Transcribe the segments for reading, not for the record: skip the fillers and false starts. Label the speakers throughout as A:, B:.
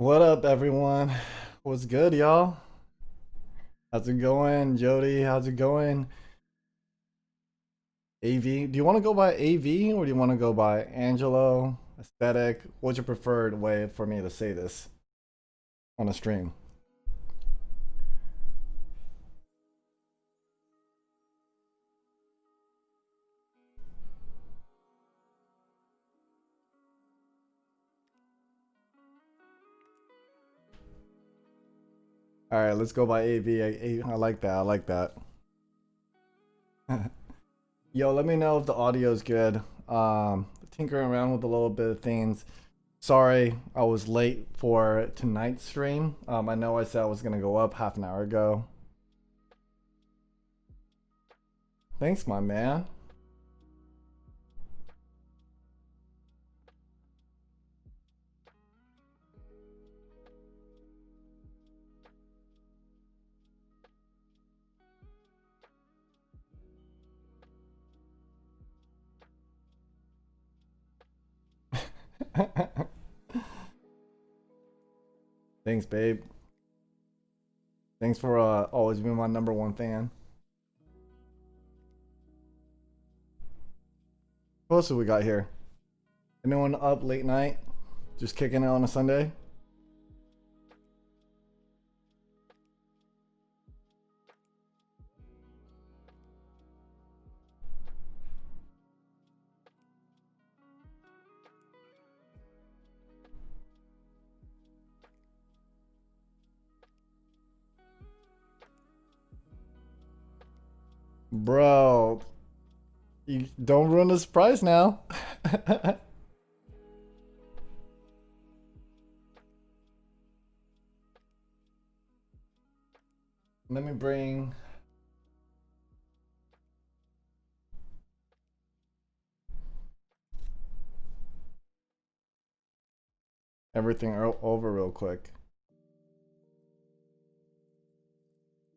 A: What up, everyone? What's good, y'all? How's it going, Jody? How's it going? AV? Do you want to go by AV or do you want to go by Angelo? Aesthetic? What's your preferred way for me to say this on a stream? All right, let's go by AV. I like that. I like that. Yo, let me know if the audio is good. Tinkering around with a little bit of things. Sorry, I was late for tonight's stream. I know I said I was gonna go up half an hour ago. Thanks, my man. Thanks, babe. Thanks for always being my #1 fan. What else do we got here? Anyone up late night? Just kicking it on a Sunday? Bro, you don't ruin the surprise now. Let me bring everything over real quick.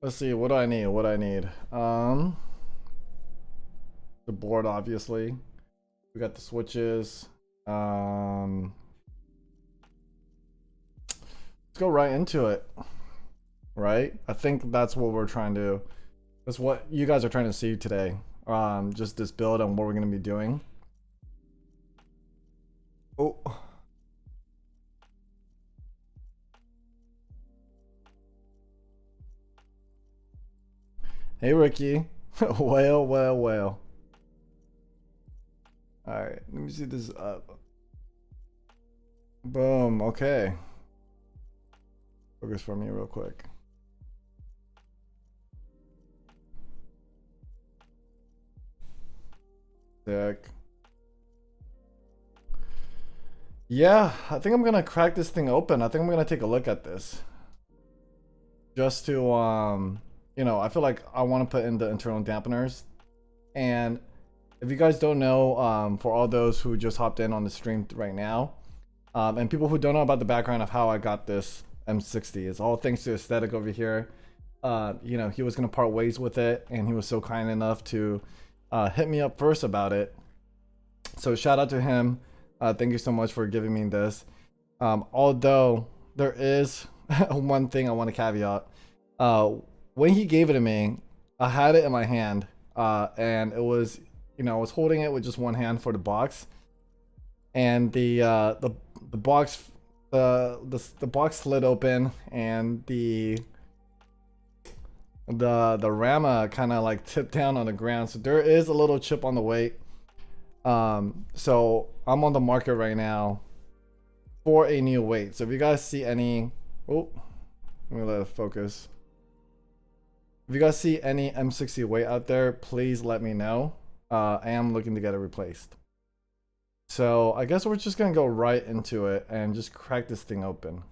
A: Let's see, what do I need? What do I need? The board, obviously. We got the switches. Let's go right into it. Right? I think that's what we're trying to. That's what you guys are trying to see today. Just this build and what we're gonna be doing. Oh. Hey, Ricky. Well. Alright, let me see this up. Boom, okay. Focus for me real quick. Sick. Yeah, I think I'm gonna crack this thing open. I think I'm gonna take a look at this. Just to, you know, I feel like I want to put in the internal dampeners. And if you guys don't know, for all those who just hopped in on the stream right now, and people who don't know about the background of how I got this M60, it's all thanks to Aesthetic over here. You know, he was gonna part ways with it, and he was so kind enough to hit me up first about it. So shout out to him. Thank you so much for giving me this. Although there is one thing I want to caveat. When he gave it to me, I had it in my hand, and it was, you know, I was holding it with just one hand for the box, and the box, the box slid open, and the Rama kind of like tipped down on the ground, so there is a little chip on the weight. So I'm on the market right now for a new weight. So if you guys see any, oh, let me let it focus. If you guys see any M60 weight out there, please let me know. I am looking to get it replaced. So I guess we're just gonna go right into it and just crack this thing open.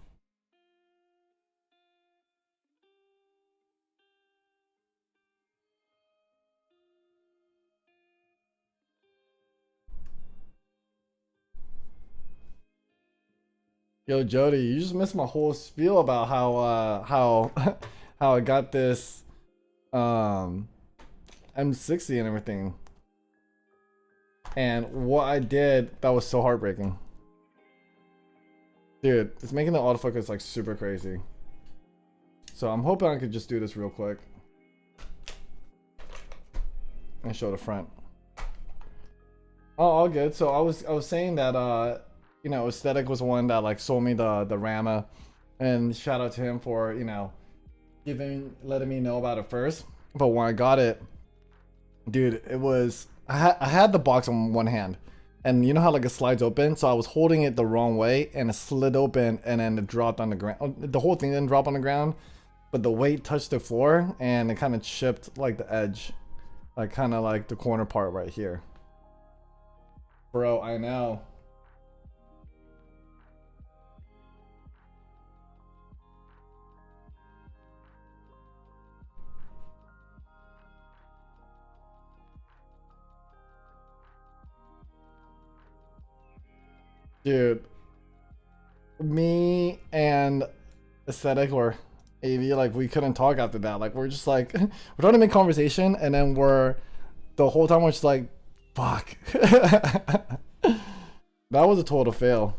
A: Yo, Jody, you just missed my whole spiel about how how I got this M60 and everything. And what I did that was so heartbreaking. Dude, it's making the autofocus like super crazy. So I'm hoping I could just do this real quick and show the front. Oh, all good. So I was saying that you know, Aesthetic was one that like sold me the Rama, and shout out to him for, you know, letting me know about it first. But when I got it, dude, it was I had the box on one hand, and you know how like it slides open, so I was holding it the wrong way and it slid open and then it dropped on the ground. The whole thing didn't drop on the ground, but the weight touched the floor and it kind of chipped like the edge, like kind of like the corner part right here. Bro, I know. Dude, me and Aesthetic or AV, like we couldn't talk after that. Like we're just like we're trying to make conversation, and then we're the whole time we're just like, fuck. That was a total fail.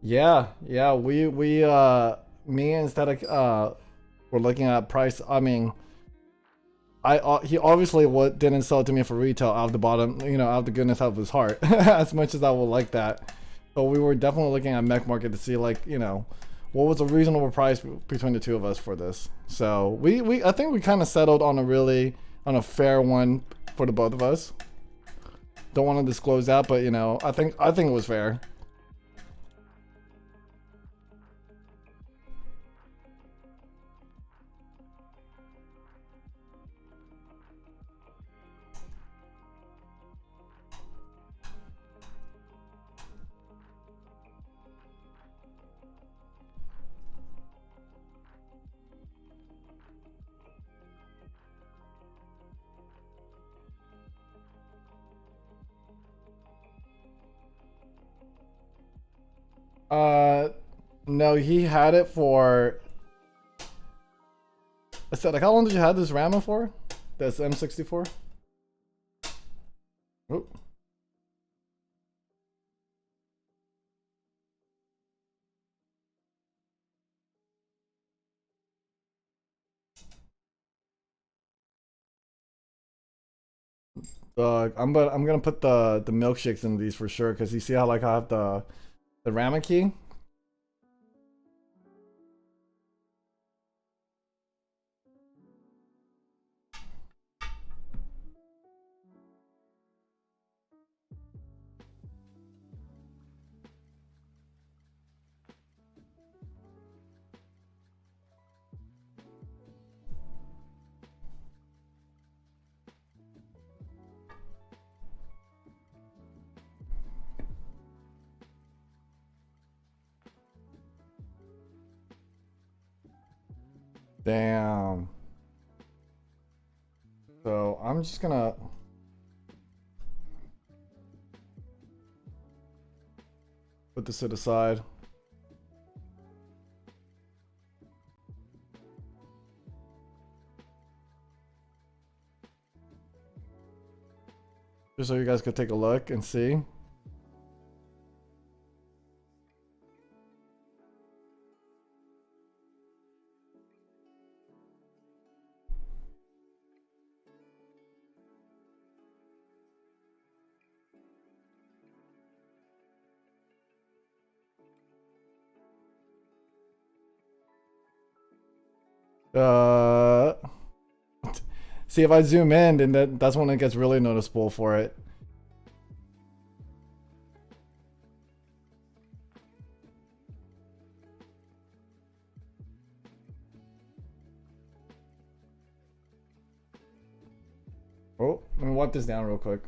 A: Yeah, yeah, me and Aesthetic were looking at price. I mean, he obviously didn't sell it to me for retail out of the bottom, you know, out of the goodness of his heart, as much as I would like that. But we were definitely looking at mech market to see, like, you know, what was a reasonable price between the two of us for this. So I think we kind of settled on a fair one for the both of us. Don't want to disclose that, but you know, I think it was fair. Uh, no, he had it for. I said, like, how long did you have this Rama for? This M60 Oh. I'm gonna put the milkshakes in these for sure, because you see how like I have the Rama key. Damn. So I'm just gonna put this to the side. Just so you guys could take a look and see. Uh, see if I zoom in, then that's when it gets really noticeable for it. Oh, let me wipe this down real quick.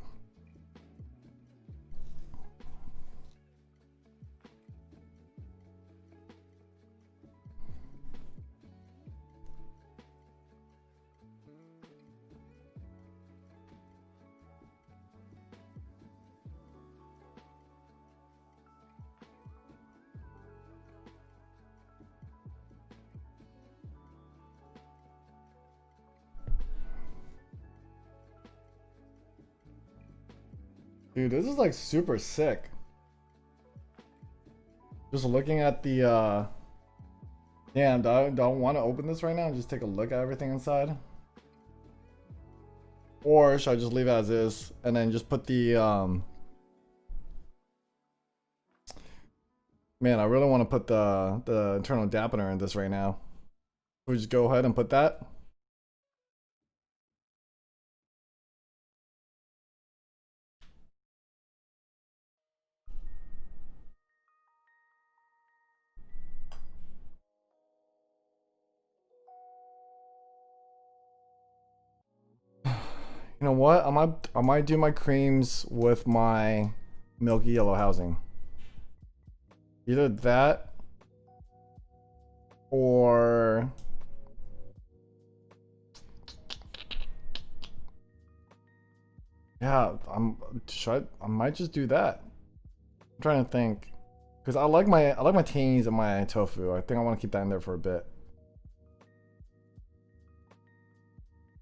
A: Dude, this is like super sick. Just looking at the damn, do I want to open this right now and just take a look at everything inside? Or should I just leave it as is and then just put the man, I really want to put the internal dampener in this right now. We just go ahead and put that. You know what? I might do my creams with my milky yellow housing. Either that or yeah, I might just do that. I'm trying to think. Because I like my tangies and my tofu. I think I want to keep that in there for a bit.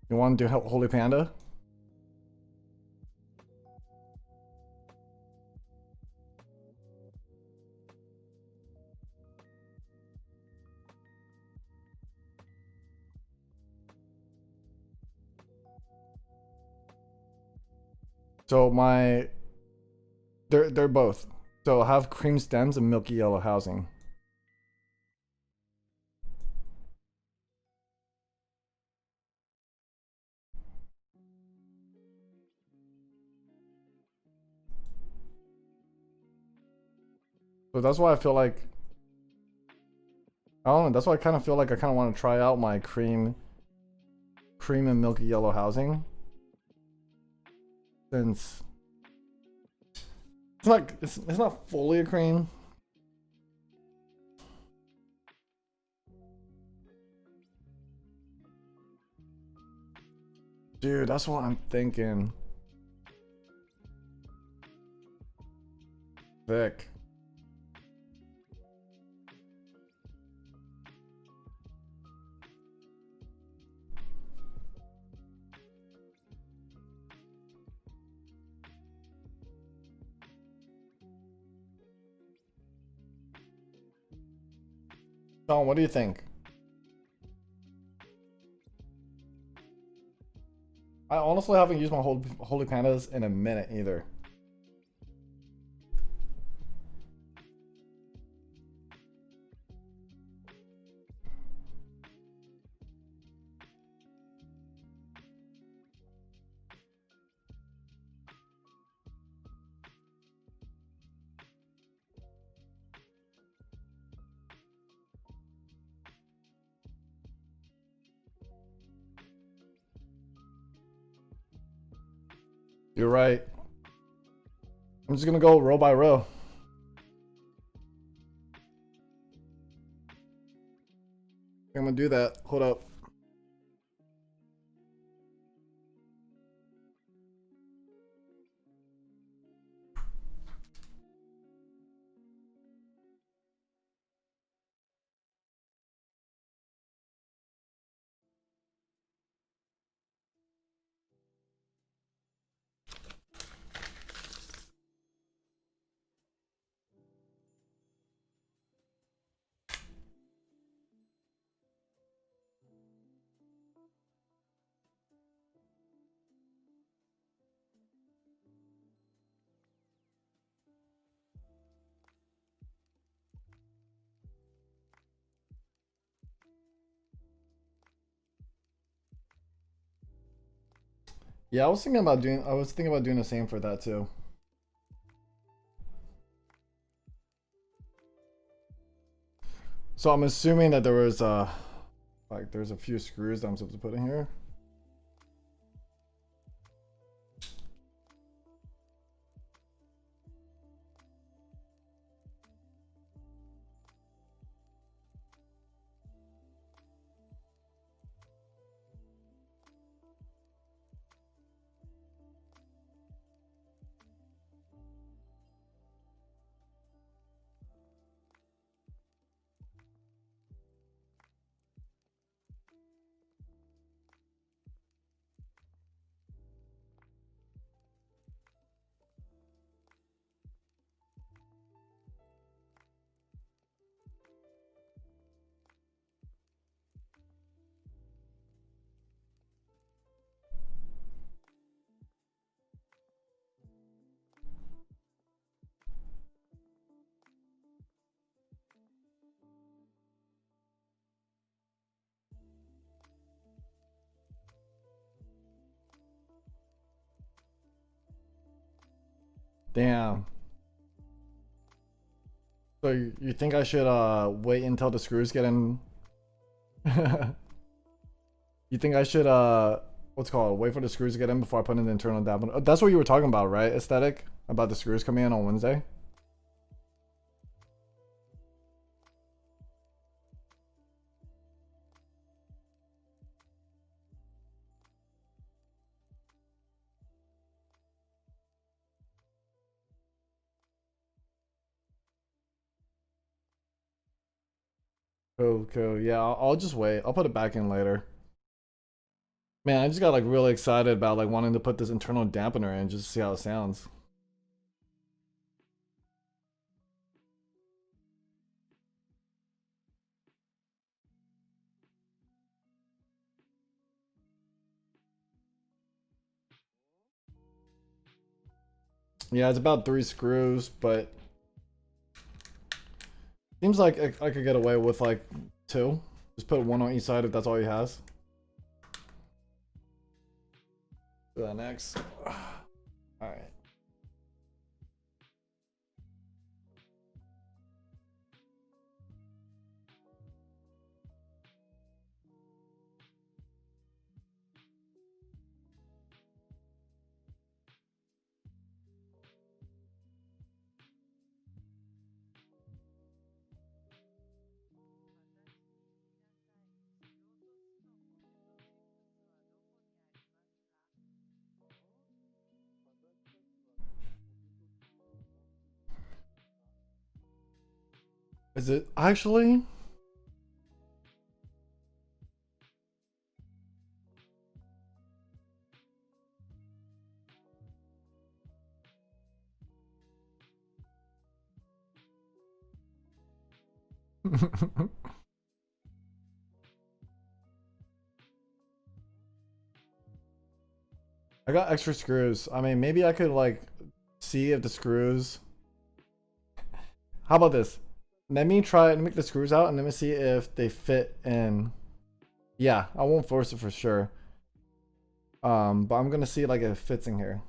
A: You want to do Holy Panda? So they're both. So I have cream stems and milky yellow housing. So that's why I feel like I don't know, that's why I kind of feel like I kind of want to try out my cream and milky yellow housing. Since it's not fully a cream. Dude, that's what I'm thinking. Thick. Sean, what do you think? I honestly haven't used my Holy Pandas in a minute either. You're right. I'm just gonna go row by row. I'm gonna do that. Hold up. Yeah, I was thinking about doing the same for that too. So I'm assuming that there was like there's a few screws that I'm supposed to put in here. Damn. So you think I should wait until the screws get in? You think I should what's it called, wait for the screws to get in before I put in the internal dampener? Oh, that's what you were talking about, right? Aesthetic? About the screws coming in on Wednesday? Cool, cool. Yeah, I'll just wait. I'll put it back in later. Man, I just got like really excited about like wanting to put this internal dampener in just to see how it sounds. Yeah, it's about 3 screws, but seems like I could get away with like 2. Just put 1 on each side if that's all he has. Do that next. Alright. Is it actually? I got extra screws. I mean, maybe I could like see if the screws. How about this? Let me try and make the screws out and let me see if they fit in. Yeah, I won't force it for sure. But I'm gonna see like if it fits in here.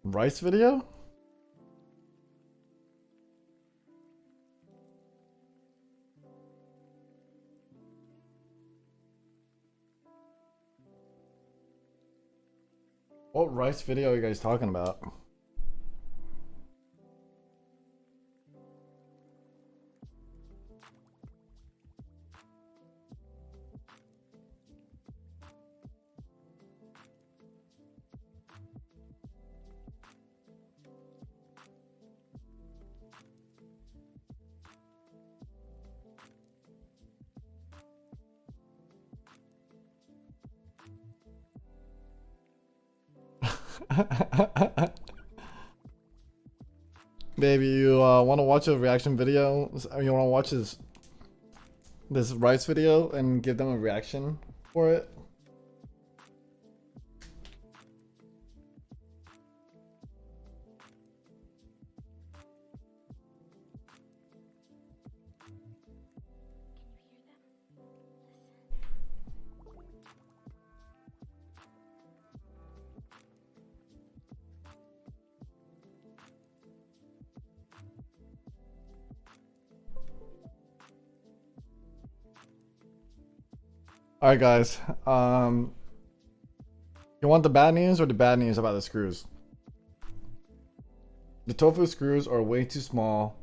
A: Rice video? What rice video are you guys talking about? Baby, you want to watch a reaction video? You want to watch this rice video and give them a reaction for it? All right, guys. You want the bad news or the bad news about the screws? The tofu screws are way too small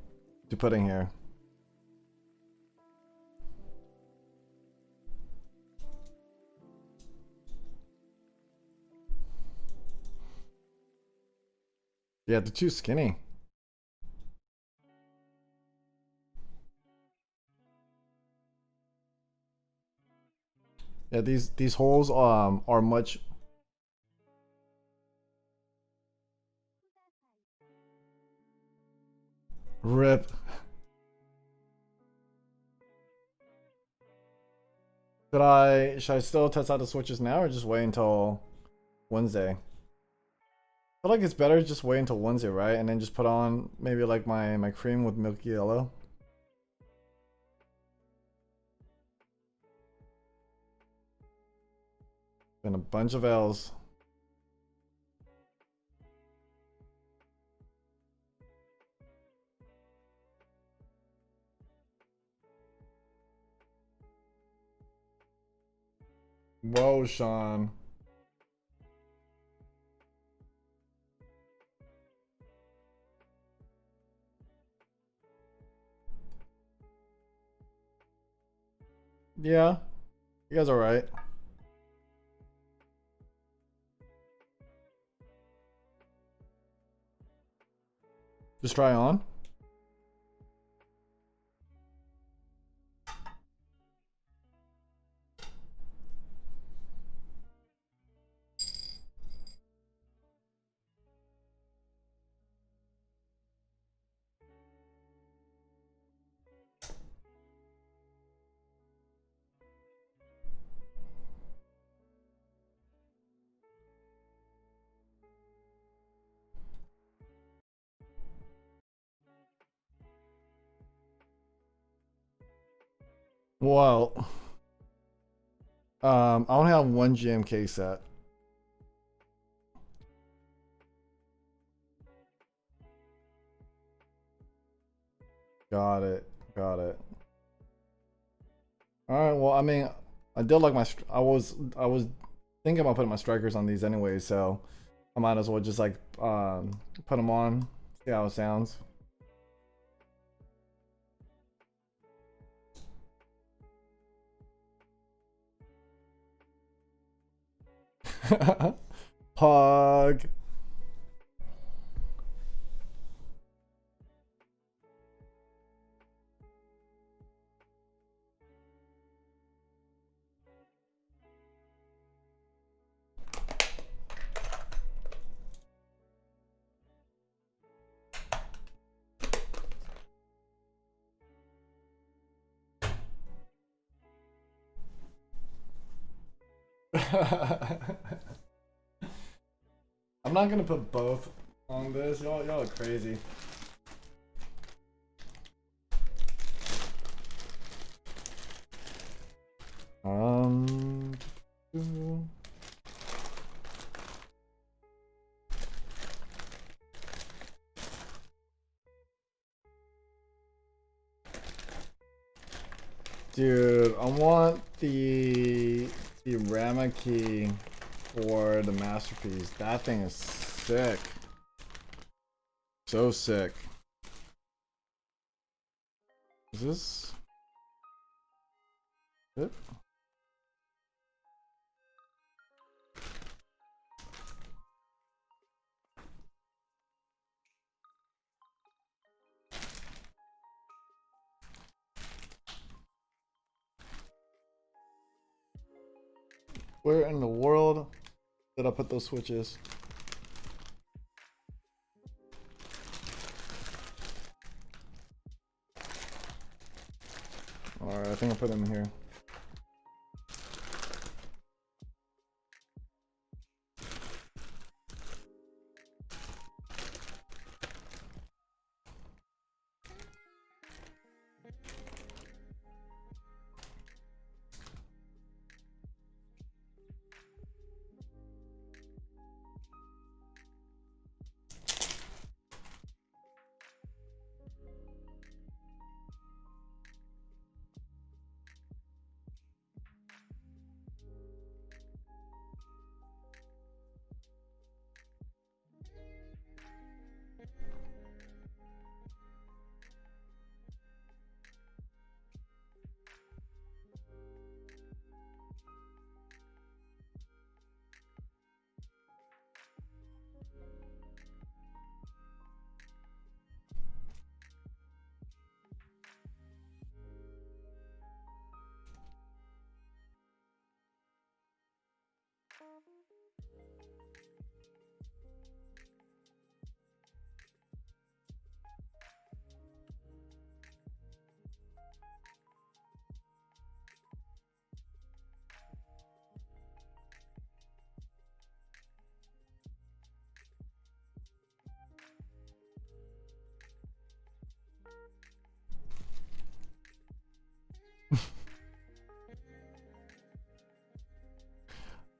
A: to put in here. Yeah, they're too skinny. Yeah, these holes are much. Rip. Should I still test out the switches now or just wait until Wednesday? I feel like it's better just wait until Wednesday, right? And then just put on maybe like my cream with Milky Yellow. Been a bunch of L's. Whoa, Sean. Yeah, you guys are right. Just try on. Well, I only have one GMK set. Got it. Got it. All right. Well, I mean, I did like I was thinking about putting my strikers on these anyway, so I might as well just like put them on, see how it sounds. Pug. I'm not gonna put both on this. Y'all are crazy. Um. Dude, I want the Rama key for the masterpiece. That thing is sick. So sick. Is this it? Where in the world did I put those switches? Alright, I think I put them in here.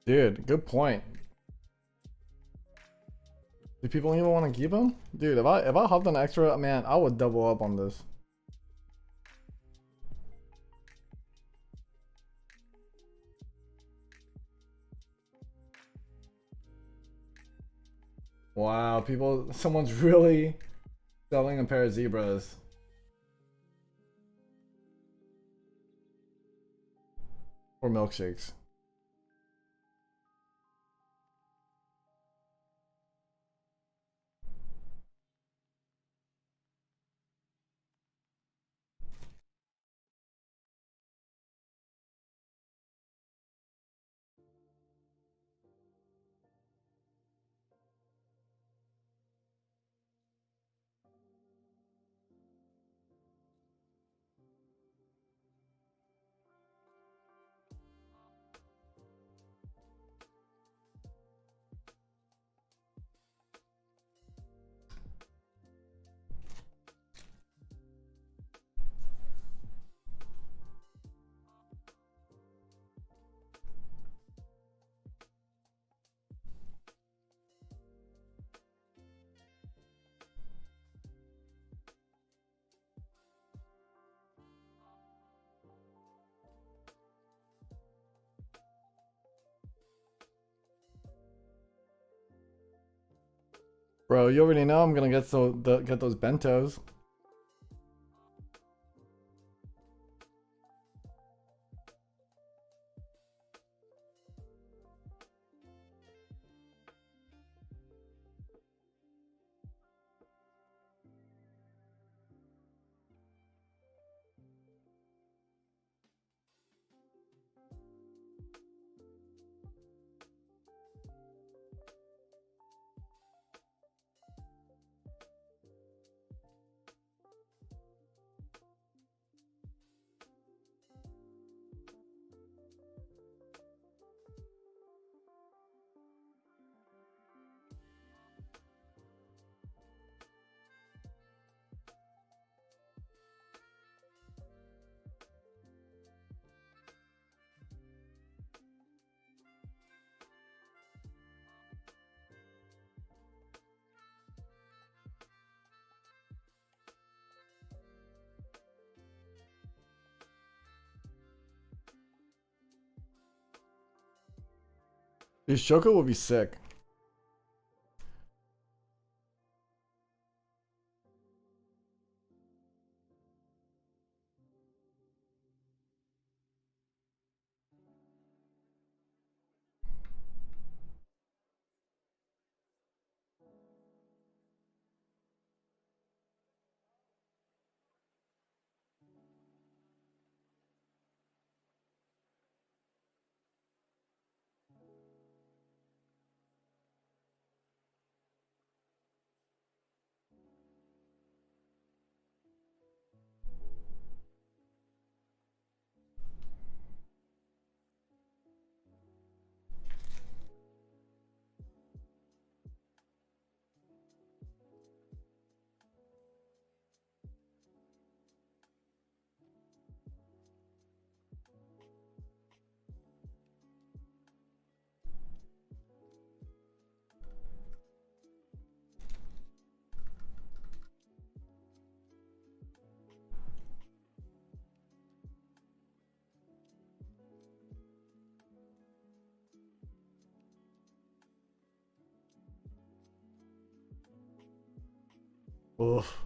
A: Dude, good point. Do people even want to keep them? Dude, if I hopped on extra, man, I would double up on this. Wow, people, someone's really selling a pair of zebras. Or milkshakes. Bro, you already know I'm gonna get get those bentos. Dude, Shoko will be sick. Oof.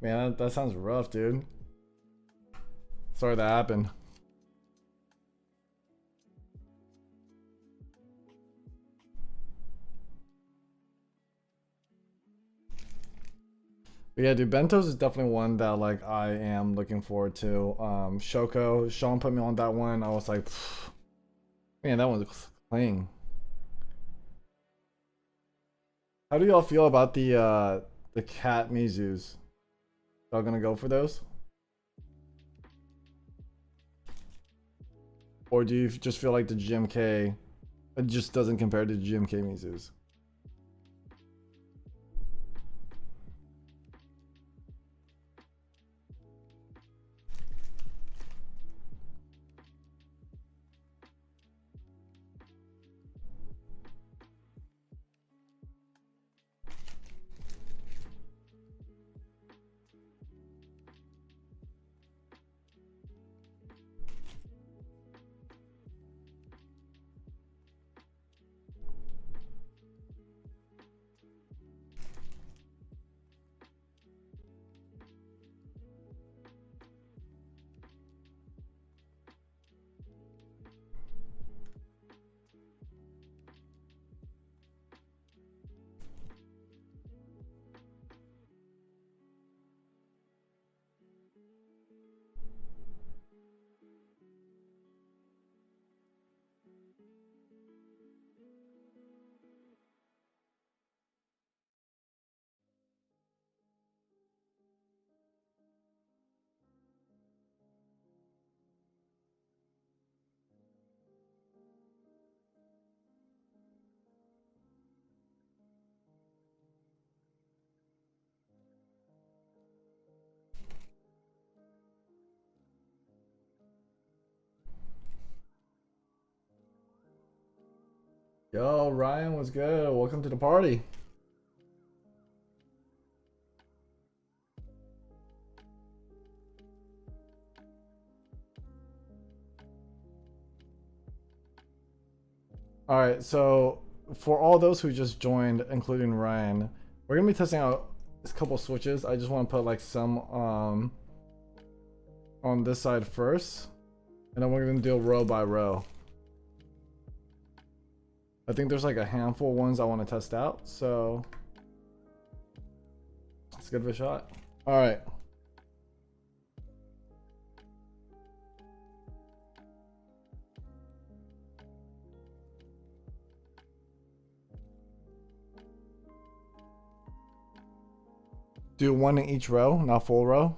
A: Man, that sounds rough, dude. Sorry that happened. But yeah, dude, Bentos is definitely one that like I am looking forward to. Shoko, Sean put me on that one. I was like, man, that one's playing. How do y'all feel about the cat Mizus? Y'all gonna go for those? Or do you just feel like the GMK it just doesn't compare to GMK Mizus? Yo, Ryan was good. Welcome to the party. All right, so for all those who just joined, including Ryan, we're gonna be testing out a couple switches. I just want to put like some on this side first, and then we're gonna do row by row. I think there's like a handful of ones I want to test out, so let's give it a shot. All right. Do one in each row, not full row.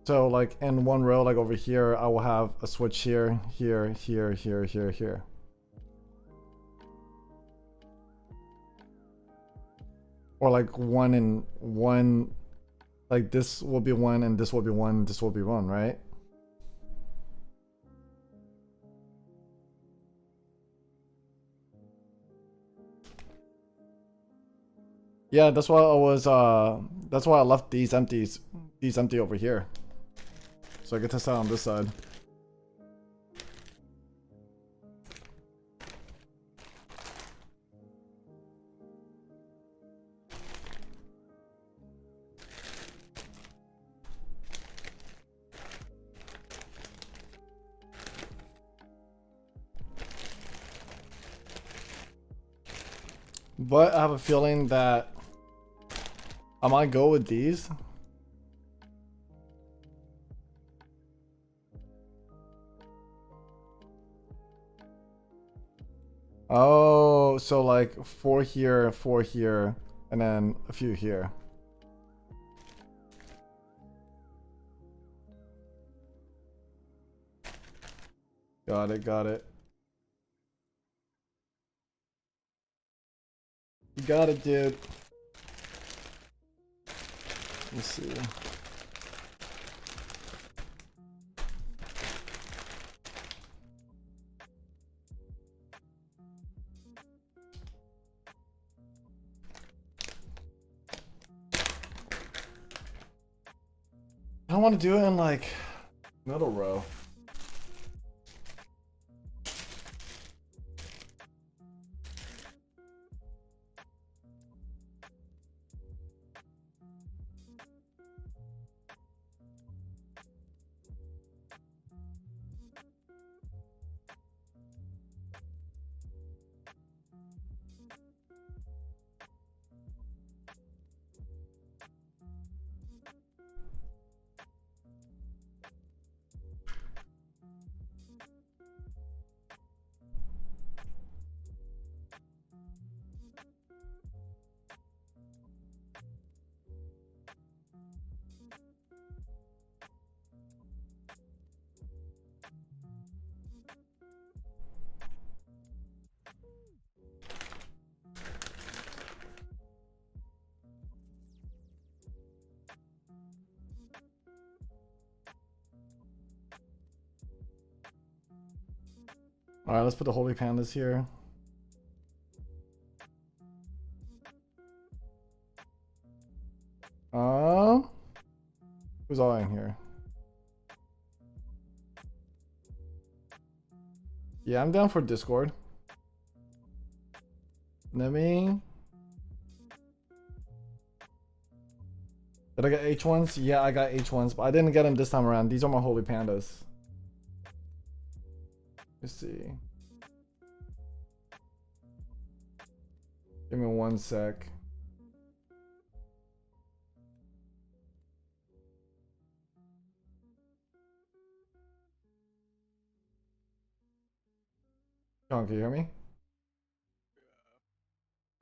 A: So like in one row, like over here, I will have a switch here, here, here, here, here, here. Or like one and one, like this will be one and this will be one, this will be one, right? Yeah, that's why that's why I left these empty over here. So I can test out on this side. But I have a feeling that I might go with these. Oh, so like 4 here, 4 here, and then a few here. Got it, got it. You got it, dude. Let's see. I don't want to do it in like middle row. All right, let's put the holy pandas here. Who's all in here? Yeah, I'm down for Discord. Let me. Did I get H1s? Yeah, I got H1s, but I didn't get them this time around. These are my holy pandas. Let's see. Give me 1 sec. John, can you hear me?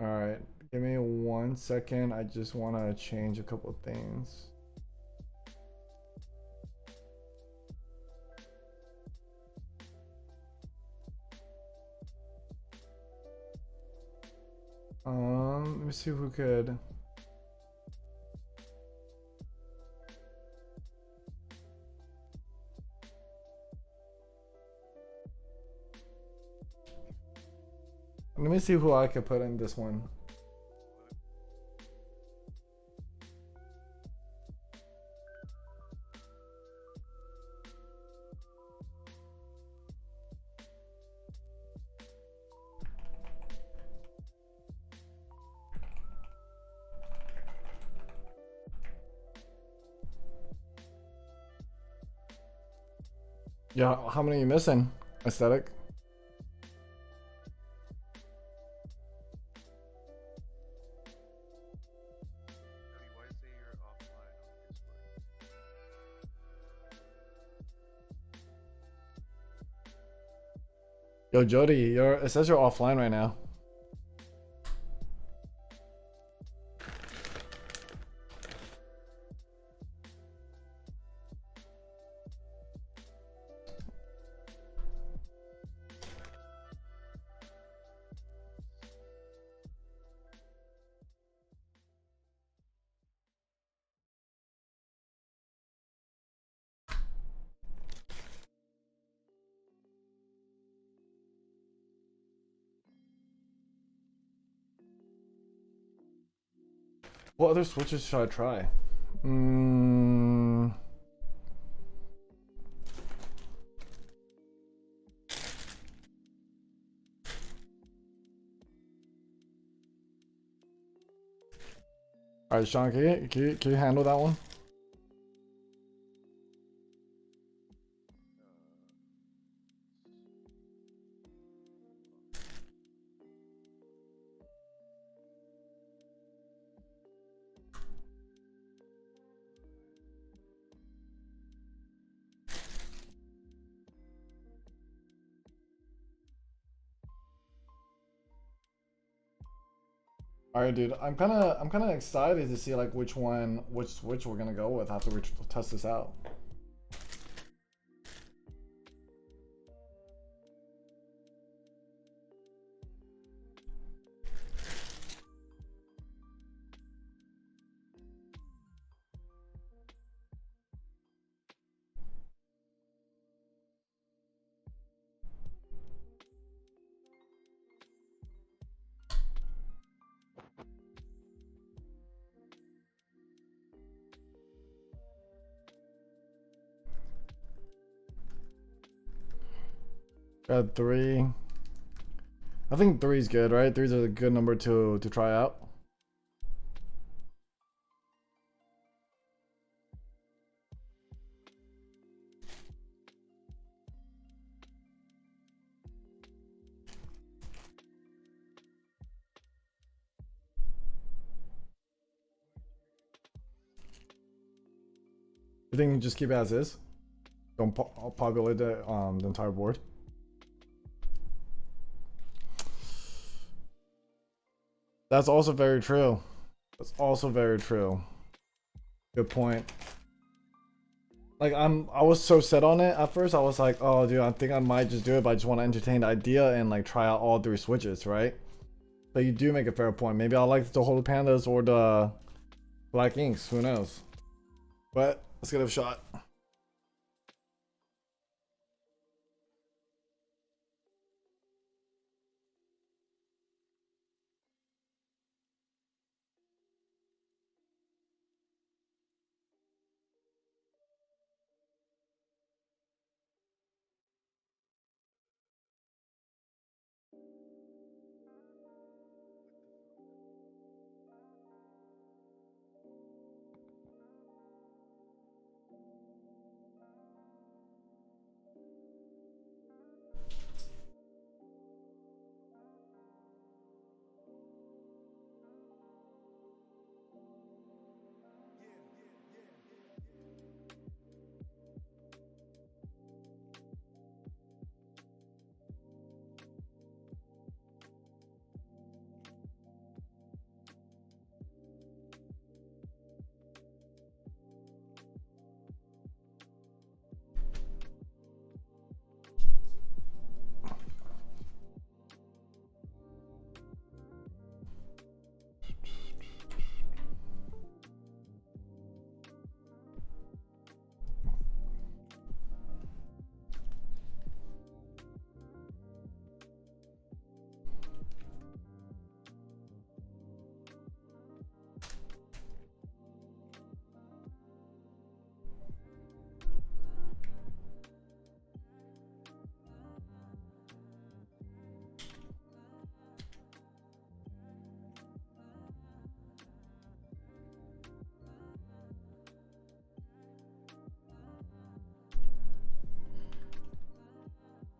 A: Alright, give me 1 second. I just want to change a couple of things. Let me see who could. Let me see who I could put in this one. Yeah, how many are you missing? Aesthetic? Yo, Jody, it says you're offline right now. What other switches should I try? Alright, Sean, can you handle that one? Alright, dude, I'm kind of excited to see like which switch we're gonna go with after we test this out. Got 3. I think 3 is good, right? 3 is a good number to try out. You think just keep it as is? Don't populate the entire board. That's also very true. That's also very true. Good point. Like I was so set on it at first. I was like, oh dude, I think I might just do it, but I just want to entertain the idea and like try out all 3 switches, right? But you do make a fair point. Maybe I like the Holy Pandas or the Black Inks. Who knows? But let's give it a shot.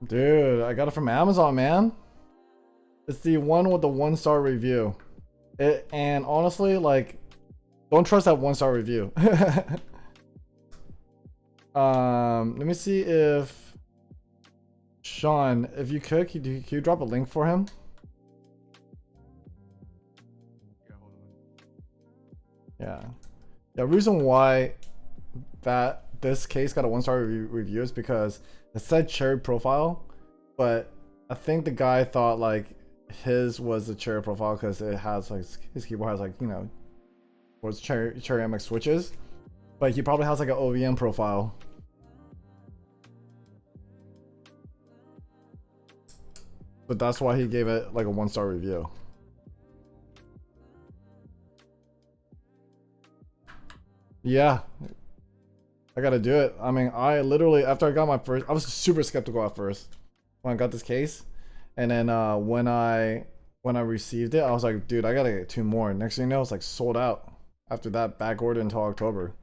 A: Dude, I got it from Amazon, man. It's the one with the 1-star review. And honestly, like, don't trust that 1-star review. Let me see if Sean, if you could, can you drop a link for him?
B: Yeah, hold on.
A: Yeah. The reason why this case got a 1-star review is because it said cherry profile, but I think the guy thought like his was the cherry profile because it has like his keyboard has like, you know, was cherry MX switches, but he probably has like an OVM profile. But that's why he gave it like a 1-star review. Yeah, I gotta do it. I mean, I literally, after I got my first, I was super skeptical at first when I got this case, and then when I received it, I was like, dude, I gotta get 2 more. Next thing you know, it's like sold out. After that, back order until October.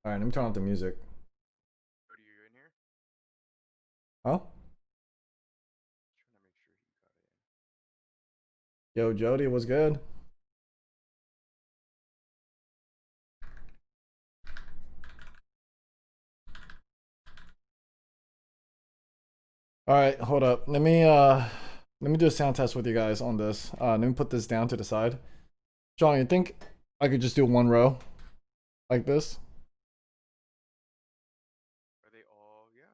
A: All right, let me turn off the music.
B: Cody, you in here?
A: Huh?
B: Trying to make sure you got it in.
A: Yo, Jody, what's good? All right, hold up. Let me do a sound test with you guys on this. Let me put this down to the side. John, you think I could just do 1 row like this?
B: Are they all? Yeah.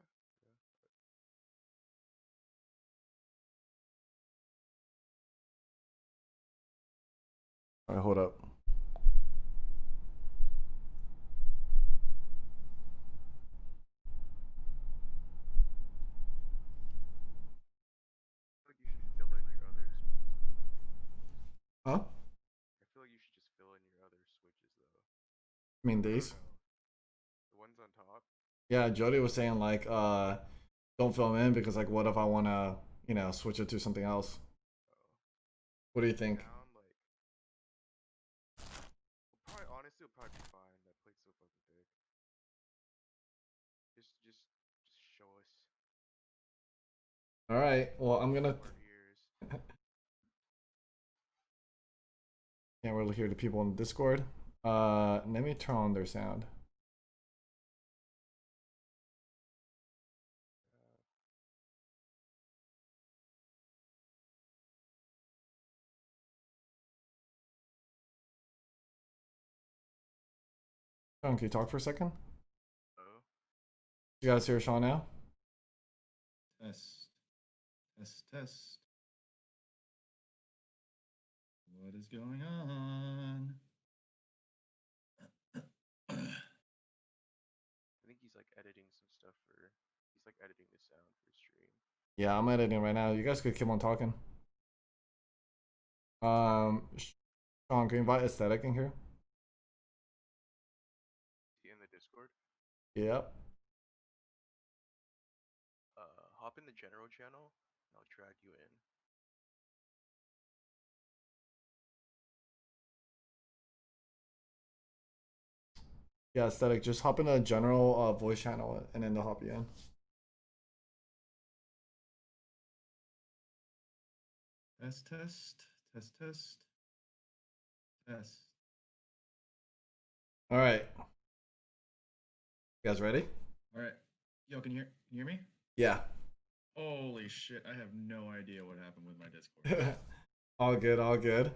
A: All right, hold up.
B: I feel like you should fill in your other switches though.
A: Huh?
B: I feel like you should just fill in your other switches though.
A: I mean
B: Or
A: these.
B: no, the ones on top.
A: Yeah, Jody was saying like don't fill them in because like what if I wanna, you know, switch it to something else?
B: Oh,
A: What do you think?
B: down like. Well, probably honestly, it'll probably be fine. That plate's so fucking thick. Just show us.
A: All right. Well, I'm gonna.
B: Show our ears.
A: Can't really hear the people in Discord. Let me turn on their sound. Sean, can you talk for a second?
B: Oh.
A: You guys hear Sean now?
C: Test. Test, test. What is going on?
B: I think he's like editing some stuff for. He's like editing the sound for stream.
A: Yeah, I'm editing right now. You guys could keep on talking. Sean, can you invite Aesthetic in here?
B: Is he in the Discord?
A: Yep.
B: Hop in the general channel. And I'll drag you in.
A: Yeah, Aesthetic. Just hop in a general voice channel and then they'll hop you in.
C: Test, test, test, test, test.
A: All right. You guys ready?
C: All right. Yo, can you hear me?
A: Yeah.
C: Holy shit, I have no idea what happened with my Discord.
A: All good, all good.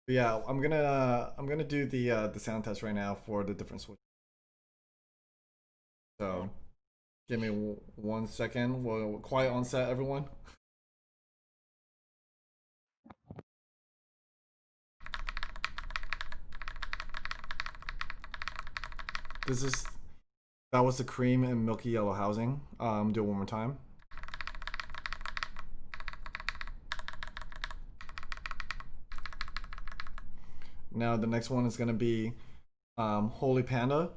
A: But yeah, I'm gonna do the sound test right now for the different switches. So give me 1 second. We'll quiet on set, everyone. That was the cream and milky yellow housing. Do it one more time. Now the next one is gonna be Holy Panda.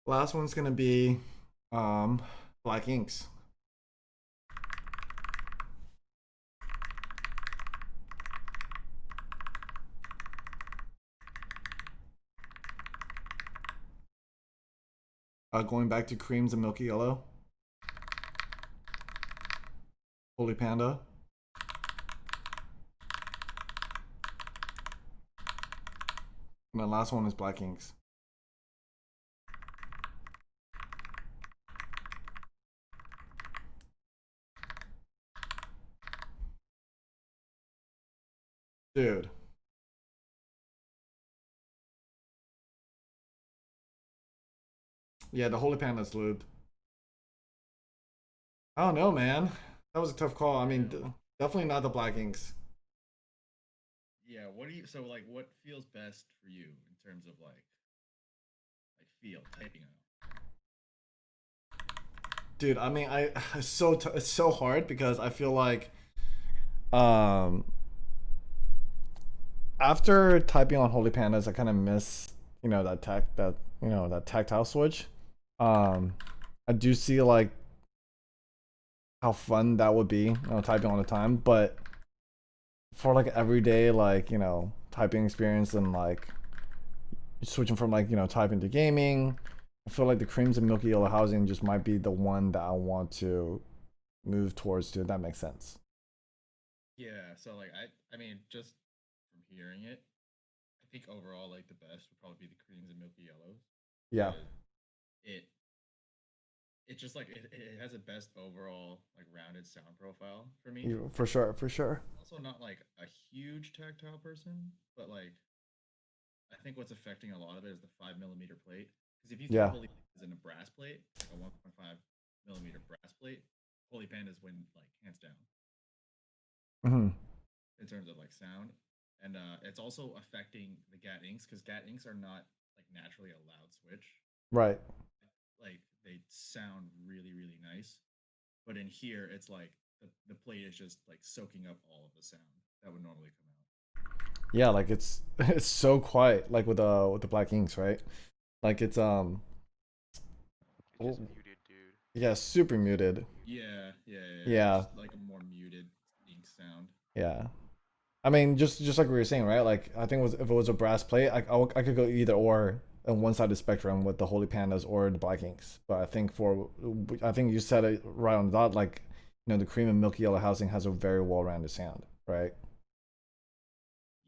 A: Last one's gonna be Black inks. Going back to creams and milky yellow. Holy Panda. And the last one is black inks. Dude. Yeah, the Holy Panda's lubed. I don't know, man. That was a tough call. I mean, definitely not the black inks.
C: Yeah, what do you so like what feels best for you in terms of like feel typing out?
A: Dude, I mean, it's so hard because I feel like um after typing on Holy Pandas, I kind of miss, that tactile switch. I do see like how fun that would be, typing all the time, but for like everyday typing experience and like switching from typing to gaming, I feel like the creams and milky yellow housing just might be the one that I want to move towards to, if that makes sense.
C: Yeah, so like I mean just from hearing it, I think overall like the best would probably be the creams and milky yellows.
A: Yeah.
C: It it's just like it has the best overall like rounded sound profile for me.
A: For sure, for sure.
C: Also not like a huge tactile person, but like I think what's affecting a lot of it is the 5mm plate. Because if you throw Holy Pandas in a brass plate, like a 1.5mm brass plate, Holy Pandas win like hands down. In terms of like sound, and it's also affecting the GAT inks because GAT inks are not like naturally a loud switch.
A: Right.
C: Like they sound really really nice, but in here it's like the plate is just like soaking up all of the sound that would normally come out.
A: Yeah, like it's it's so quiet, like with the black inks, right? Like it's
B: It's just muted, dude.
A: yeah, super muted.
C: Yeah. Just like a more muted ink sound.
A: Yeah. I mean, just like we were saying, right? Like I think if it was a brass plate, I could go either or on one side of the spectrum with the Holy Pandas or the black inks. But I think you said it right on the dot. Like, the cream and milky yellow housing has a very well-rounded sound, right?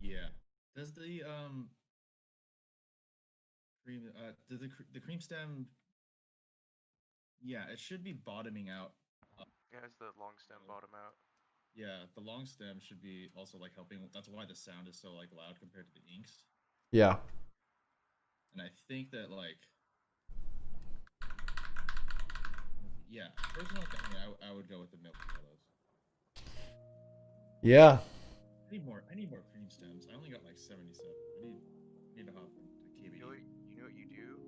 C: Yeah. Does the cream does the cream stem? Yeah, it should be bottoming out.
B: It has the long stem bottom out.
C: Yeah, the long stem should be also like helping. That's why the sound is so like loud compared to the inks.
A: Yeah.
C: And I think that like, yeah, personally, I would go with the milky yellows.
A: Yeah.
C: I need more cream stems. I only got like 77. I need to hop into KB.
B: You know what you do?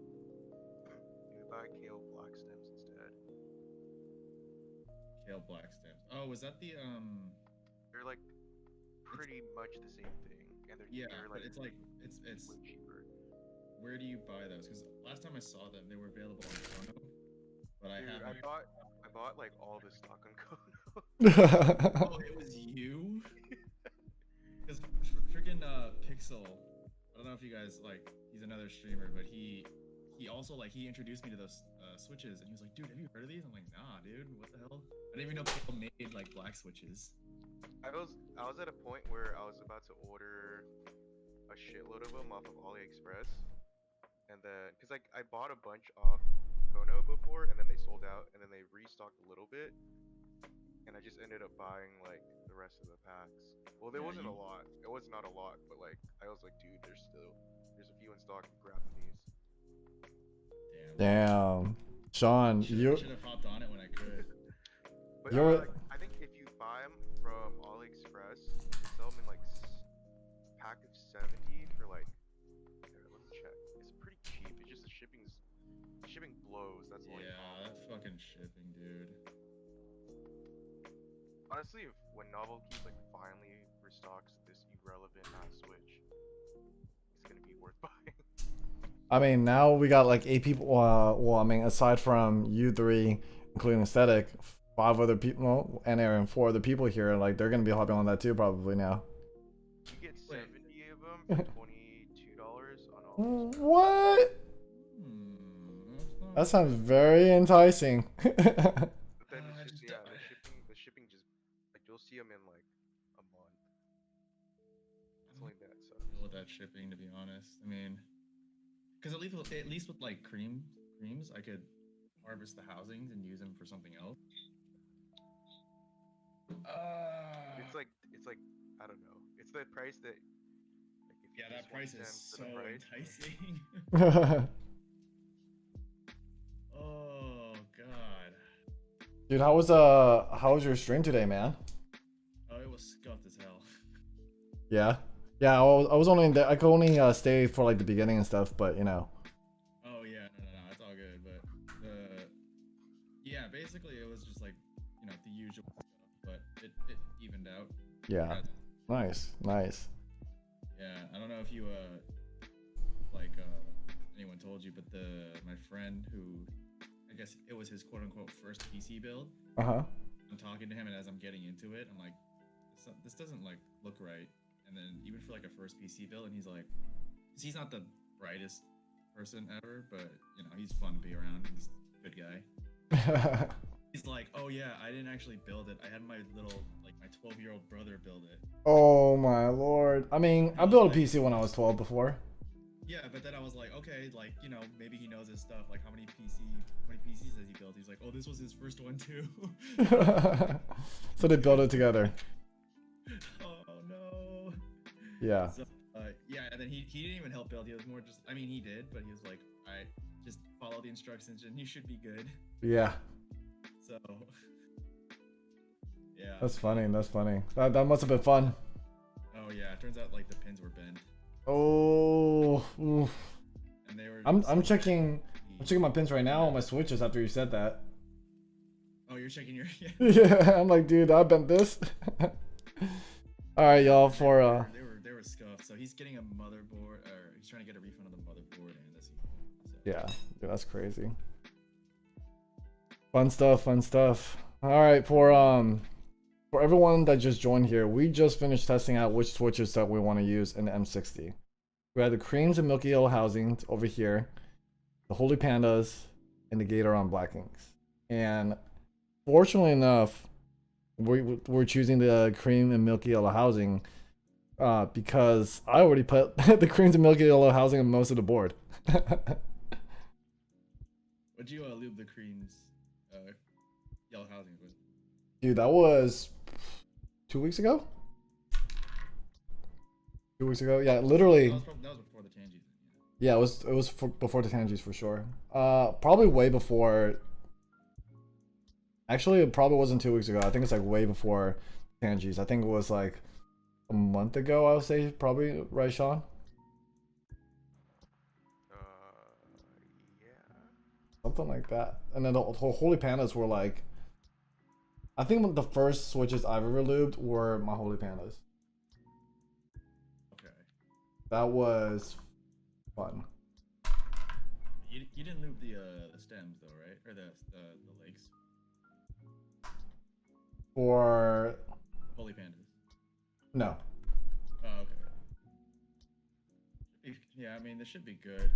B: You buy kale black stems instead.
C: Kale black stems. Oh, was that the
B: They're like pretty much the same thing, and they're like
C: it's
B: way cheaper.
C: Where do you buy those? Because last time I saw them, they were available on Kono, but
B: Dude,
C: I
B: bought like all the stock on Kono.
C: Oh, it was you? Because freaking Pixel, I don't know if you guys like, he's another streamer, but he also like he introduced me to those switches, and he was like, dude, have you heard of these? I'm like, nah, dude, what the hell? I didn't even know people made like black switches.
B: I was at a point where I was about to order a shitload of them off of AliExpress, and then because I bought a bunch off Kono before, and then they sold out, and then they restocked a little bit, and I just ended up buying like the rest of the packs. Well, there wasn't a lot. It was not a lot, but like I was like, dude, there's a few in stock. I'm grabbing these.
A: Damn. Sean, you
C: should have hopped on it when I could.
B: But I think if you buy them from AliExpress, they sell them in like pack of 70 for like. Here, let me check. It's pretty cheap. It's just the shipping blows. That's all.
C: Yeah, that fucking shipping, dude.
B: Honestly, when Novelty like finally restocks this irrelevant Switch, it's gonna be worth buying.
A: I mean, now we got like 8 people. Well, I mean, aside from you three, including Aesthetic, 5 other people, and Aaron, 4 other people here. Like they're gonna be hopping on that too probably now.
B: You get 70 of them for $22 on all.
A: What? That sounds very enticing.
B: But then it's just, the shipping just like you'll see them in like a month. It's only that so.
C: Deal with that shipping, to be honest. I mean, because at least with like creams, I could harvest the housings and use them for something else.
B: It's like I don't know. It's the price that. Like, if you
C: Yeah, that
B: just
C: price
B: want
C: is
B: them
C: so
B: for the price,
C: enticing. Oh god.
A: Dude, how was your stream today, man?
C: Oh, it was scuffed as hell.
A: Yeah. Yeah, I was only I could only stay for like the beginning and stuff, but you know.
C: Oh yeah, no, it's all good. But yeah, basically it was just like, you know, the usual stuff, but it evened out.
A: Yeah. Nice.
C: Yeah, I don't know if you anyone told you, but my friend who, I guess it was his quote unquote first PC build.
A: Uh-huh.
C: I'm talking to him, and as I'm getting into it, I'm like, this doesn't like look right. And then even for like a first PC build, and he's like, he's not the brightest person ever, but you know, he's fun to be around. He's a good guy. He's like, oh yeah, I didn't actually build it. I had my little, like my 12-year-old brother build it.
A: Oh my lord. I mean, I built a PC when I was 12 before.
C: Yeah, but then I was like, okay, like, you know, maybe he knows his stuff. Like, how many PCs has he built? He's like, oh, this was his first one too.
A: So they built it together.
C: Oh no.
A: Yeah.
C: So, yeah, and then he didn't even help build. He was more just, I mean, he did, but he was like, all right, just follow the instructions and you should be good.
A: Yeah.
C: So, yeah.
A: That's funny. That must have been fun.
C: Oh yeah, it turns out like the pins were bent.
A: Oh. Oof.
C: And they were.
A: I'm checking my pins right now on my switches after you said that.
C: Oh, you're checking your. Yeah.
A: Yeah, I'm like, dude, I bent this. All right, y'all. For
C: They were scuffed. So he's getting a motherboard, or he's trying to get a refund on the motherboard and this. So.
A: Yeah, dude, that's crazy. Fun stuff. All right, for everyone that just joined here, we just finished testing out which switches that we want to use in the M60. We had the creams and milky yellow housings over here, the holy pandas, and the gator on black inks. And fortunately enough, we're choosing the cream and milky yellow housing because I already put the creams and milky yellow housing on most of the board.
C: Would you lube the creams yellow housing with?
A: Dude, that was 2 weeks ago? 2 weeks ago? Yeah, literally.
C: That was before the Tangies.
A: Yeah, it was before the Tangies for sure. Probably way before. Actually, it probably wasn't 2 weeks ago. I think it's like way before Tangies. I think it was like a month ago, I would say, probably, right, Sean?
B: Yeah.
A: Something like that. And then the Holy Pandas were like, I think the first switches I've ever lubed were my Holy Pandas.
C: Okay.
A: That was fun.
C: You didn't lube the stems though, right? Or the legs?
A: For
C: Holy pandas.
A: no.
C: Oh, okay. Yeah, I mean, this should be good.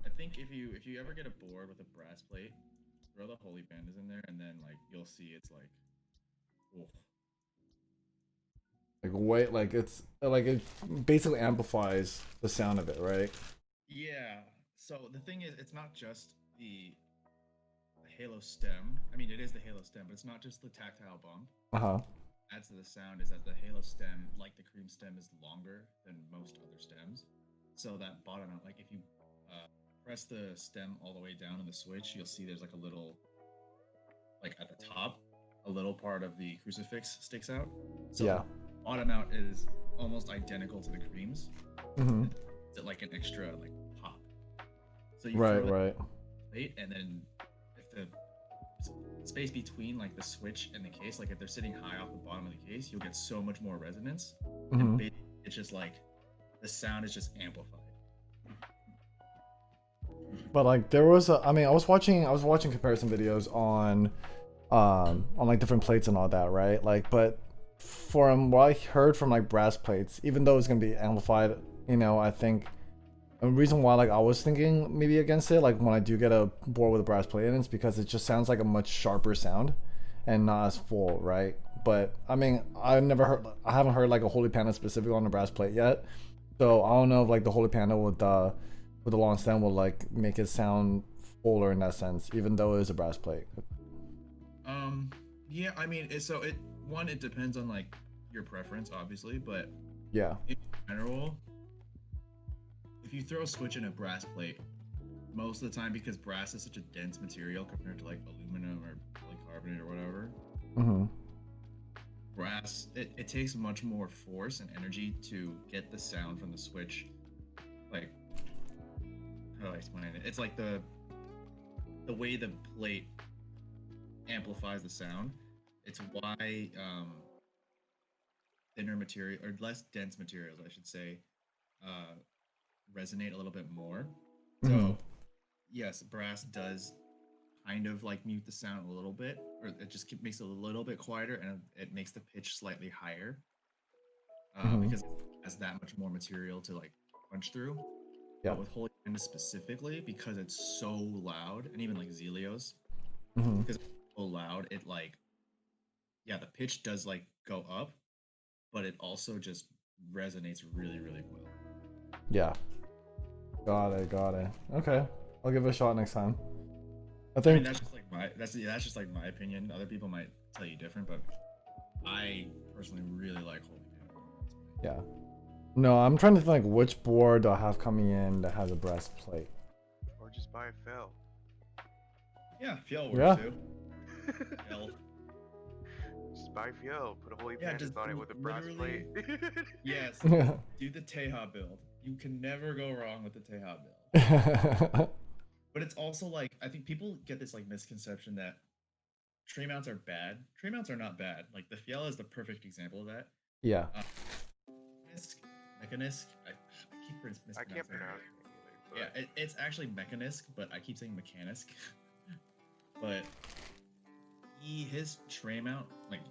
C: I think if you ever get a board with a brass plate, throw the holy pandas in there, and then like you'll see it's like, oof.
A: Like wait, like it basically amplifies the sound of it, right?
C: Yeah. So the thing is, it's not just the Halo stem. I mean, it is the Halo stem, but it's not just the tactile bump. Adds to the sound is that the Halo stem, like the cream stem, is longer than most other stems. So that bottom, like if you press the stem all the way down on the switch, you'll see there's like a little, like at the top, a little part of the crucifix sticks out. So
A: Yeah.
C: bottom out is almost identical to the creams.
A: Mm-hmm.
C: It's like an extra like pop. So you
A: Right,
C: throw
A: right.
C: plate, and then if the space between like the switch and the case, like if they're sitting high off the bottom of the case, you'll get so much more resonance.
A: Mm-hmm.
C: And it's just like the sound is just amplified.
A: But like there was a, I mean, I was watching comparison videos on like different plates and all that, right? Like, but from what I heard from like brass plates, even though it's gonna be amplified, you know, I think the reason why like I was thinking maybe against it, like when I do get a board with a brass plate in, it's because it just sounds like a much sharper sound and not as full, right? But I mean, I haven't heard like a Holy Panda specifically on the brass plate yet, so I don't know if like the Holy Panda with the long stem will like make it sound fuller in that sense, even though it is a brass plate.
C: Yeah, I mean, it depends on like your preference, obviously, but
A: Yeah.
C: in general, if you throw a switch in a brass plate, most of the time, because brass is such a dense material compared to like aluminum or polycarbonate or whatever,
A: Mm-hmm.
C: brass it takes much more force and energy to get the sound from the switch. Like, how do I explain it? It's like the way the plate amplifies the sound. It's why thinner material or less dense materials, I should say, resonate a little bit more.
A: Mm-hmm.
C: So yes, brass does kind of like mute the sound a little bit, or it just makes it a little bit quieter, and it makes the pitch slightly higher because it has that much more material to like punch through.
A: Yeah.
C: But with Holy Panda specifically, because it's so loud, and even like Zelios,
A: Mm-hmm.
C: because it's so loud, it like, yeah, the pitch does like go up, but it also just resonates really, really well.
A: Yeah. Got it. Okay. I'll give it a shot next time. I
C: I
A: think
C: mean, that's just like that's just like my opinion. Other people might tell you different, but I personally really like Holy Panda.
A: yeah. No, I'm trying to think which board do I have coming in that has a brass plate.
B: Or just buy a fell.
C: Yeah, Fjell works
A: Yeah.
C: too. Fjell.
B: Just buy Fiel, put a Holy
C: Yeah,
B: Pandas
C: just
B: on it with a brass plate.
C: literally- Yes, do the Teha build. You can never go wrong with the Teha build. But it's also like, I think people get this like misconception that tray mounts are bad. Tray mounts are not bad. Like the Fiel is the perfect example of that.
A: Yeah.
C: Mechanisk. I keep mispronouncing
B: I can't
C: it.
B: pronounce it either.
C: Yeah, it's actually Mechanisk, but I keep saying Mechanisk. But his tray mount, like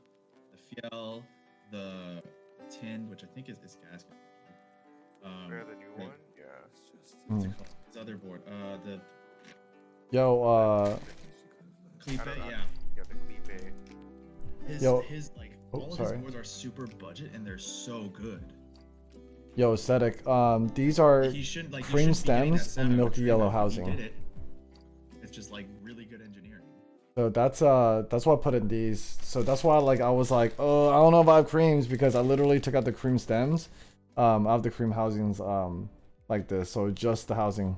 C: the Fiel, the tin, which I think is gasket.
B: Yeah, the new one? Yeah.
C: What's it called? His other board. The
A: Yo,
C: Clipe,
B: I don't know.
C: yeah.
B: Yeah, the Clipe.
C: His like
A: Oh,
C: all of
A: sorry.
C: his boards are super budget and they're so good.
A: Yo, aesthetic. These are
C: He shouldn't like
A: cream
C: you shouldn't be getting that
A: stems
C: sound
A: and
C: out of a
A: milky
C: tray
A: yellow
C: mount, but he
A: housing.
C: did it. It's just like really good engineering.
A: So that's why I put in these. So that's why like I was like, oh, I don't know if I have creams because I literally took out the cream stems, out of the cream housings, like this. So just the housing.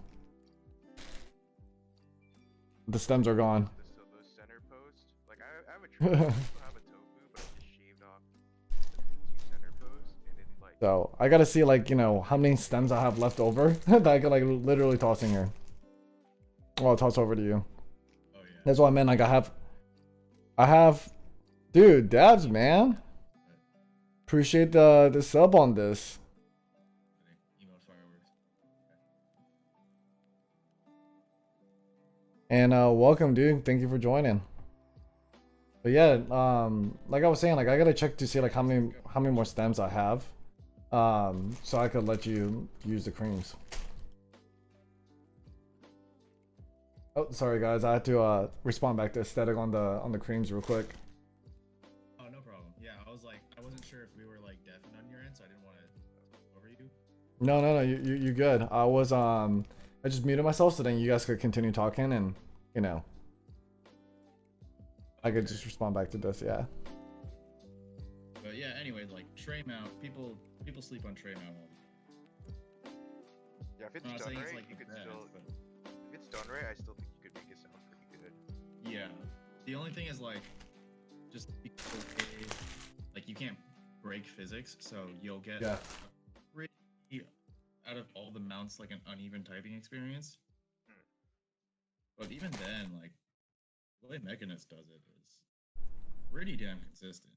A: The stems are gone.
B: The center post. Like I have a tray, I still have a tofu, but I just shaved off the two center posts, and then like.
A: So I gotta see like, you know, how many stems I have left over that I could like literally toss in here. Well, I'll toss over to you.
C: Oh yeah.
A: That's what I meant. Like I have, dude, dabs, man. Appreciate the sub on this.
C: Emote fireworks.
A: And welcome, dude. Thank you for joining. But yeah, like I was saying, like I gotta check to see like how many more stems I have, so I could let you use the creams. Oh, sorry guys, I had to respond back to aesthetic on the creams real quick.
C: Oh, no problem. Yeah, I wasn't sure if we were like deafened on your end, so I didn't want to talk over you.
A: No, you good. I just muted myself so then you guys could continue talking and, you know, I could just respond back to this, yeah.
C: But yeah, anyway, like tray mount, people sleep on tray mount all the time.
B: Yeah, if it's
C: I'm not
B: done
C: saying
B: right,
C: it's like
B: you
C: the
B: could
C: best,
B: still.
C: but
B: If it's done right, I still think you could make it sound pretty good.
C: yeah. The only thing is like, just be okay. Like you can't break physics, so you'll get
A: Yeah.
C: pretty out of all the mounts like an uneven typing experience. But even then, like the way Mechanist does it is pretty damn consistent.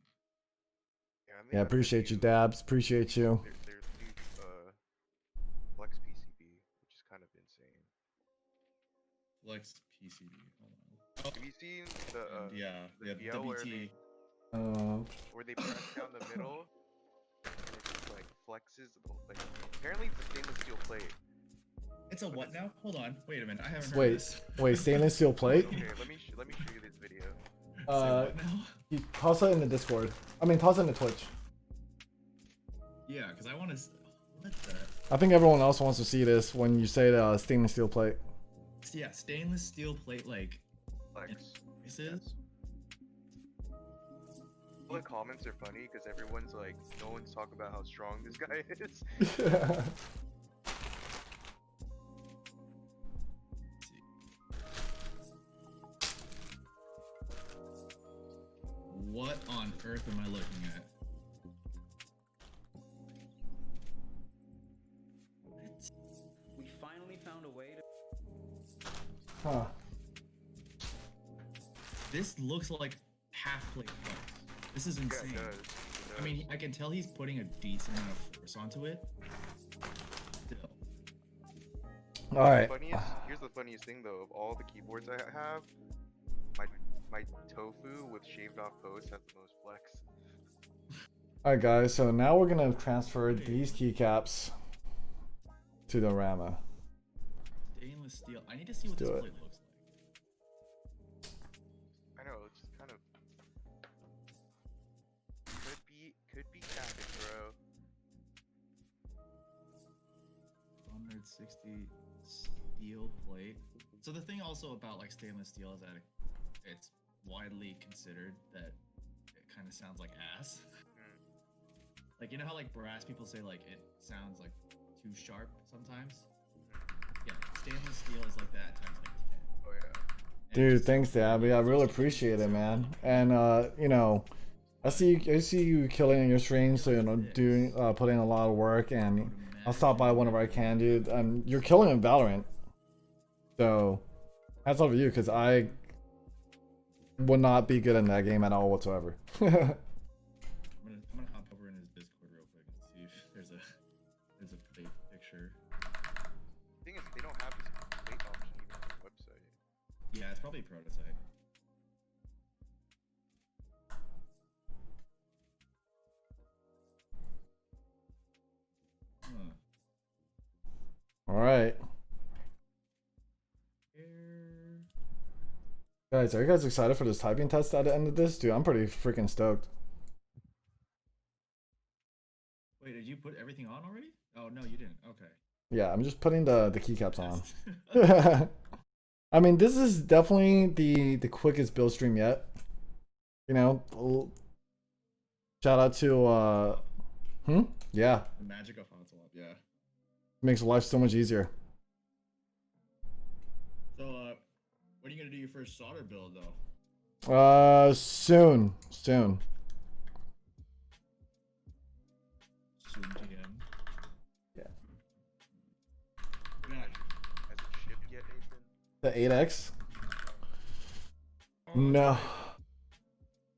B: Yeah, and they
A: Yeah,
B: got the
A: appreciate you,
B: new-
A: Dabs. Appreciate you.
B: There's new Flex PCB, which is kind of insane.
C: Flex PCB. Hold on.
B: Have you seen the
C: Yeah,
B: the
C: yeah,
B: VL
C: WT.
B: where they press down the middle and it just like flexes? Like apparently it's a stainless steel plate.
C: It's a what now? Hold on. Wait a minute. I haven't heard of
A: Wait,
C: this.
A: wait, stainless steel plate?
B: Okay, let me show you this video.
C: Say what now?
A: You toss it in the Discord. I mean, toss it in the Twitch.
C: Yeah, because I want to. What the?
A: I think everyone else wants to see this when you say the stainless steel plate.
C: Yeah, stainless steel plate like.
B: Flex.
C: This is.
B: All the comments are funny because everyone's like, no one's talking about how strong this guy is.
C: What on earth am I looking at?
D: We finally found a way to.
A: Huh.
C: This looks like half plate flex. This is
B: Yeah,
C: insane.
B: it does. It does.
C: I mean, I can tell he's putting a decent amount of force onto it. Still.
A: All right.
B: Here's the funniest thing though. Of all the keyboards I have, my tofu with shaved off posts has the most flex.
A: All right, guys. So now we're gonna transfer these keycaps to the Rama.
C: Stainless steel. I need to see what
A: Let's
C: this
A: do it.
C: plate looks like.
B: I know, it's just kind of could be capping, bro.
C: 160 steel plate. So the thing also about like stainless steel is that it's widely considered that it kind of sounds like ass. Like, you know how like brass people say like it sounds like too sharp sometimes? Yeah, stainless steel is like that times like 10.
B: Oh yeah.
C: And
A: Dude,
C: just-
A: thanks, Dabby. I really appreciate it, man. And you know, I see you killing your stream, so you know, doing putting a lot of work, and I'll stop by whenever I can, dude. And you're killing in Valorant. So, hats off to you, because I would not be good in that game at all whatsoever.
C: I'm gonna hop over in his Discord real quick and see if there's a plate picture.
B: The thing is, they don't have this plate option even on the website.
C: Yeah, it's probably a prototype. Huh.
A: All right,
C: Here.
A: guys, are you guys excited for this typing test at the end of this? Dude, I'm pretty freaking stoked.
C: Wait, did you put everything on already? Oh no, you didn't. Okay.
A: Yeah, I'm just putting the keycaps on. I mean, this is definitely the quickest build stream yet. You know, shout out to yeah,
C: The magic of hot swap, yeah.
A: makes life so much easier.
C: So, when are you gonna do your first solder build though?
A: Soon.
C: Soon TM.
A: Yeah.
C: Not,
B: Has it shipped yet, Nathan?
A: The 8X?
C: oh,
A: No.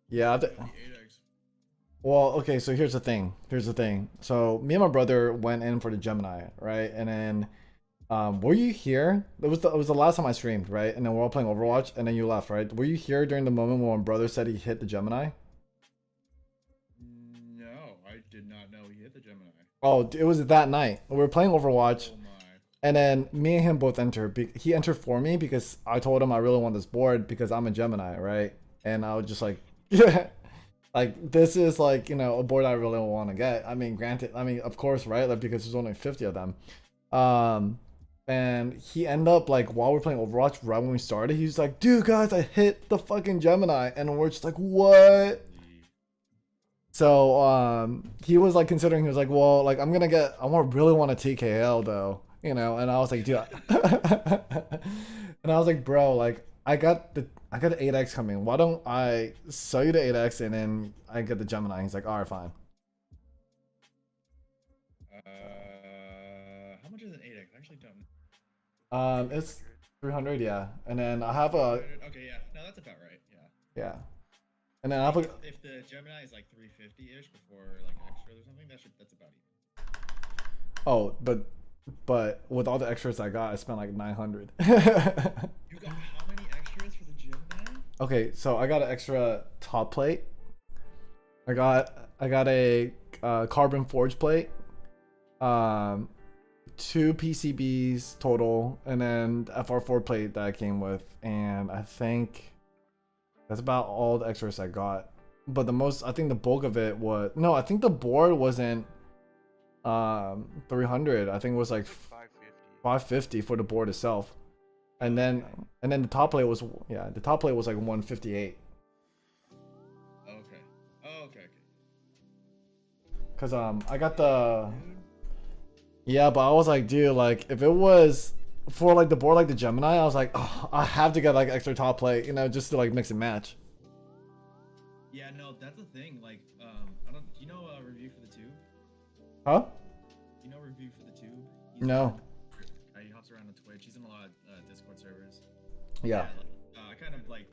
A: Yeah.
C: the 8X.
A: Well, okay. So here's the thing. So me and my brother went in for the Gemini, right? And then, were you here? It was the last time I streamed, right? And then we're all playing Overwatch, and then you left, right? Were you here during the moment when my brother said he hit the Gemini?
C: No, I did not know he hit the Gemini.
A: Oh, it was that night. We were playing Overwatch.
C: Oh my.
A: And then me and him both entered. He entered for me because I told him I really want this board because I'm a Gemini, right? And I was just like, yeah, like this is like, you know, a board I really want to get. I mean, granted, I mean, of course, right? Like because there's only 50 of them. And he ended up like while we're playing Overwatch, right when we started, he was like, dude, guys, I hit the fucking Gemini. And we're just like, what? So he was like considering, he was like, well, like I really want a TKL though, you know. And I was like, dude, and I was like, bro, like I got the 8X coming. Why don't I sell you the 8X and then I get the Gemini? He's like, all right, fine.
C: How much is an 8X? I actually don't know.
A: It's 300, yeah. And then I have a
C: Okay, yeah. No, that's about right. Yeah.
A: yeah. And then I have a
C: If the Gemini is like 350-ish before like extra or something, that's about it.
A: oh, but but with all the extras I got, I spent like 900.
C: You got how many extras for the Gemini?
A: Okay, so I got an extra top plate. I got a carbon forge plate. 2 PCBs total, and then the FR4 plate that I came with, and I think that's about all the extras I got. But I think the bulk of it was, no, I think the board wasn't 300. I think it was like 550 for the board itself, and then the top plate was, yeah, the top plate was like 158.
C: Okay. Oh, okay.
A: Cause I got the, yeah, but I was like, dude, like if it was for like the board like the Gemini, I was like, oh, I have to get like extra top plate, you know, just to like mix and match.
C: Yeah, no, that's the thing. Like, you know, review for the tube.
A: Huh?
C: You know, review for the tube.
A: No.
C: He hops around on Twitch. He's in a lot of Discord servers.
A: Yeah.
C: I kind of like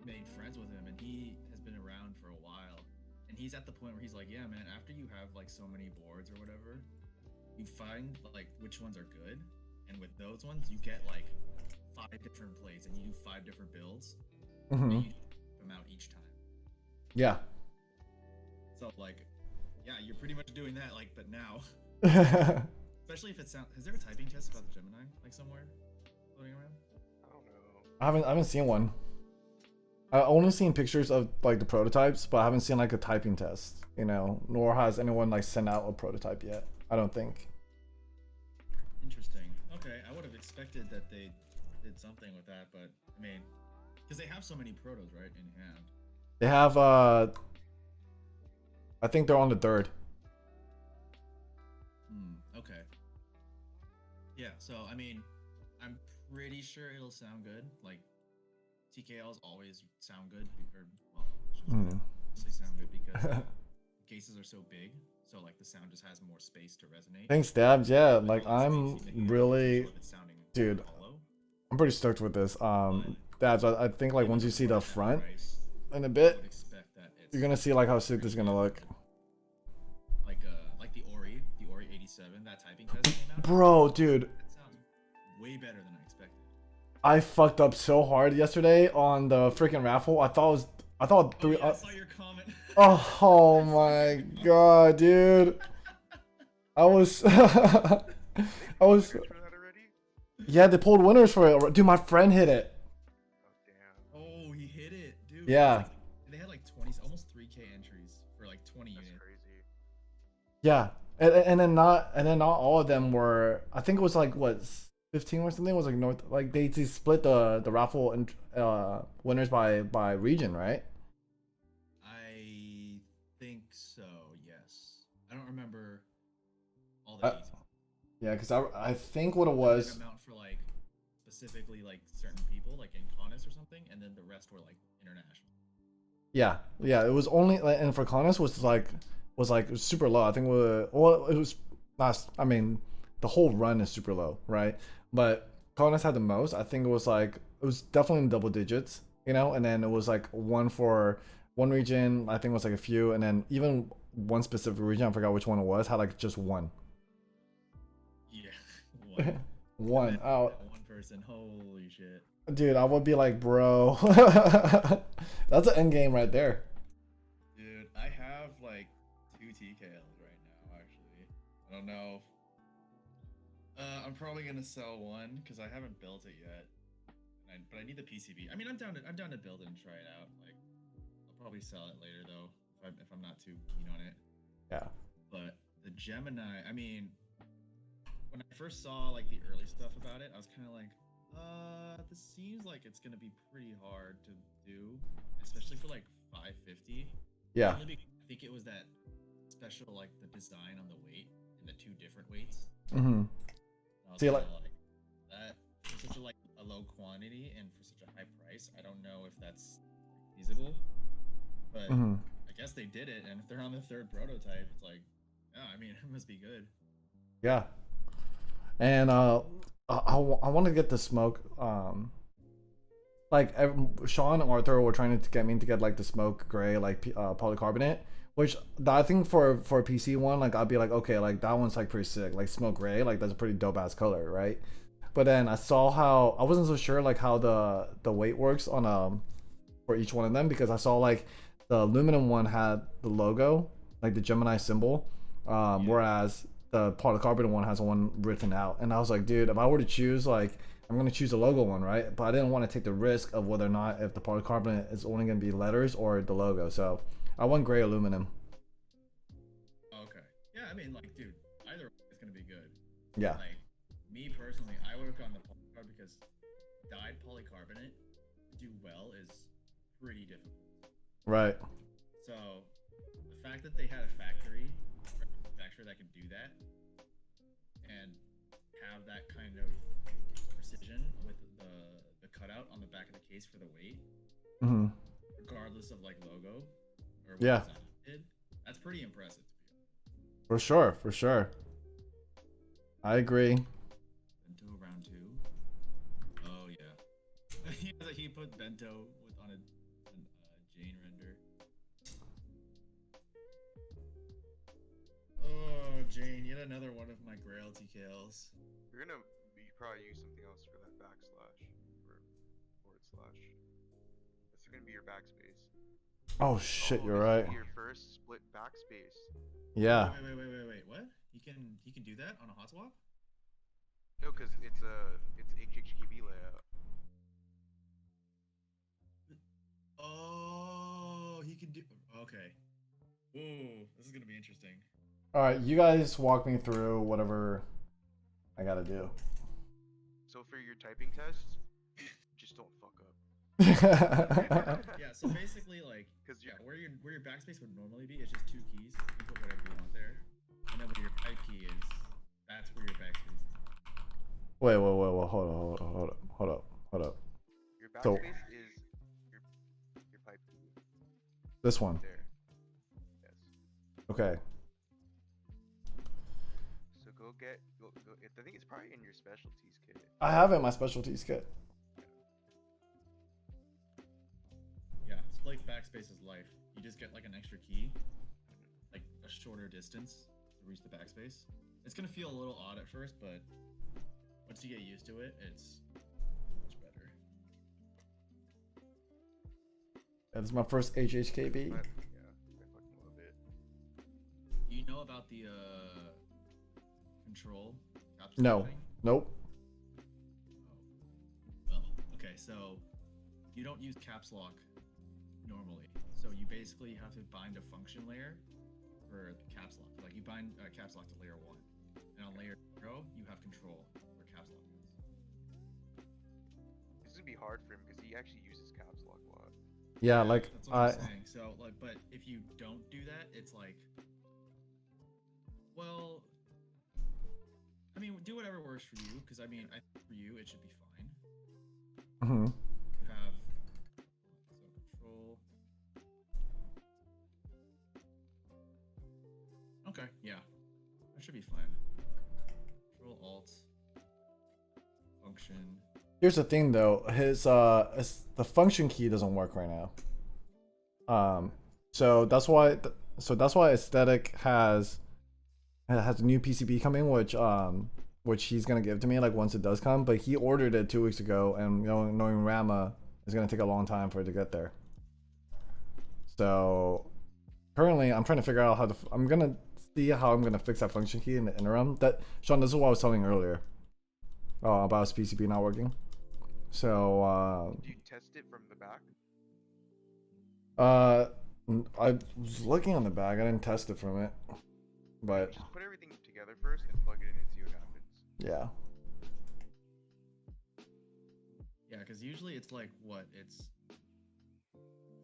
C: made friends with him, and he has been around for a while. And he's at the point where he's like, yeah, man, after you have like so many boards or whatever, you find like which ones are good, and with those ones, you get like 5 different plates, and you do 5 different builds. And you ship them out each time. Yeah. So like, yeah, you're pretty much doing that, like, but now. Especially if it sounds. Is there a typing test about the Gemini, like somewhere floating around?
B: I don't know.
A: I haven't seen one. I only seen pictures of like the prototypes, but I haven't seen like a typing test, you know, nor has anyone like sent out a prototype yet. I don't think.
C: Interesting. Okay, I would have expected that they did something with that, but I mean, because they have so many protos, right, in hand.
A: They have I think they're on the 3rd.
C: Okay. Yeah, so I mean, I'm pretty sure it'll sound good. Like, TKLs always sound good, or well, mostly sound good because cases are so big, so like the sound just has more space to resonate.
A: Thanks, Dabs. Yeah, like I'm really, dude, I'm pretty stoked with this. Dabs, I think like once you see the front in a bit, you're gonna see like how sick this is gonna look.
C: Like the Ori 87, that typing test came out.
A: Bro, dude,
C: that sounds way better than I expected.
A: I fucked up so hard yesterday on the freaking raffle. I thought
C: I saw your comment.
A: Oh my god, dude. I was Yeah, they pulled winners for it. Dude, my friend hit it.
B: Oh, damn.
C: Oh, he hit it, dude.
A: Yeah.
C: They had like 20, almost 3K entries for like 20
B: That's
C: units.
B: crazy.
A: Yeah. And then not all of them were, I think it was like what, 15 or something. It was like north, like they split the raffle and winners by region, right?
C: I think so, yes. I don't remember all the details.
A: Yeah, because I think what it was,
C: amount for like specifically like certain people, like in Conus or something, and then the rest were like international.
A: yeah, it was only, and for Conus was like super low. I think it was not, I mean, the whole run is super low, right? But Conus had the most. I think it was definitely in double digits, you know, and then it was like one for one region. I think it was like a few, and then even one specific region, I forgot which one it was, had like just one.
C: Yeah,
A: one out.
C: One person, holy shit.
A: Dude, I would be like, bro, that's an end game right there.
C: Dude, I have like 2 TKLs right now, actually. I don't know. I'm probably gonna sell one because I haven't built it yet. But I need the PCB. I mean, I'm down to build it and try it out. Like, I'll probably sell it later though, if I'm not too keen on it.
A: Yeah.
C: But the Gemini, I mean, when I first saw like the early stuff about it, I was kind of like, this seems like it's gonna be pretty hard to do, especially for like 550.
A: Yeah.
C: I think it was that special, like the design on the weight and the 2 different weights.
A: Mm-hmm. See, like
C: that for such a low quantity and for such a high price, I don't know if that's feasible. But I guess they did it, and if they're on the 3rd prototype, it's like, yeah, I mean, it must be good.
A: Yeah. And I want to get the smoke. Like Sean and Arthur were trying to get me to get like the smoke gray, like polycarbonate, Which I think for a PC one, like I'd be like, okay, like that one's like pretty sick, like smoke gray, like that's a pretty dope ass color, right? But then I saw how I wasn't so sure like how the weight works on for each one of them because I saw like the aluminum one had the logo, like the Gemini symbol, whereas the polycarbonate one has one written out, and I was like, dude, if I were to choose, like I'm gonna choose the logo one, right? But I didn't want to take the risk of whether or not if the polycarbonate is only gonna be letters or the logo, so I went gray aluminum.
C: Okay. Yeah, I mean, like, dude, either way is gonna be good.
A: Yeah.
C: Like, me personally, I would have gone the polycarbonate because dyed polycarbonate to do well is pretty difficult.
A: Right.
C: So the fact that they had a factory or a manufacturer that can do that and have that kind of precision with the cutout on the back of the case for the weight,
A: Mm-hmm.
C: regardless of like logo or what
A: Yeah.
C: design it did, that's pretty impressive to be honest.
A: For sure, for sure. I agree.
C: Bento round 2. Oh yeah. he put bento on a Jane render. Oh, Jane, yet another one of my Grailty kills.
B: You're gonna probably use something else for that backslash or forward slash. That's gonna be your backspace.
A: Oh shit,
B: Oh,
A: you're
B: this
A: right.
B: will be your first split backspace.
A: Yeah.
C: Wait. What? He can do that on a hot swap?
B: No, because it's HHKB layout.
C: Oh, he can do. Okay. Ooh, this is gonna be interesting.
A: All right, you guys walk me through whatever I gotta do.
B: So for your typing tests, just don't fuck up.
C: Yeah. So basically, like,
B: Because
C: yeah, where your backspace would normally be, it's just 2 keys. You can put whatever you want there, and then where your type key is, that's where your backspace is.
A: Wait, hold up.
B: your
A: So-
B: backspace is your pipe key
A: This one.
B: there. Yes.
A: Okay.
B: So go. I think it's probably in your specialties kit.
A: I have it in my specialties kit.
C: Yeah, split backspace is life. You just get like an extra key, like a shorter distance to reach the backspace. It's gonna feel a little odd at first, but once you get used to it, it's much better.
A: That's my first HHKB.
B: But, yeah, I fucking love it.
C: Do you know about the control capture
A: No.
C: thing?
A: Nope.
C: Well, okay, so you don't use caps lock normally. So you basically have to bind a function layer for the caps lock. Like you bind caps lock to layer 1. And on layer 0, you have control where caps lock is.
B: This is gonna be hard for him because he actually uses caps lock a lot.
A: Yeah, like
C: That's what I'm saying. So like, but if you don't do that, it's like, well, I mean, do whatever works for you. Because I mean, I think for you, it should be fine.
A: mhm.
C: You have so control. Okay, yeah, that should be fine. Control Alt function.
A: Here's the thing though, the function key doesn't work right now. So that's why Aesthetic has a new PCB coming, which he's gonna give to me like once it does come. But he ordered it 2 weeks ago, and knowing Rama, it's gonna take a long time for it to get there. So currently, I'm trying to figure out how to. I'm gonna see how I'm gonna fix that function key in the interim. That Sean, this is what I was telling you earlier. About his PCB not working. So
B: Do you test it from the back?
A: I was looking on the back. I didn't test it from it, but
B: Just put everything together first and plug it in and see what happens.
A: yeah.
C: Yeah, because usually it's like what? It's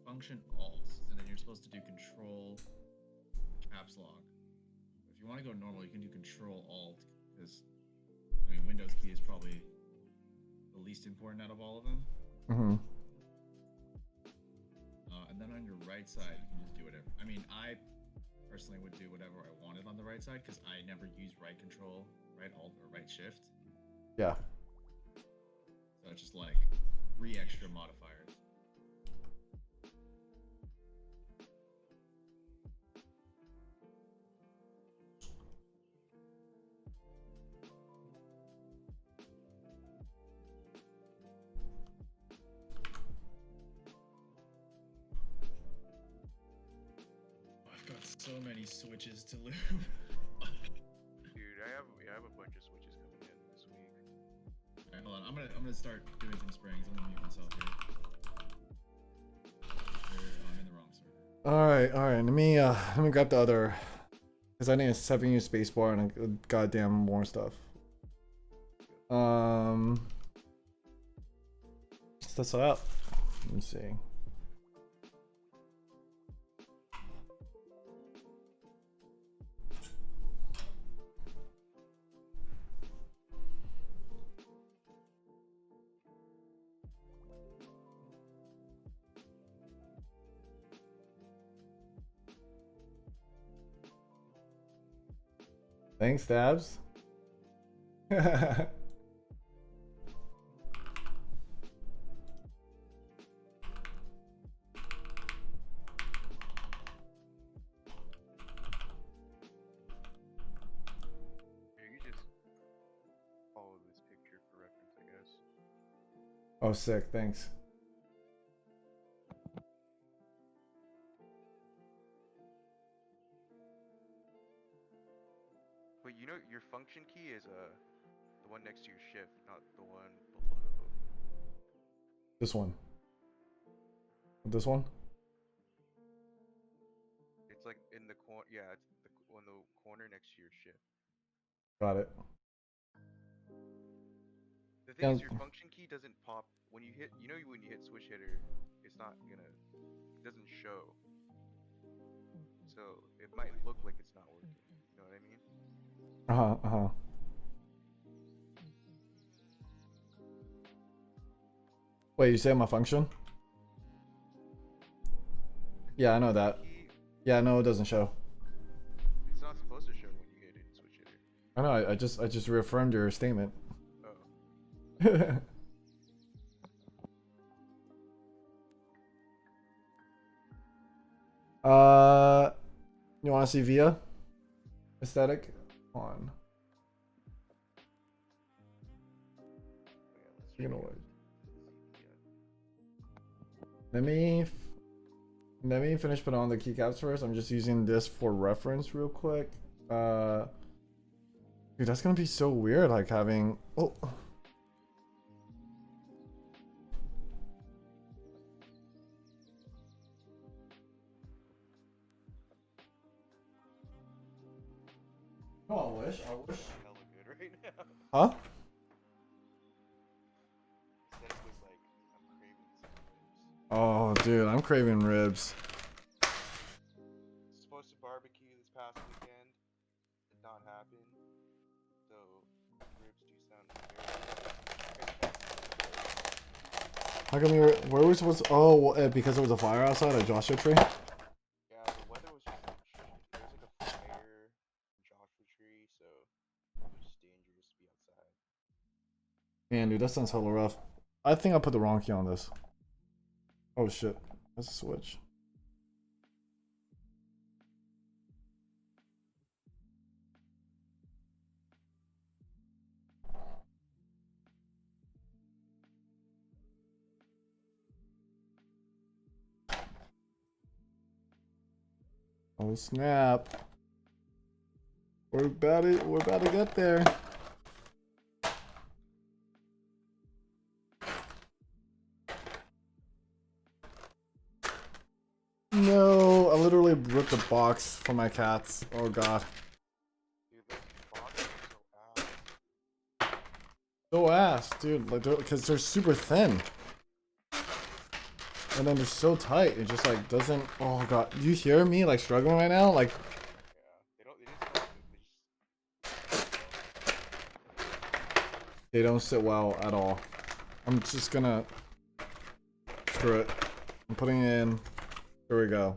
C: function alt, and then you're supposed to do control caps lock. If you want to go normal, you can do control alt, because I mean Windows key is probably the least important out of all of them.
A: Mm-hmm.
C: And then on your right side, you can just do whatever. I mean, I personally would do whatever I wanted on the right side because I never use right control, right alt, or right shift.
A: Yeah.
C: So it's just like 3 extra modifiers. So many switches to lube.
B: Dude, I have a bunch of switches coming in this week.
C: Alright, hold on. I'm gonna start doing some sprayings. I'm gonna mute myself here. I'm in the wrong server.
A: All right. Let me grab the other, because I need a 7U spacebar and a goddamn more stuff. That's up. Let me see. Thanks, Dabs.
B: You can just follow this picture for reference, I guess.
A: Oh, sick. Thanks.
B: But you know, your function key is the one next to your shift, not the one below.
A: This one. This one?
B: It's like in the corner. Yeah, it's on the corner next to your shift.
A: Got it.
B: The thing is,
A: Yeah.
B: your function key doesn't pop when you hit. You know, when you hit switch hitter, it's not gonna. It doesn't show. So it might look like it's not working. You know what I mean?
A: Wait, you say my function? Yeah, I know that.
B: Key,
A: Yeah, no, it doesn't show.
B: it's not supposed to show when you hit it in switch hitter.
A: I know. I just reaffirmed your statement.
B: Oh.
A: You want to see Via aesthetic on? You know what? Let me finish putting on the keycaps first. I'm just using this for reference real quick. Dude, that's gonna be so weird, like having. Oh. Oh, I wish.
B: Hella good right now.
A: Huh?
B: Aesthetic was like, I'm craving some ribs.
A: Oh, dude, I'm craving ribs.
B: Supposed to barbecue this past weekend, did not happen. So ribs do sound very.
A: How come you were? Where were we supposed to? Oh, well, because there was a fire outside at Joshua Tree.
B: Yeah, the weather was just like shit. There was like a fire in Joshua Tree, so it was just dangerous to be outside.
A: Man, dude, that sounds hella rough. I think I put the wrong key on this. Oh shit, that's a switch. Oh snap. We're about to get there. No, I literally ripped the box for my cats. Oh god.
B: Dude, those boxes are so ass.
A: So ass, dude. Like, because they're super thin. And then they're so tight. It just like doesn't. Oh god. Do you hear me like struggling right now? Like.
B: Yeah,
A: They don't sit well at all. I'm just gonna. Screw it. I'm putting in. Here we go.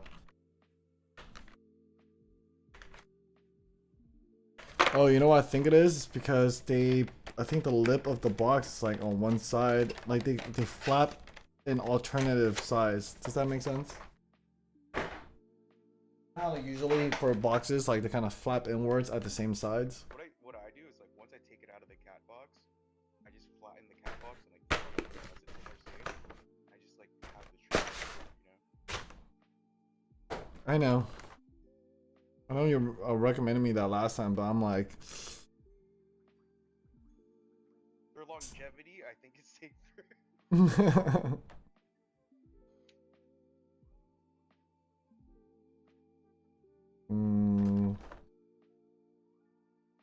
A: Oh, you know what I think it is? It's because I think the lip of the box is like on one side. Like they flap in alternative size. Does that make sense? How like usually for boxes, like they kind of flap inwards at the same sides.
B: What I do is like once I take it out of the cat box, I just flatten the cat box and like once it's in there safe, I just like have the tree, you know.
A: I know. know you recommended me that last time, but I'm like,
B: For longevity, I think it's safer.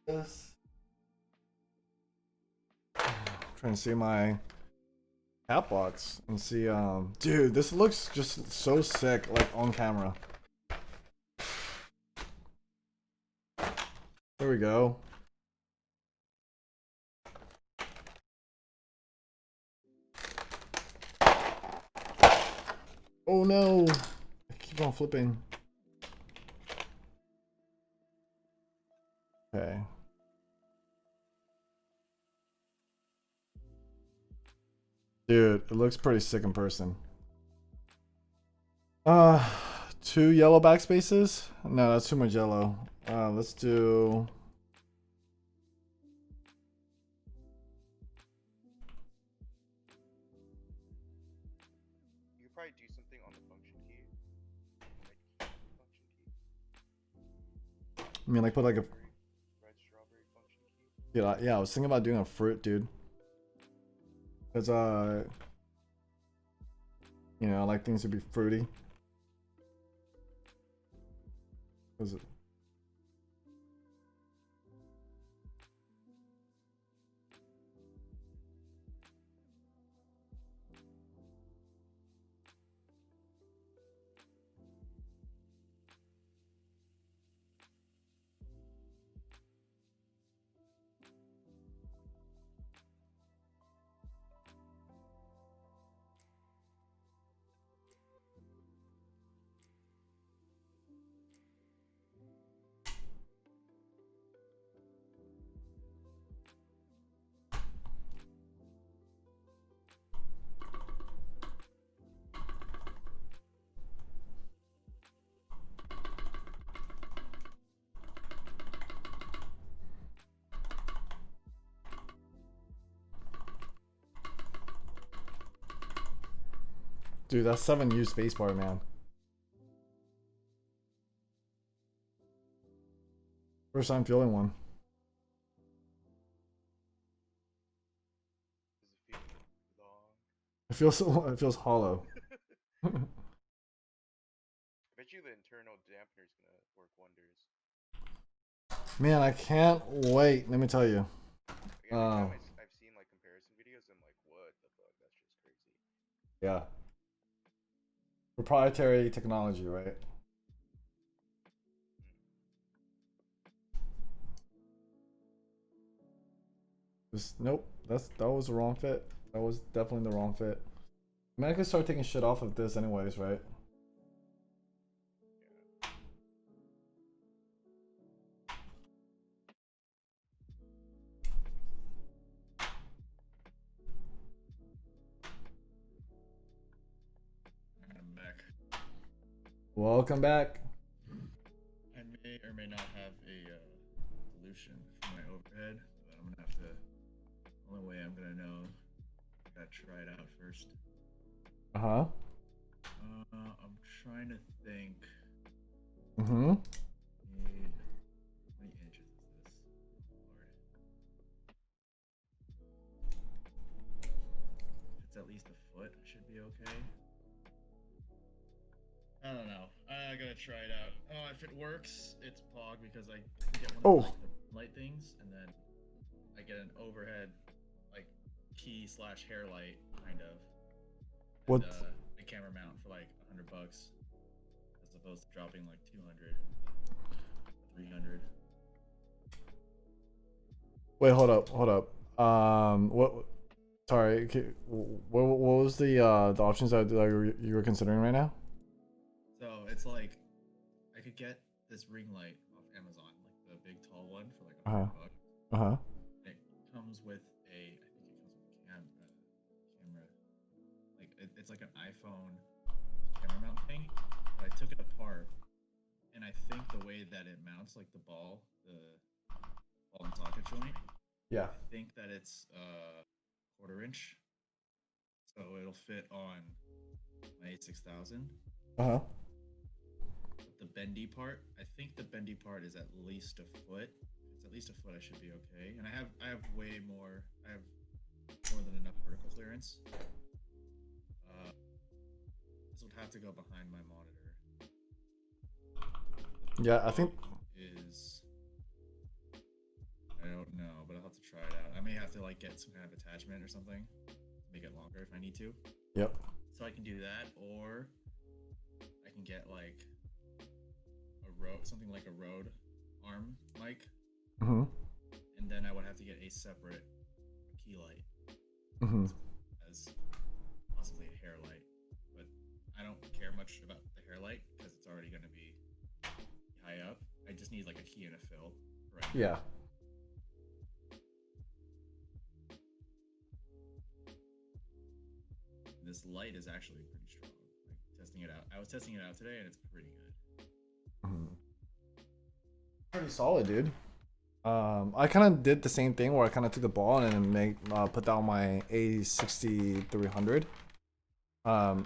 A: Yes. Trying to see my cat box and see, dude, this looks just so sick, like on camera. There we go. Oh no! I keep on flipping. Okay. Dude, it looks pretty sick in person. 2 yellow backspaces? No, that's too much yellow. Let's do...
B: You could probably do something on the function key. Function key.
A: I mean, like, put like a...
B: Red strawberry function key.
A: Yeah, I was thinking about doing a fruit, dude. Cause, you know, I like things to be fruity. Was it? Dude, that's 7U spacebar, man. First time feeling one.
B: Does it feel long?
A: It feels hollow.
B: I bet you the internal dampener is gonna work wonders.
A: Man, I can't wait. Let me tell you.
B: Like, every time I've seen like comparison videos, I'm like, what the fuck? That's just crazy.
A: Yeah. Proprietary technology, right? Nope. That was the wrong fit. That was definitely the wrong fit. I mean, I could start taking shit off of this anyways, right?
C: I'm back.
A: Welcome back.
C: I may or may not have a solution for my overhead, but I'm gonna have to. The only way I'm gonna know, I gotta try it out first.
A: Uh-huh.
C: I'm trying to think.
A: Mm-hmm.
C: How many inches is this? Lord. If it's at least a foot, I should be okay. I don't know. I gotta try it out. Oh, if it works, it's pog because I can get one of like, the light things, and then I get an overhead like key / hair light kind of.
A: What?
C: And, a camera mount for like $100, as opposed to dropping like 200, 300.
A: Wait, hold up. What? Sorry. What was the options that you were considering right now?
C: So it's like I could get this ring light off Amazon, like the big tall one for like $100.
A: Uh-huh.
C: It comes with I think it comes with a camera. Like it's like an iPhone camera mount thing. But I took it apart, and I think the way that it mounts, like the ball and socket joint.
A: Yeah.
C: I think that it's 1/4 inch, so it'll fit on my A6000.
A: Uh-huh.
C: But the bendy part. I think the bendy part is at least a foot. If it's at least a foot, I should be okay. And I have way more. I have more than enough vertical clearance. This would have to go behind my monitor.
A: Yeah, I think.
C: I don't know, but I'll have to try it out. I may have to like get some kind of attachment or something, make it longer if I need to.
A: Yep.
C: So I can do that, or I can get like something like a Rode arm mic,
A: Mm-hmm.
C: and then I would have to get a separate key light, as possibly a hair light. But I don't care much about the hair light because it's already going to be high up. I just need like a key and a fill. Right.
A: Yeah.
C: This light is actually pretty strong. Like testing it out. I was testing it out today, and it's pretty good.
A: Pretty solid, dude. I kind of did the same thing where I kind of took the ball and put that on my A60 300. Kind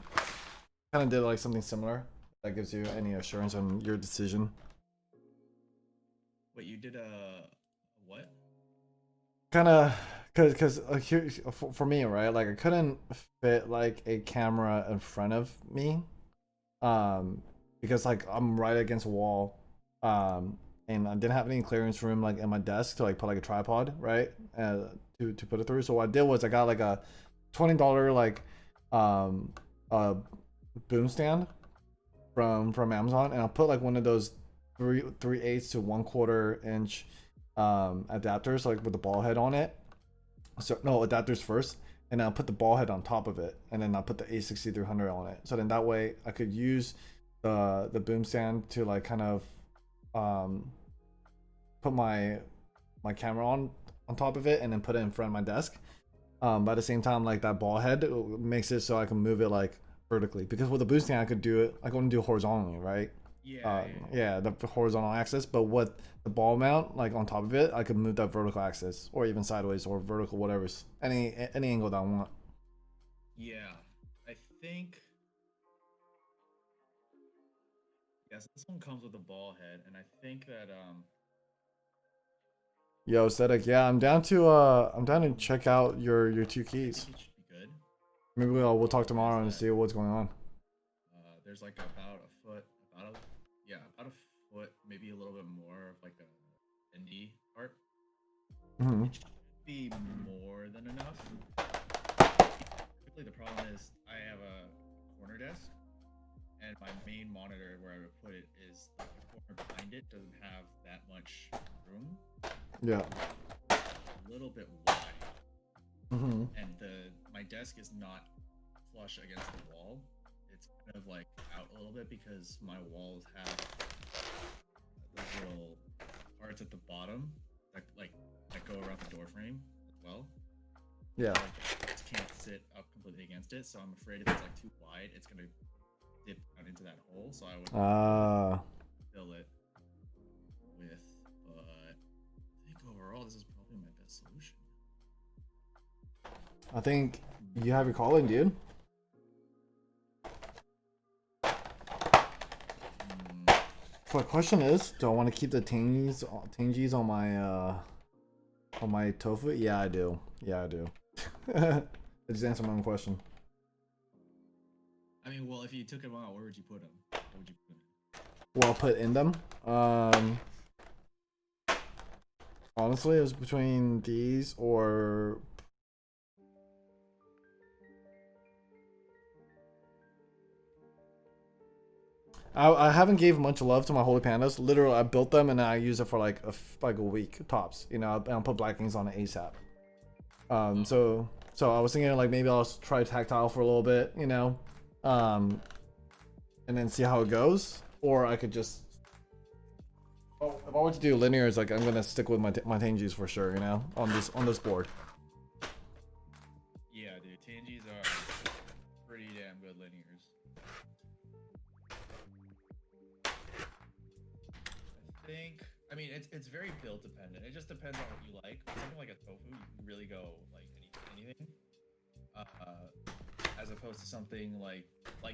A: of did like something similar that gives you any assurance on your decision.
C: Wait, you did a what?
A: Kind of, cause here, for me, right? Like I couldn't fit like a camera in front of me, because like I'm right against a wall, and I didn't have any clearance room like in my desk to like put like a tripod, right? To put it through. So what I did was I got like a $20 like boom stand from Amazon, and I put like one of those 3/8 to 1/4 inch adapters like with the ball head on it. So no, adapters first, and I'll put the ball head on top of it, and then I'll put the A60 300 on it. So then that way I could use the boom stand to like kind of put my camera on top of it, and then put it in front of my desk. But at the same time, like that ball head makes it so I can move it like vertically, because with the boom stand I could do it, I can do it horizontally, right? Yeah, the horizontal axis, but with the ball mount like on top of it, I could move that vertical axis, or even sideways or vertical, whatever's any angle that I want.
C: Yeah, I think. Yes, this one comes with a ball head, and I think that
A: Yo, Static, yeah, I'm down to check out your two keys.
C: it should be good.
A: Maybe we'll talk tomorrow and see what's going on.
C: There's like about a foot, about a foot, maybe a little bit more of like a ND part. It should be more than enough. Typically, the problem is I have a corner desk, and my main monitor where I would put it is like the corner behind it doesn't have that much room.
A: Yeah.
C: A little bit wide. And my desk is not flush against the wall. It's kind of like out a little bit because my walls have the little parts at the bottom that go around the door frame as well.
A: Yeah.
C: I just can't sit up completely against it, so I'm afraid if it's like too wide, it's gonna dip down into that hole. So I would fill it with. But I think overall, this is probably my best solution.
A: I think you have your calling, dude. So the question is, do I want to keep the tangies on my tofu? Yeah, I do. I just answered my own question.
C: I mean, well, if you took them out, where would you put them? What would you put them in?
A: Well, put in them. Honestly, it was between these or. I haven't gave much love to my holy pandas. Literally, I built them and I use it for like a week tops. You know, and I'll put blackings on it ASAP. So I was thinking like maybe I'll try tactile for a little bit, you know, and then see how it goes. Or I could just. Well, if I were to do linear, it's like I'm gonna stick with my Tangies for sure, you know, on this board.
C: Yeah, dude, Tangies are pretty damn good linears. I mean, it's very build dependent. It just depends on what you like. With something like a tofu, you can really go like anything, as opposed to something like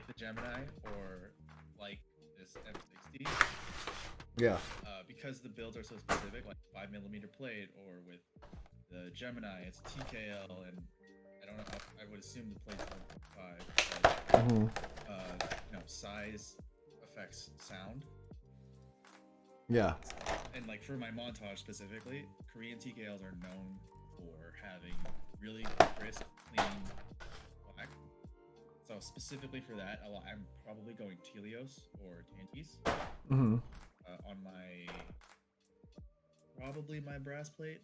C: the Gemini or like this M60.
A: Yeah.
C: Because the builds are so specific, like 5mm plate, or with the Gemini, it's TKL, and I don't know. I would assume the plate's 1.5.
A: Mm-hmm.
C: You know, size affects sound.
A: Yeah.
C: And like for my montage specifically, Korean TKLs are known for having really crisp, clean black. So specifically for that, I'm probably going Telios or Tangies
A: Mm-hmm.
C: on probably my brass plate,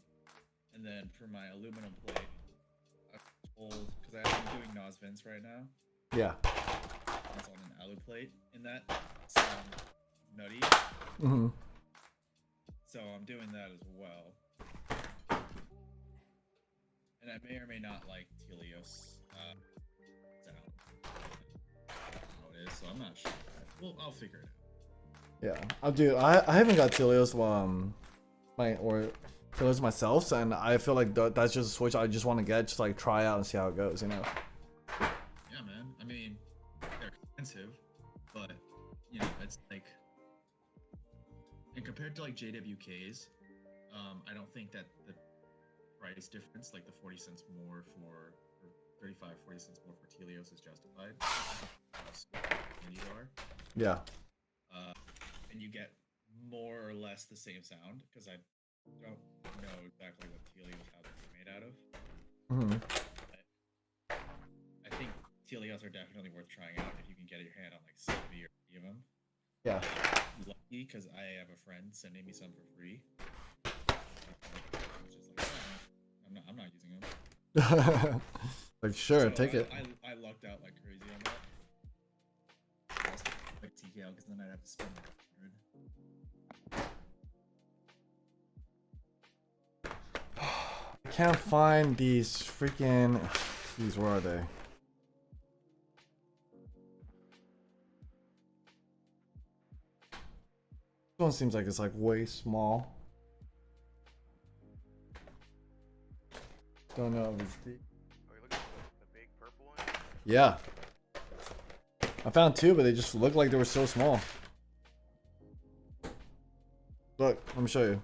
C: and then for my aluminum plate, I'm told because I'm doing Nos Vince right now.
A: Yeah.
C: It's on an alu plate, and that sound nutty.
A: Mm-hmm.
C: So I'm doing that as well. And I may or may not like Telios sound. I don't know what it is, so I'm not sure. Well, I'll figure it out.
A: Yeah. I'll do. I haven't got Telios Telios myself, and I feel like that's just a switch I just want to get, just like try out and see how it goes, you know.
C: Yeah, man. I mean, they're expensive, but you know, it's like, and compared to like JWKs, I don't think that the price difference, like the 40 cents more for 35, 40 cents more for Telios is justified. These are.
A: Yeah.
C: And you get more or less the same sound, because I don't know exactly what Telios how they're made out of.
A: Mm-hmm.
C: I think Telios are definitely worth trying out if you can get your hand on like 70 or 80 of them.
A: Yeah.
C: Lucky, because I have a friend sending me some for free. Which is like, oh, I'm not using them.
A: Like, sure,
C: So
A: take it.
C: I lucked out like crazy on that. Like TKL, because then I'd have to spend like 100.
A: I can't find these freaking. These, where are they? This one seems like it's like way small. Don't know if it's deep.
B: Are we looking at the big purple one?
A: Yeah. I found two, but they just looked like they were so small. Look, let me show you.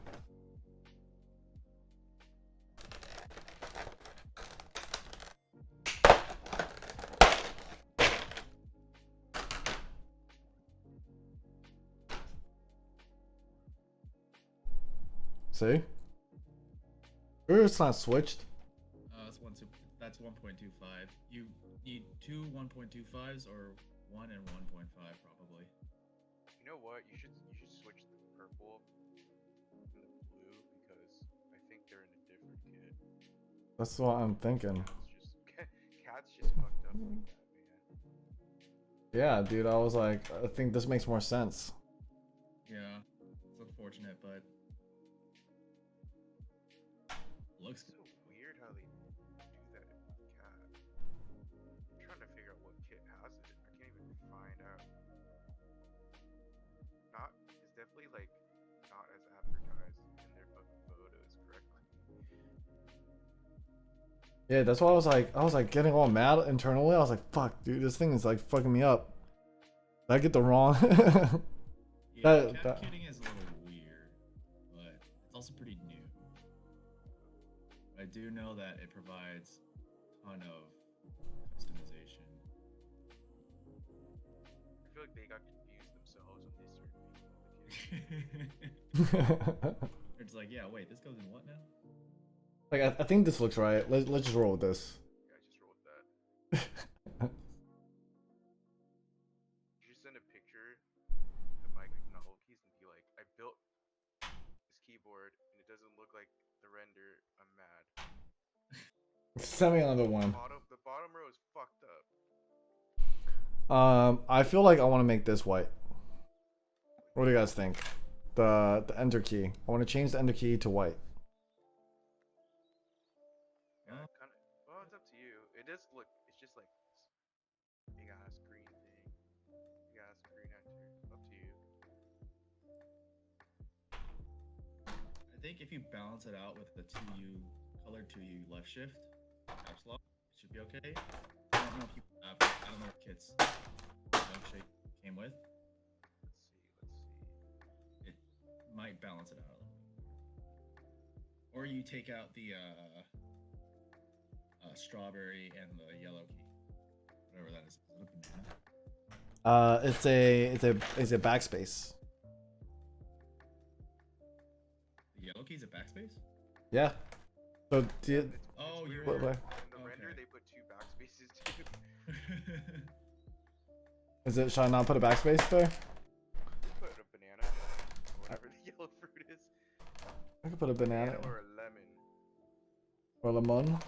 A: See? Sure, it's not switched.
C: That's 1.25. You need two 1.25s or one and 1.5 probably.
B: You know what? You should switch the purple and the blue, because I think they're in a different kit.
A: That's what I'm thinking.
B: Cat's just fucked up like that, man.
A: Yeah, dude, I was like, I think this makes more sense.
C: Yeah, it's unfortunate, but looks
B: It's so weird how they do that in Cat. I'm trying to figure out what kit has it. I can't even find out. It's definitely like not as advertised in their fucking photos correctly.
A: Yeah, that's why I was like getting all mad internally. I was like, fuck, dude, this thing is like fucking me up. Did I get the wrong?
C: yeah, cat kitting is a little weird, but it's also pretty new. I do know that it provides a ton of customization.
B: I feel like they got confused themselves when they started making all the kits.
C: It's like, yeah, wait, this goes in what now?
A: Like, I think this looks right. Let's just roll with this.
B: Yeah, I just rolled with that. You should send a picture to Mike Technologies and be like, I built this keyboard and it doesn't look like the render. I'm mad.
A: Send me another one.
B: The bottom row is fucked up.
A: I feel like I want to make this white. What do you guys think? The enter key. I want to change the enter key to white.
B: Yeah, well, it's up to you. It does look. It's just like this big ass green thing. Big ass green enter. Up to you.
C: I think if you balance it out with the 2U color 2U left shift caps lock, it should be okay. I don't know if you have. I don't know what kits Milkshake came with.
B: Let's
C: like balance it out a little bit. Or you take out the strawberry and the yellow key, whatever that is. Is it a banana?
A: It's a backspace.
C: The yellow key is a backspace?
A: Yeah. So do you,
C: Oh, you're
A: what- what-
B: In the render, they put 2 backspaces too.
A: is it? Should I not put a backspace there?
B: Put a banana, or whatever the yellow fruit is.
A: I could put a banana
B: Or a lemon.
A: or lemon.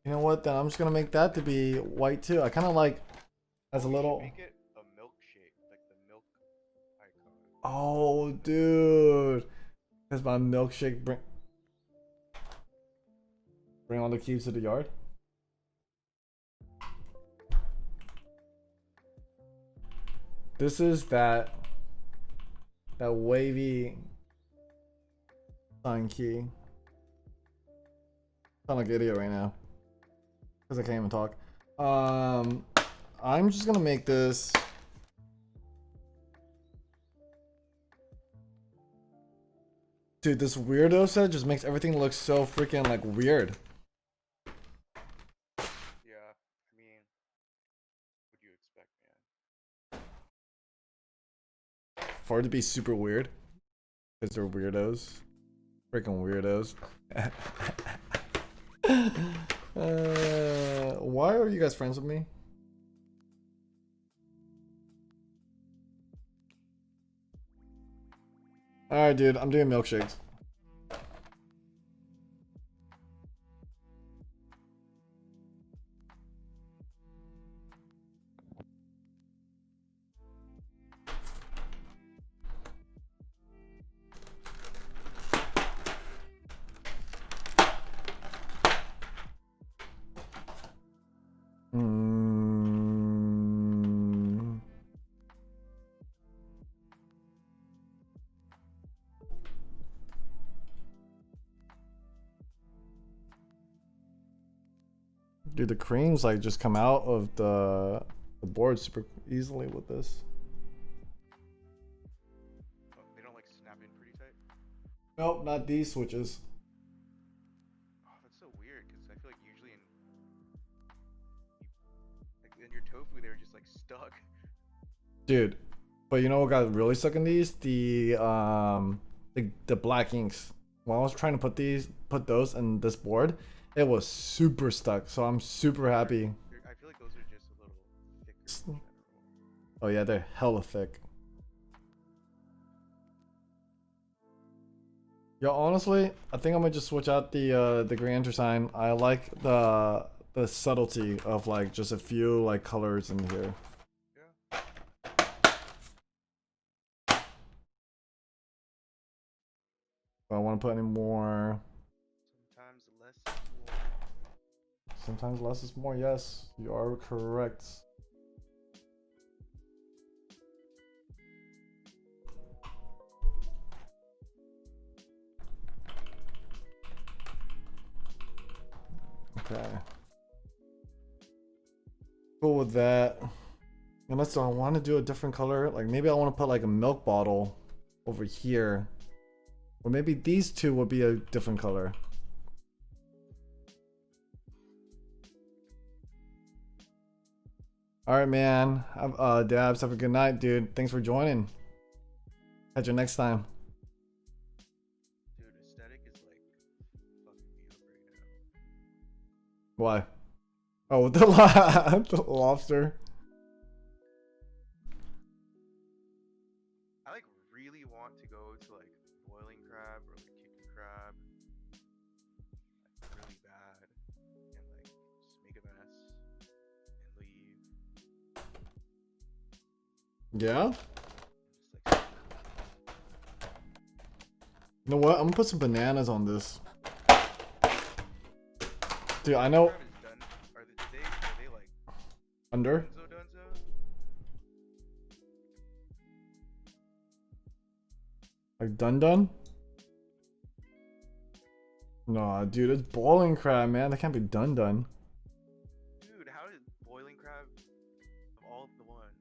A: You know what? Then I'm just gonna make that to be white too. I kind of like as a
B: We should
A: little.
B: Make it a milkshake, like the milk icon.
A: Oh, dude, that's my milkshake. Bring all the keys to the yard. This is that wavy sign key. Sound like an idiot right now because I can't even talk. I'm just gonna make this. Dude, this weirdo set just makes everything look so freaking like weird.
B: Yeah, I mean, what do you expect, man?
A: For it to be super weird. Because they're weirdos. Freaking weirdos. Why are you guys friends with me? Alright, dude, I'm doing milkshakes. Mm. Dude, the creams like just come out of the board super easily with this.
B: Oh, they don't like snap in pretty tight?
A: Nope, not these switches.
B: Oh, that's so weird, because I feel like usually in your tofu, they were just like stuck.
A: Dude, but you know what got really stuck in these? The black inks. When I was trying to put those in this board, it was super stuck. So I'm super happy.
B: I feel like those are just a little thicker in general.
A: Oh yeah, they're hella thick. Yo, honestly, I think I'm gonna just switch out the green sign. I like the subtlety of like just a few like colors in here.
B: Yeah.
A: Do I want to put any more?
B: Sometimes less is more.
A: Sometimes less is more. Yes, you are correct. Okay. Cool with that. Unless I want to do a different color, like maybe I want to put like a milk bottle over here, or maybe these two would be a different color. All right, man. Dabs, have a good night, dude. Thanks for joining. Catch you next time.
B: Dude, aesthetic is like fucking me up right now.
A: Why? Oh, with the, the lobster.
B: I like really want to go to like boiling crab or like kicking crab. Like really bad. And like just make a mess and leave.
A: Yeah?
B: And just like
A: You know what? I'm gonna put some bananas on this. Dude, I know.
B: crab is done. Are they like
A: Under?
B: Dunzo?
A: Like done? No, dude, it's boiling crab, man. That can't be done.
B: Dude, how did boiling crab of all of the ones?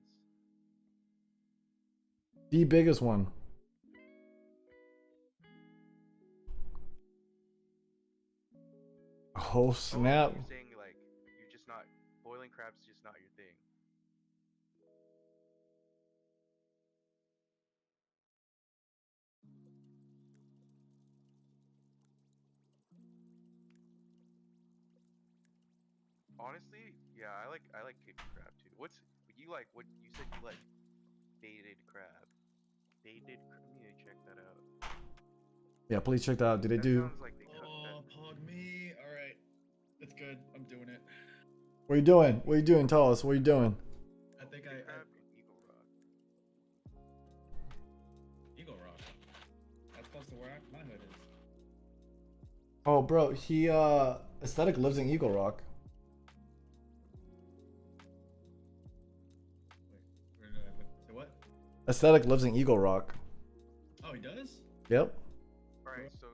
A: The biggest one. Oh snap.
B: You're saying like you're just not boiling crab's just not your thing. Honestly, yeah, I like Cape crab too. What's you like? What you said you like baited crab? Baited. I need to check that out.
A: Yeah, please check that out. Do they
B: That
A: do?
B: sounds like they cut
C: Oh,
B: that.
C: pog me. All right, it's good. I'm doing it.
A: What are you doing? What are you doing? Tell us. What are you doing?
C: I think
B: Baited
C: I
B: crab and Eagle Rock.
C: Eagle Rock. That's close to where my hood is.
A: Oh, bro, he Aesthetic lives in Eagle Rock.
C: Wait, where did I put? Say what?
A: Aesthetic lives in Eagle Rock.
C: Oh, he does.
A: Yep.
B: Alright, so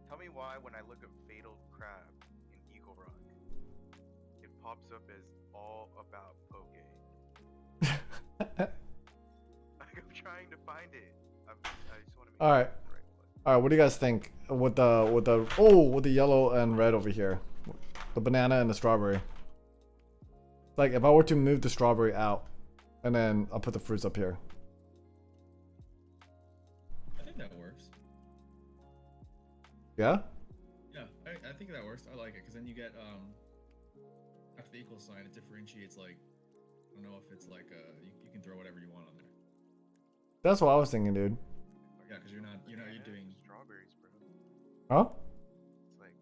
B: tell me why when I look up Fatal Crab in Eagle Rock, it pops up as all about poke. Like I'm trying to find it. I just want to make
A: All right.
B: sure it's the right one.
A: All right, what do you guys think with the yellow and red over here, the banana and the strawberry? Like if I were to move the strawberry out, and then I'll put the fruits up here.
C: I think that works.
A: Yeah.
C: Yeah, I think that works. I like it because then you get after the equal sign, it differentiates like I don't know if it's like you can throw whatever you want on there.
A: That's what I was thinking, dude.
C: Yeah, because you're
B: Bananas,
C: doing.
B: strawberries, bro.
A: Huh?
B: It's like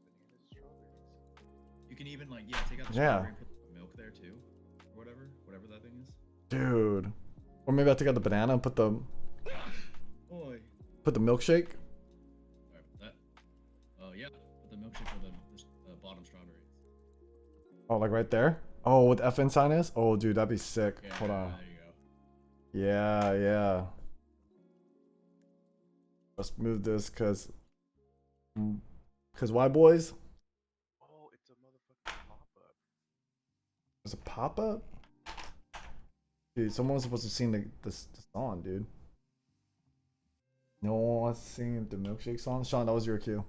B: bananas, strawberries.
C: You can even like take out the
A: Yeah.
C: strawberry and put milk there too, or whatever that thing is.
A: Dude. Or maybe I'll take out the banana and put the
C: Boy.
A: milkshake.
C: Sorry about that. Oh yeah, put the milkshake for the bottom strawberries.
A: Oh, like right there? Oh, what the FN sign is? Oh, dude, that'd be sick.
C: Yeah,
A: Hold on.
C: there you go.
A: Yeah, yeah. Let's move this cause why, boys?
B: Oh, it's a motherfucking pop-up.
A: There's a pop-up? Dude, someone was supposed to sing the song, dude. No one wants to sing the milkshake song? Sean, that was your cue.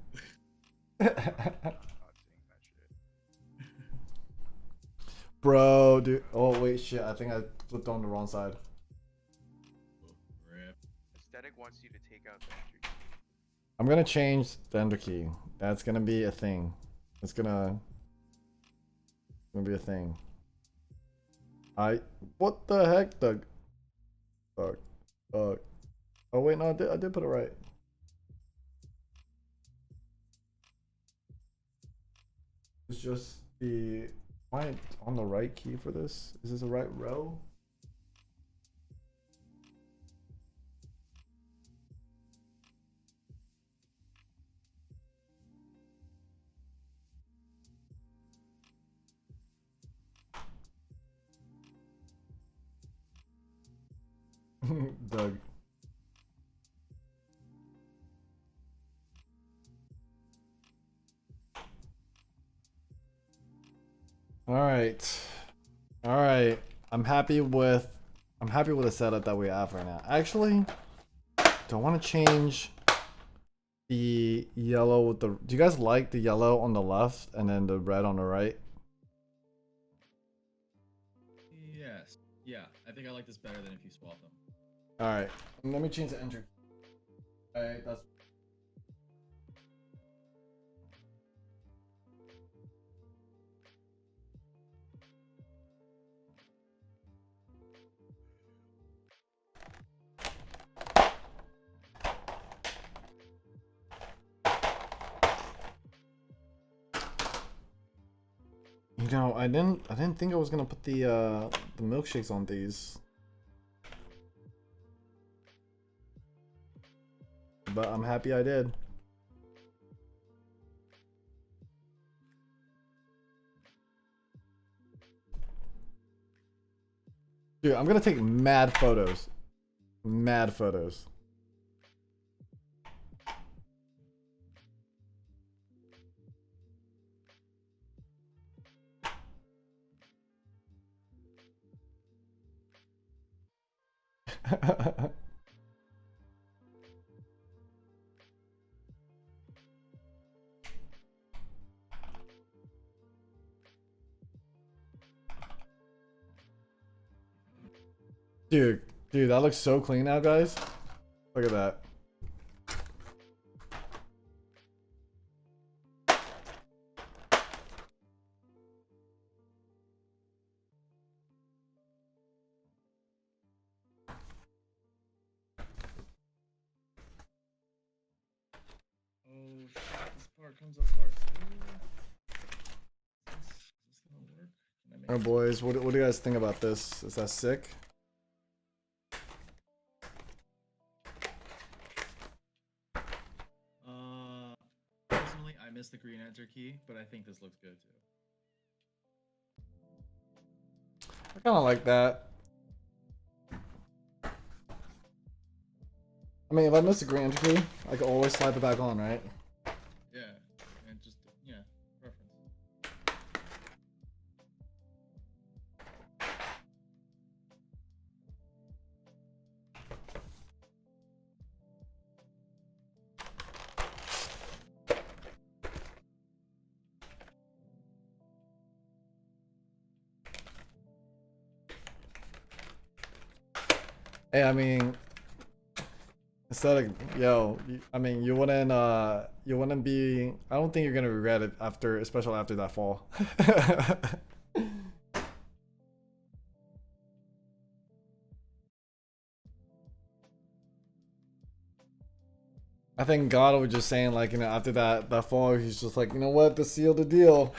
B: Not saying that shit.
A: Bro, dude. Oh, wait, shit. I think I flipped on the wrong side.
C: Rip.
B: Aesthetic wants you to take out the entry.
A: I'm gonna change the ender key. That's gonna be a thing. It's gonna be a thing. What the heck, Doug? Fuck. Oh wait, no, I did put it right. It's just the. Am I on the right key for this? Is this the right row? Doug. All right. I'm happy with the setup that we have right now. Actually, do I want to change the yellow with the? Do you guys like the yellow on the left and then the red on the right?
C: Yes. Yeah, I think I like this better than if you swap them.
A: All right. Let me change the enter. All right. That's. You know, I didn't think I was gonna put the milkshakes on these. But I'm happy I did. Dude, I'm gonna take mad photos. Mad photos. Dude, that looks so clean now, guys. Look at that.
C: Oh shit, this part comes apart. Is this gonna work? Can I make
A: Oh
C: this
A: boys, what do you guys think about this? Is that sick?
C: Personally, I missed the green enter key, but I think this looks good too.
A: I kind of like that. I mean, if I miss a green entry key, I can always slap it back on, right?
C: Yeah, and just yeah, preference.
A: Hey, I mean, instead of I mean, you wouldn't be. I don't think you're gonna regret it after, especially after that fall. I think God was just saying, like, after that fall, he's just like, you know what, this sealed the deal.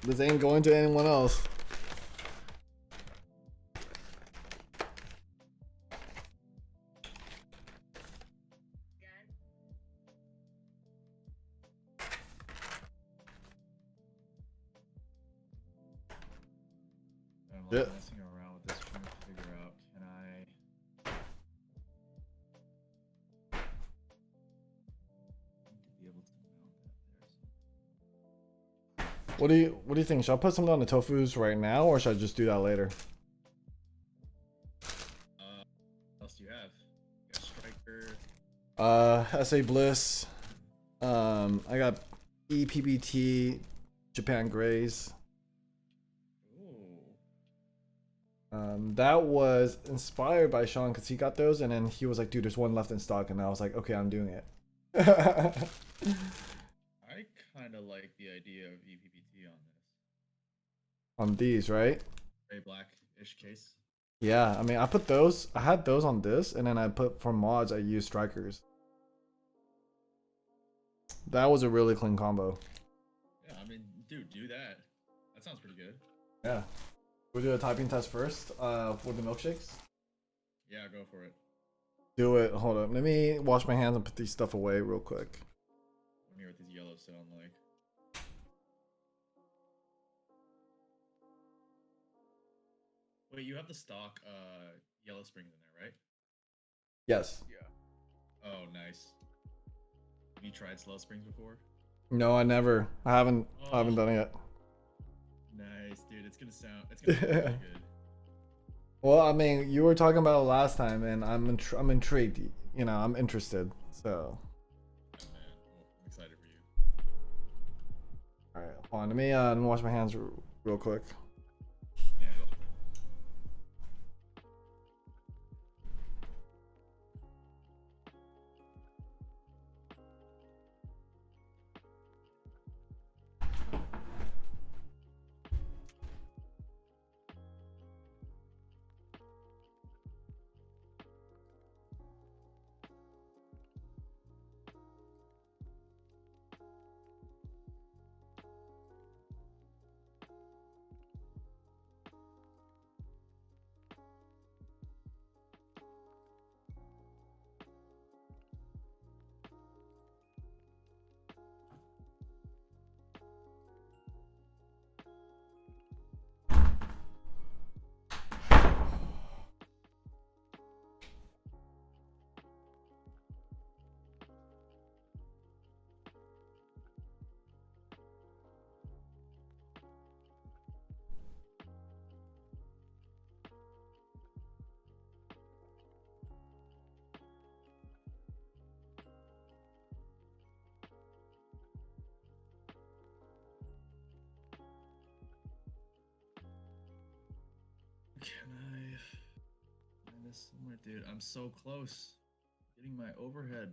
A: This ain't going to anyone else.
C: I'm
A: Yeah.
C: like messing around with this, trying to figure out can I need to be able to mount that there.
A: What do you think? Should I put something on the tofus right now, or should I just do that later?
C: What else do you have? You got Striker.
A: SA Bliss. I got EPBT, Japan Grays.
C: Ooh.
A: That was inspired by Sean because he got those, and then he was like, "Dude, there's one left in stock," and I was like, "Okay, I'm doing it."
C: I kind of like the idea of EPPT on this.
A: On these, right?
C: Gray black-ish case.
A: Yeah, I mean, I put those. I had those on this, and then I put for mods. I used strikers. That was a really clean combo.
C: Yeah, I mean, dude, do that. That sounds pretty good.
A: Yeah. We'll do a typing test first. For the milkshakes.
C: Yeah, go for it.
A: Do it. Hold up. Let me wash my hands and put these stuff away real quick.
C: I'm here with these yellow sound like. Wait, you have the stock yellow springs in there, right?
A: Yes.
B: Yeah.
C: Oh, nice. Have you tried slow springs before?
A: No, I never. I haven't done it yet.
C: Nice, dude. It's gonna be really good.
A: Well, I mean, you were talking about it last time, and I'm intrigued. You know, I'm interested. So.
C: Yeah, man. Well, I'm excited for you.
A: All right, hold on. Let me wash my hands real quick.
C: Yeah, go. Can I find this somewhere, dude? I'm so close. Getting my overhead.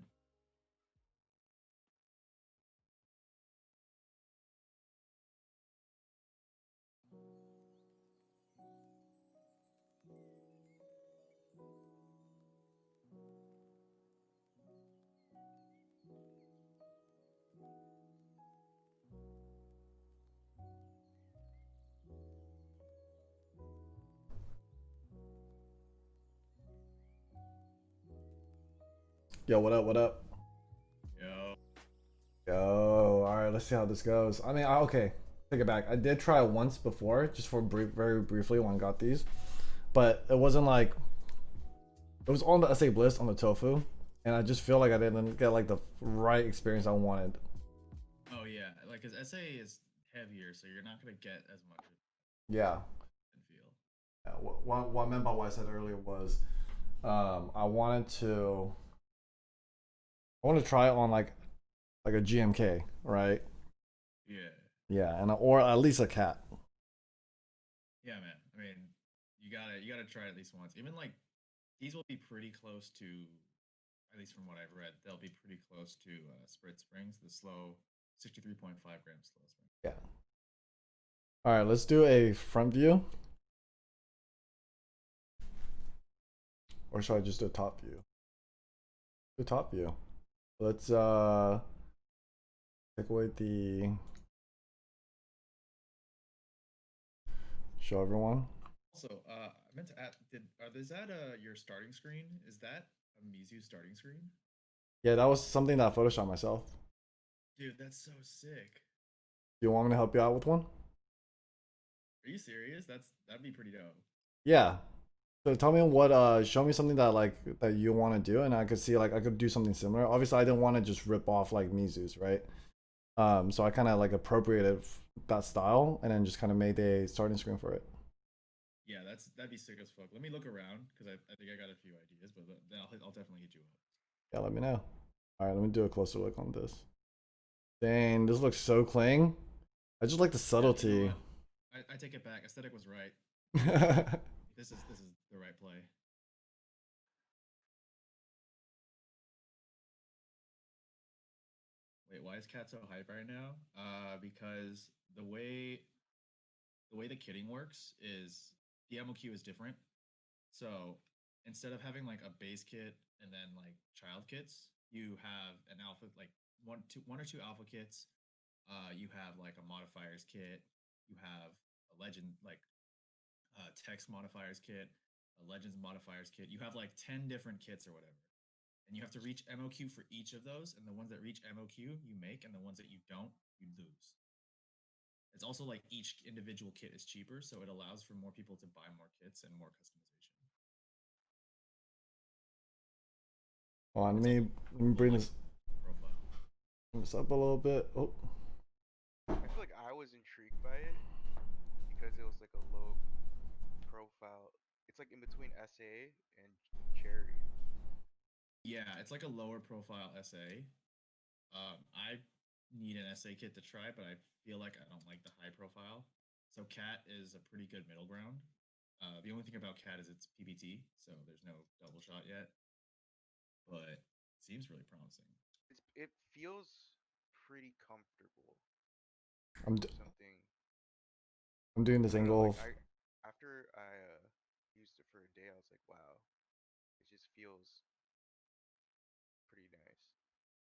A: Yo, what up? What up?
C: Yo.
A: Yo, all right. Let's see how this goes. I mean, okay. Take it back. I did try it once before, just for very briefly when I got these, but it wasn't like it was on the SA Bliss on the tofu, and I just feel like I didn't get like the right experience I wanted.
C: Oh yeah, like his SA is heavier, so you're not gonna get as much
A: Yeah.
C: and feel.
A: Yeah, what I meant by what I said earlier was, I wanted to try it on like a GMK, right?
C: Yeah.
A: Yeah, and or at least a cat.
C: Yeah, man. I mean, you gotta try it at least once. Even like these will be pretty close to, at least from what I've read, they'll be pretty close to Sprit Springs, the slow 63.5 gram slow spring.
A: Yeah. All right, let's do a front view. Or should I just do a top view? The top view. Let's take away the show everyone.
C: Also, I meant to add, is that your starting screen? Is that a Mizu starting screen?
A: Yeah, that was something that I photoshopped myself.
C: Dude, that's so sick.
A: Do you want me to help you out with one?
C: Are you serious? That'd be pretty dope.
A: Yeah. So tell me what show me something that like that you want to do, and I could see like I could do something similar. Obviously I didn't want to just rip off like Mizu's, right? So I kind of like appropriated that style and then just kind of made a starting screen for it.
C: Yeah, that'd be sick as fuck. Let me look around because I think I got a few ideas, but then I'll definitely hit you up.
A: Yeah, let me know. All right, let me do a closer look on this. Dang, this looks so clean. I just like the subtlety.
C: You know I take it back. Aesthetic was right. This is the right play. Wait, why is Cat so hype right now? Because the way the kitting works is the MOQ is different. So instead of having like a base kit and then like child kits, you have an alpha like one or two alpha kits. You have like a modifiers kit. You have a legend like text modifiers kit, a legends modifiers kit. You have like 10 different kits or whatever. And you have to reach MOQ for each of those. And the ones that reach MOQ, you make, and the ones that you don't, you lose. It's also like each individual kit is cheaper, so it allows for more people to buy more kits and more customization.
A: Hold on, let me bring this up a little bit. Oh.
B: I feel like I was intrigued by it because it was like a low profile. It's like in between SA and Cherry.
C: Yeah, it's like a lower profile SA. I need an SA kit to try, but I feel like I don't like the high profile. So Cat is a pretty good middle ground. The only thing about Cat is it's PPT, so there's no double shot yet. But it seems really promising.
B: It feels pretty comfortable.
A: I'm doing this
B: I
A: angle.
B: Know, like after I used it for a day, I was like, wow, it just feels pretty nice.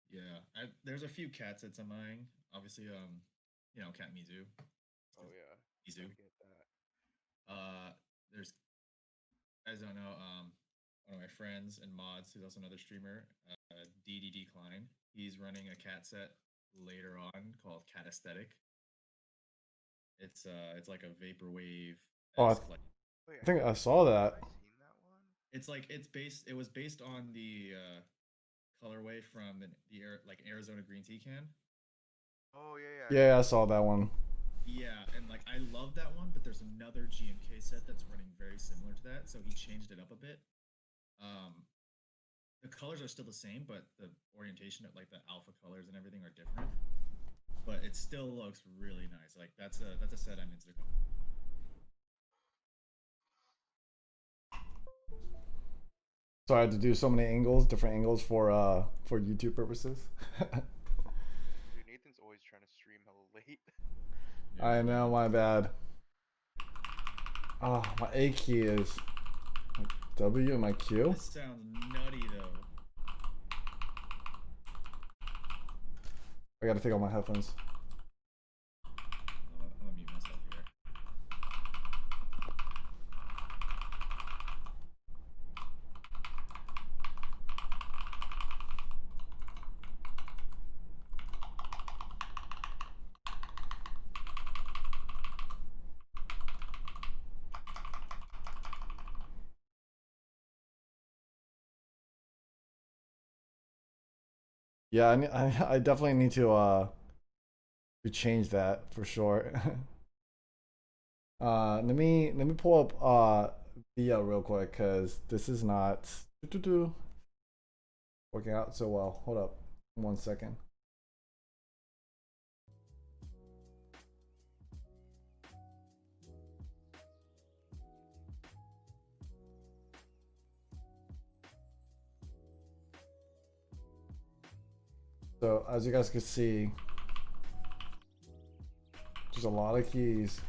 C: Yeah, there's a few cat sets I'm eyeing. Obviously, you know, Cat Mizu.
B: Oh yeah,
C: Mizu.
B: get that.
C: There's, guys don't know, one of my friends and mods, who's also another streamer, DDD Klein. He's running a cat set later on called Cat Aesthetic. It's like a vaporwave.
A: Oh,
C: like,
A: I think I saw that.
B: Have I seen that one?
C: It's like it was based on the colorway from the Arizona green tea can.
B: Oh yeah.
A: Yeah, I saw that one.
C: Yeah, and like I love that one, but there's another GMK set that's running very similar to that, so he changed it up a bit. The colors are still the same, but the orientation of like the alpha colors and everything are different. But it still looks really nice. Like that's a set I'm into.
A: So I had to do so many angles, different angles for YouTube purposes.
B: Dude, Nathan's always trying to stream hella late.
A: I know, my bad. Oh, my A key is W and my Q.
C: This sounds nutty though.
A: I gotta take off my headphones.
C: I'm gonna mute myself here.
A: Yeah, I definitely need to change that for sure. Let me pull up VIA real quick because this is not working out so well. Hold up 1 second. So as you guys can see, there's a lot of keys.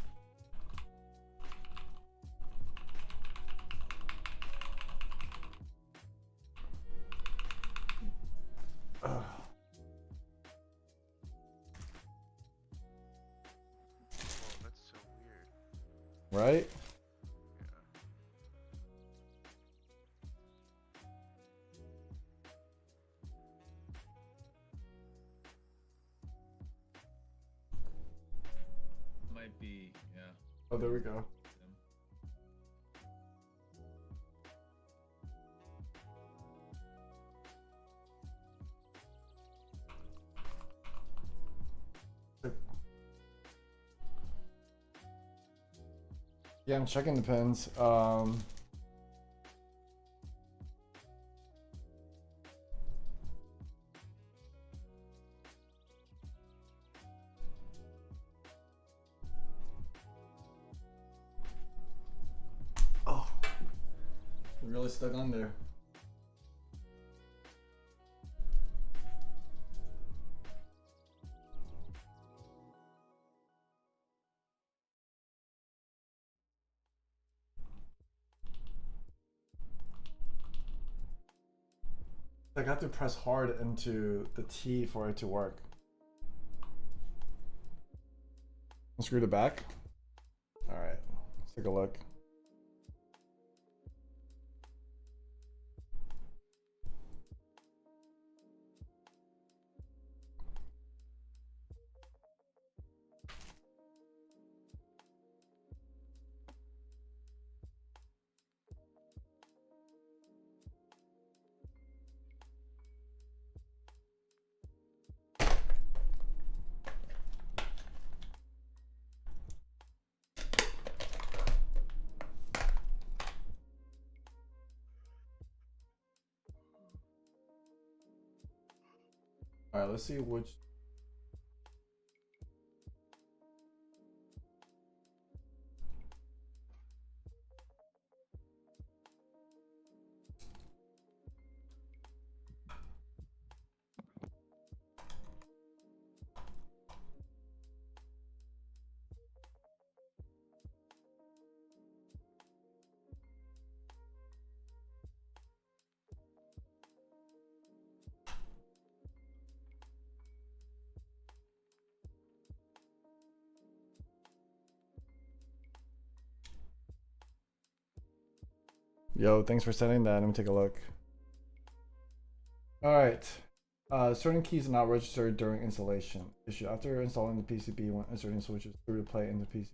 A: Ugh.
B: Oh, that's so weird.
A: Right?
B: Yeah.
C: Might be, yeah.
A: Oh, there we go. Yeah, I'm checking the pins. Oh, really stuck on there. Like I have to press hard into the T for it to work. Screw the back. All right, let's take a look. All right, let's see which. Yo, thanks for sending that. Let me take a look. All right. Certain keys are not registered during installation. Issue after installing the PCB when inserting switches through the plate in the PCB.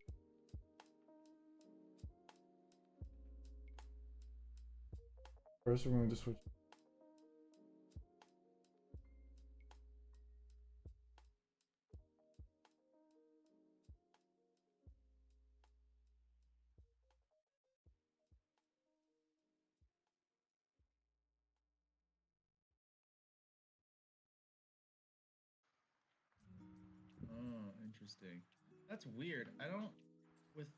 A: First, remove the switch.
C: Oh, interesting. That's weird. I don't with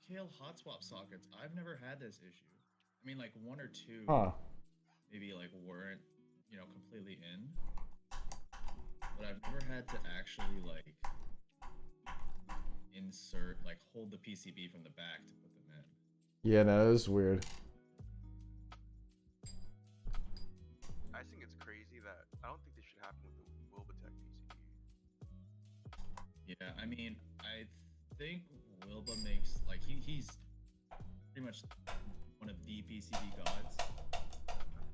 C: Kale hot swap sockets. I've never had this issue. I mean, like one or two.
A: Huh.
C: maybe like weren't, you know, completely in. But I've never had to actually like insert, like hold the PCB from the back to put them in.
A: Yeah, that is weird.
B: I think it's crazy that I don't think this should happen with the Wilbitech PCB.
C: Yeah, I mean, I think Wilba makes like he's pretty much one of the PCB gods,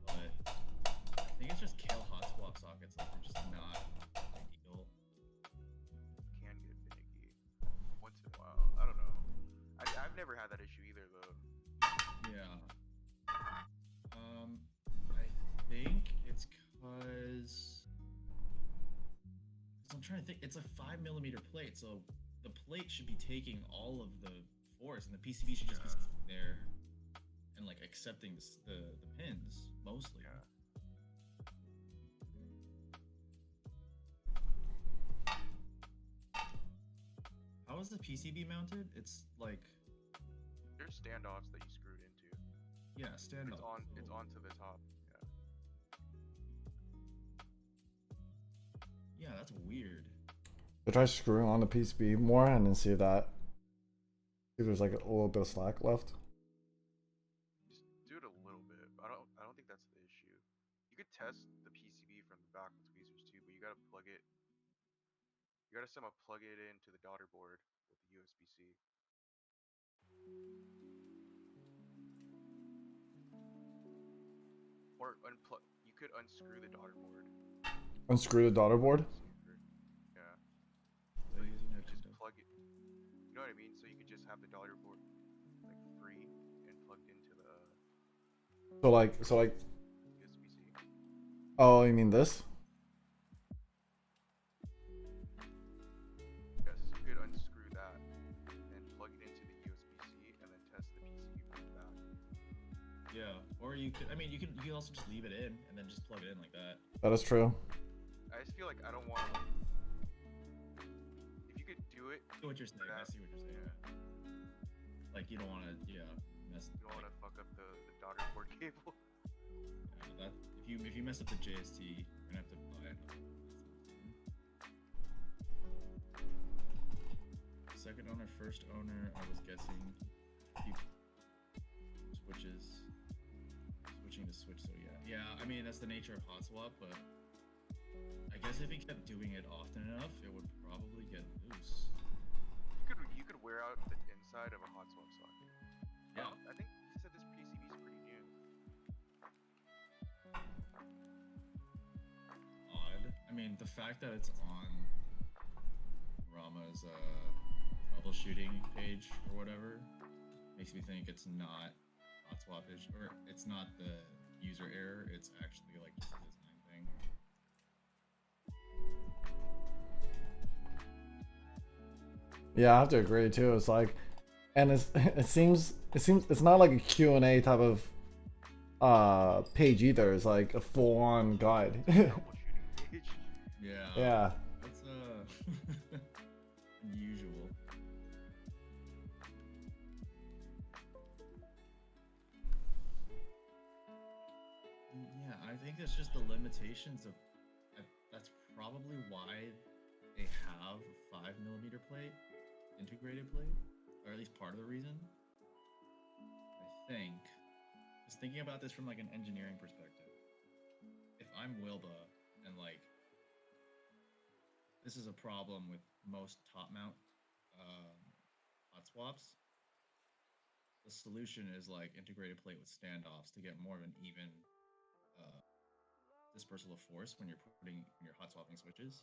C: but I think it's just Kale hot swap sockets, like they're just not ideal.
B: Can get finicky once in a while. I don't know. I've never had that issue either though.
C: Yeah. I think it's because I'm trying to think. It's a 5mm plate, so the plate should be taking all of the force, and the PCB should just be sitting there and like accepting the pins mostly.
B: Yeah.
C: How is the PCB mounted? It's like,
B: There's standoffs that you screwed into.
C: yeah, stand
B: It's
C: up.
B: on. It's onto the top. Yeah.
C: Yeah, that's weird.
A: So try screwing on the PCB more and then see if there's like a little bit of slack left.
B: Just do it a little bit. I don't think that's the issue. You could test the PCB from the back with tweezers too, but you gotta plug it. You gotta somehow plug it into the daughter board with the USB-C. Or unplug. You could unscrew the daughter board.
A: Unscrew the daughter board.
B: Yeah.
C: So using
B: You
C: it
B: just
C: to-
B: plug it. You know what I mean? So you could just have the daughter board like free and plugged into the
A: So like,
B: USB-C.
A: oh, you mean this?
B: Yes, you could unscrew that and plug it into the USB-C and then test the PCB from the back.
C: Yeah, or you could. I mean, you can also just leave it in and then just plug it in like that.
A: That is true.
B: I just feel like I don't want. If you could do it,
C: I see what you're saying. I see what you're saying. Like you don't want to, mess.
B: you don't want to fuck up the daughter board cable.
C: Yeah, that if you mess up the JST, you're gonna have to buy another. Second owner, first owner. I was guessing. Keep switching to switch. So yeah. I mean that's the nature of hot swap, but I guess if he kept doing it often enough, it would probably get loose.
B: You could wear out the inside of a hot swap socket.
C: Yeah.
B: I think he said this PCB is pretty new.
C: Odd. I mean, the fact that it's on Rama's troubleshooting page or whatever makes me think it's not hot swap issue, or it's not the user error. It's actually like just a design thing.
A: Yeah, I have to agree too. It's like, and it seems it's not like a Q&A type of page either. It's like a full-on guide.
B: Troubleshooting page.
C: Yeah.
A: Yeah.
C: That's unusual. Yeah, I think it's just the limitations of. That's probably why they have a 5mm plate, integrated plate, or at least part of the reason. I think. Just thinking about this from like an engineering perspective. If I'm Wilba and like this is a problem with most top mount hot swaps, the solution is like integrated plate with standoffs to get more of an even dispersal of force when you're hot swapping switches.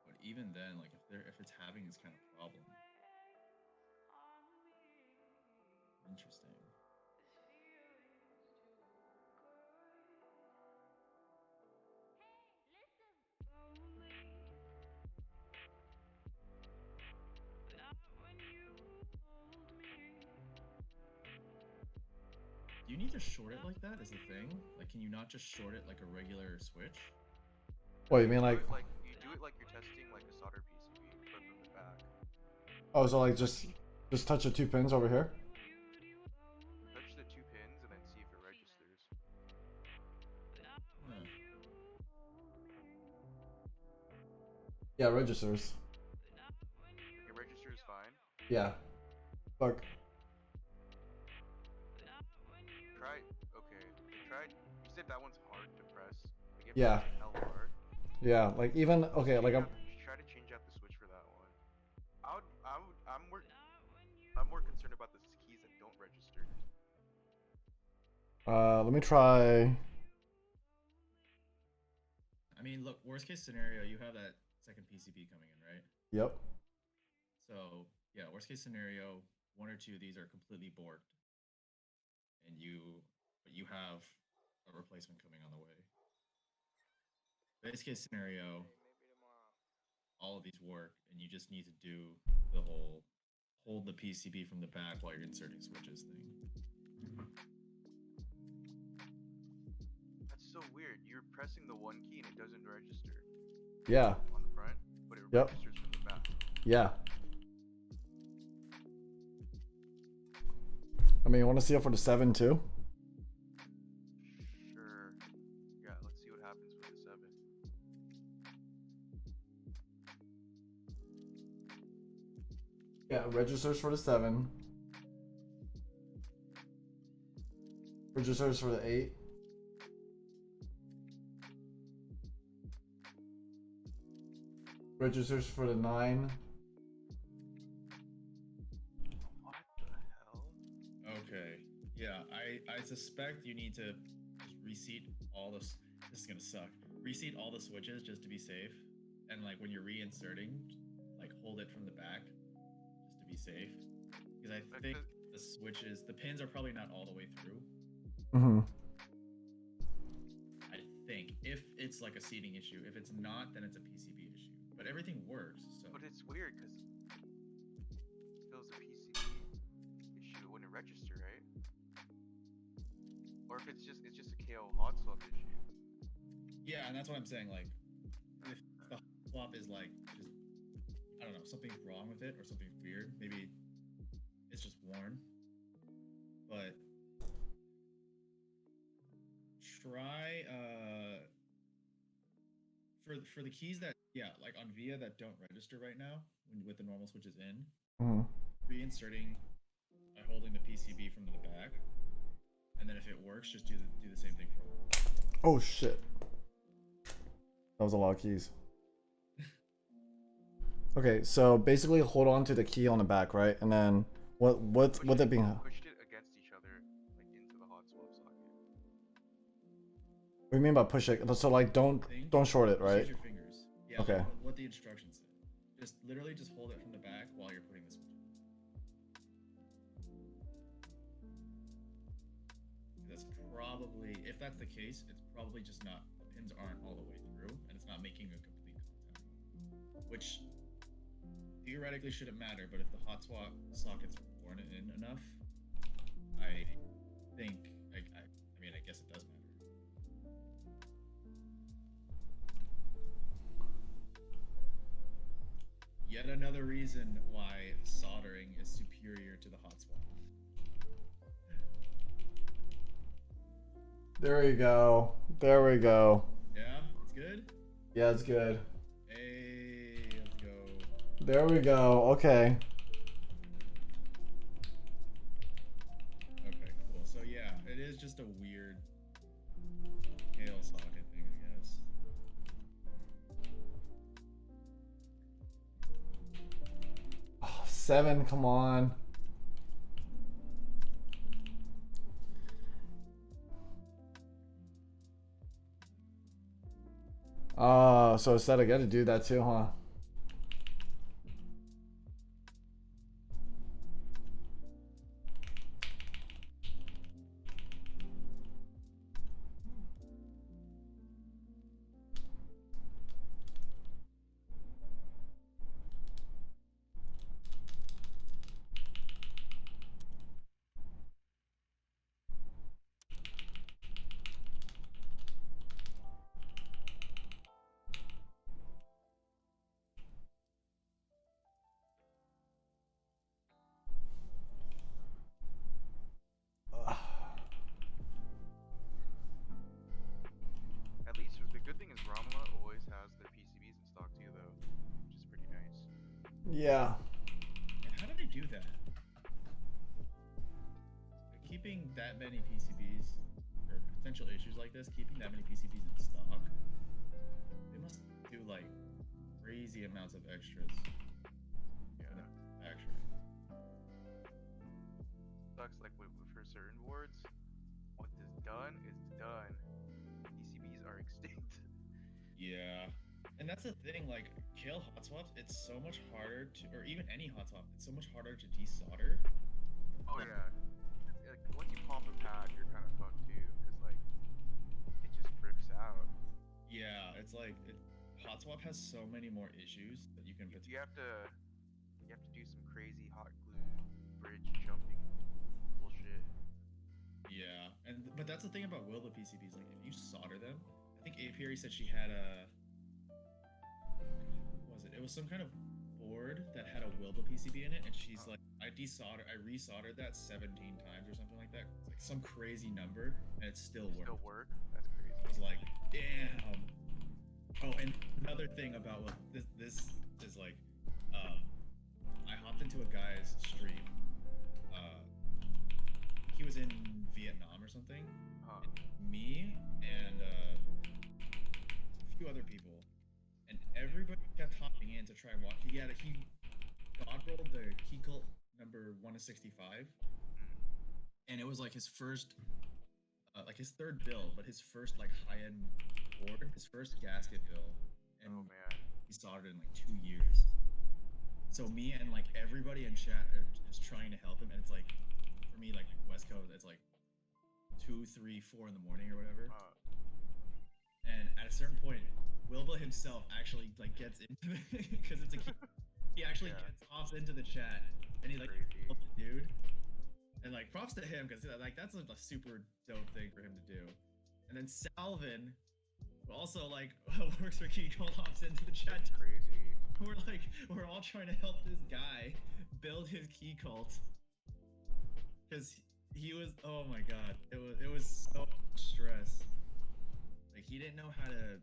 C: But even then, like if it's having this kind of problem, interesting. Do you need to short it like that? Is the thing? Like, can you not just short it like a regular switch?
A: What you mean, like?
B: You do it like you're testing like a solder PCB, but from the back.
A: Oh, so like just touch the two pins over here. Yeah, registers.
B: Your register is fine.
A: Yeah. Fuck.
B: Try. Okay. Try. You said that one's hard to press. Like if
A: Yeah.
B: it's hella hard.
A: Yeah, like even okay, like I'm.
B: Try to change out the switch for that one. I'm more concerned about the keys that don't register.
A: Let me try.
C: I mean, look, worst case scenario, you have that second PCB coming in, right?
A: Yep.
C: So yeah, worst case scenario, one or two of these are completely borked, and you have a replacement coming on the way. Best case scenario, all of these work, and you just need to do the whole hold the PCB from the back while you're inserting switches thing.
B: That's so weird. You're pressing the one key and it doesn't register.
A: Yeah.
B: On the front, but it
A: Yep.
B: registers from the back.
A: Yeah. I mean, you want to see it for the 7 too?
B: Sure. Yeah, let's see what happens with the 7.
A: Yeah, registers for the 7. Registers for the 8. Registers for the 9.
B: What the hell?
C: Okay. Yeah, I suspect you need to just reseat all this. This is gonna suck. Reseat all the switches just to be safe, and like when you're reinserting, like hold it from the back, just to be safe. Because I think the switches, the pins are probably not all the way through.
A: Mm-hmm.
C: I think if it's like a seating issue, if it's not, then it's a PCB issue. But everything works. So.
B: But it's weird because it was a PCB issue when it register, right? Or if it's just a KO hot swap issue.
C: Yeah, and that's what I'm saying. Like, if the hot swap is like just, I don't know, something's wrong with it or something's weird. Maybe it's just worn. But try for the keys that like on VIA that don't register right now with the normal switches in, reinserting by holding the PCB from the back, and then if it works, just do the same thing for all.
A: Oh shit. That was a lot of keys. Okay, so basically hold on to the key on the back, right? And then what's that being?
B: Pushed it against each other, like into the hot swap socket.
A: What do you mean by push it? So like don't short it, right?
C: Use your fingers. Yeah.
A: Okay.
C: Like what the instructions say. Just literally just hold it from the back while you're putting the switch in. That's probably, if that's the case, it's probably just not, the pins aren't all the way through and it's not making a complete contact. Which theoretically shouldn't matter, but if the hot swap sockets are worn in enough, I think, I mean, I guess it does matter. Yet another reason why soldering is superior to the hot swap.
A: There we go. There we go.
C: Yeah, it's good?
A: Yeah, it's good.
C: Hey, let's go.
A: There we go. Okay.
C: Okay, cool. So yeah, it is just a weird tail socket thing, I guess.
A: Oh, 7, come on. So instead I gotta do that too, huh? Yeah.
C: And how do they do that? Like, keeping that many PCBs for potential issues like this, keeping that many PCBs in stock, they must do like crazy amounts of extras.
B: Yeah.
C: Actually.
B: Sucks like for certain boards. What is done is done. PCBs are extinct.
C: Yeah. And that's the thing, like, kill hot swaps, it's so much harder to, or even any hot swap, it's so much harder to desolder.
B: Oh yeah. Like, once you pop a pad, you're kind of fucked too, because like it just rips out.
C: Yeah, it's like, hot swap has so many more issues that you can.
B: You have to do some crazy hot glue bridge jumping bullshit.
C: Yeah, but that's the thing about Wilba PCBs, like, if you solder them, I think Apiary said she had a, what was it? It was some kind of board that had a Wilba PCB in it, and she's like, I resoldered that 17 times or something like that. It's like some crazy number, and it still worked.
B: Still work? That's crazy.
C: I was like, damn. Oh, and another thing about this is like, I hopped into a guy's stream. He was in Vietnam or something. Me and a few other people, and everybody kept hopping in to try and watch. He god rolled the Keycap number 1-65, and it was like his first, like his third build, but his first like high-end board, his first gasket build, and
B: Oh man.
C: he started in like 2 years. So me and like everybody in chat are just trying to help him, and it's like, for me, like West Coast, it's like 2, 3, 4 in the morning or whatever. And at a certain point, Wilba himself actually like gets into it because it's he actually hops into the chat, and he's like, oh, dude, and like props to him because like that's a super dope thing for him to do. And then Salvin, who also like works for Keycap, hops into the chat.
B: That's crazy.
C: We're all trying to help this guy build his key cult because he was, oh my god, it was so much stress. Like, he didn't know how to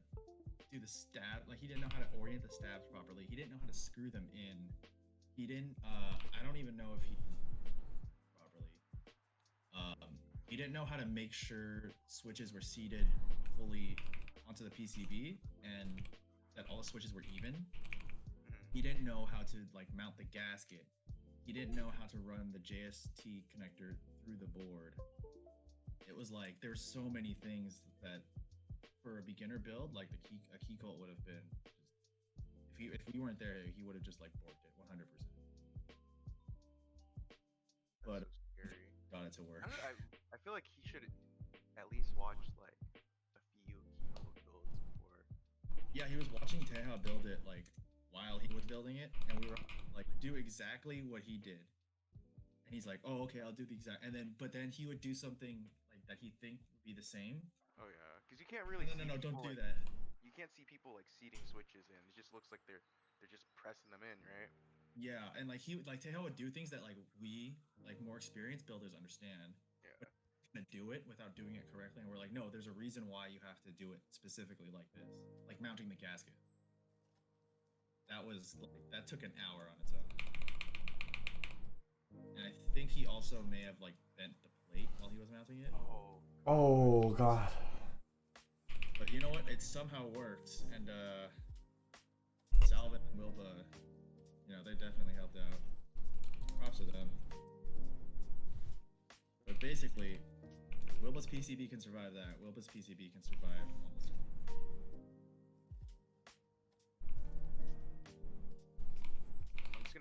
C: do the stab, like he didn't know how to orient the stabs properly. He didn't know how to screw them in. He didn't I don't even know if he properly. He didn't know how to make sure switches were seated fully onto the PCB and that all the switches were even. He didn't know how to like mount the gasket. He didn't know how to run the JST connector through the board. It was like there were so many things that for a beginner build, like a Keycap would have been just, if we weren't there, he would have just like borked it 100%. But
B: so scary.
C: Got it to work.
B: I feel like he should at least watch like a few Keycap builds before.
C: Yeah, he was watching Teja build it like while he was building it, and we were like, do exactly what he did. And he's like, oh, okay, I'll do the exact, but then he would do something like that he think would be the same.
B: Oh yeah, because you can't really.
C: No, don't do
B: like,
C: that.
B: You can't see people like seating switches in. It just looks like they're just pressing them in, right?
C: Yeah, and like Teja would do things that like we, like more experienced builders, understand.
B: Yeah.
C: But gonna do it without doing it correctly, and we're like, no, there's a reason why you have to do it specifically like this, like mounting the gasket. That took an hour on its own. And I think he also may have like bent the plate while he was mounting it.
A: Oh god.
C: But you know what? It somehow worked, and Salvin and Wilba, you know, they definitely helped out. Props to them. But basically, Wilba's PCB can survive that. Wilba's PCB can survive almost.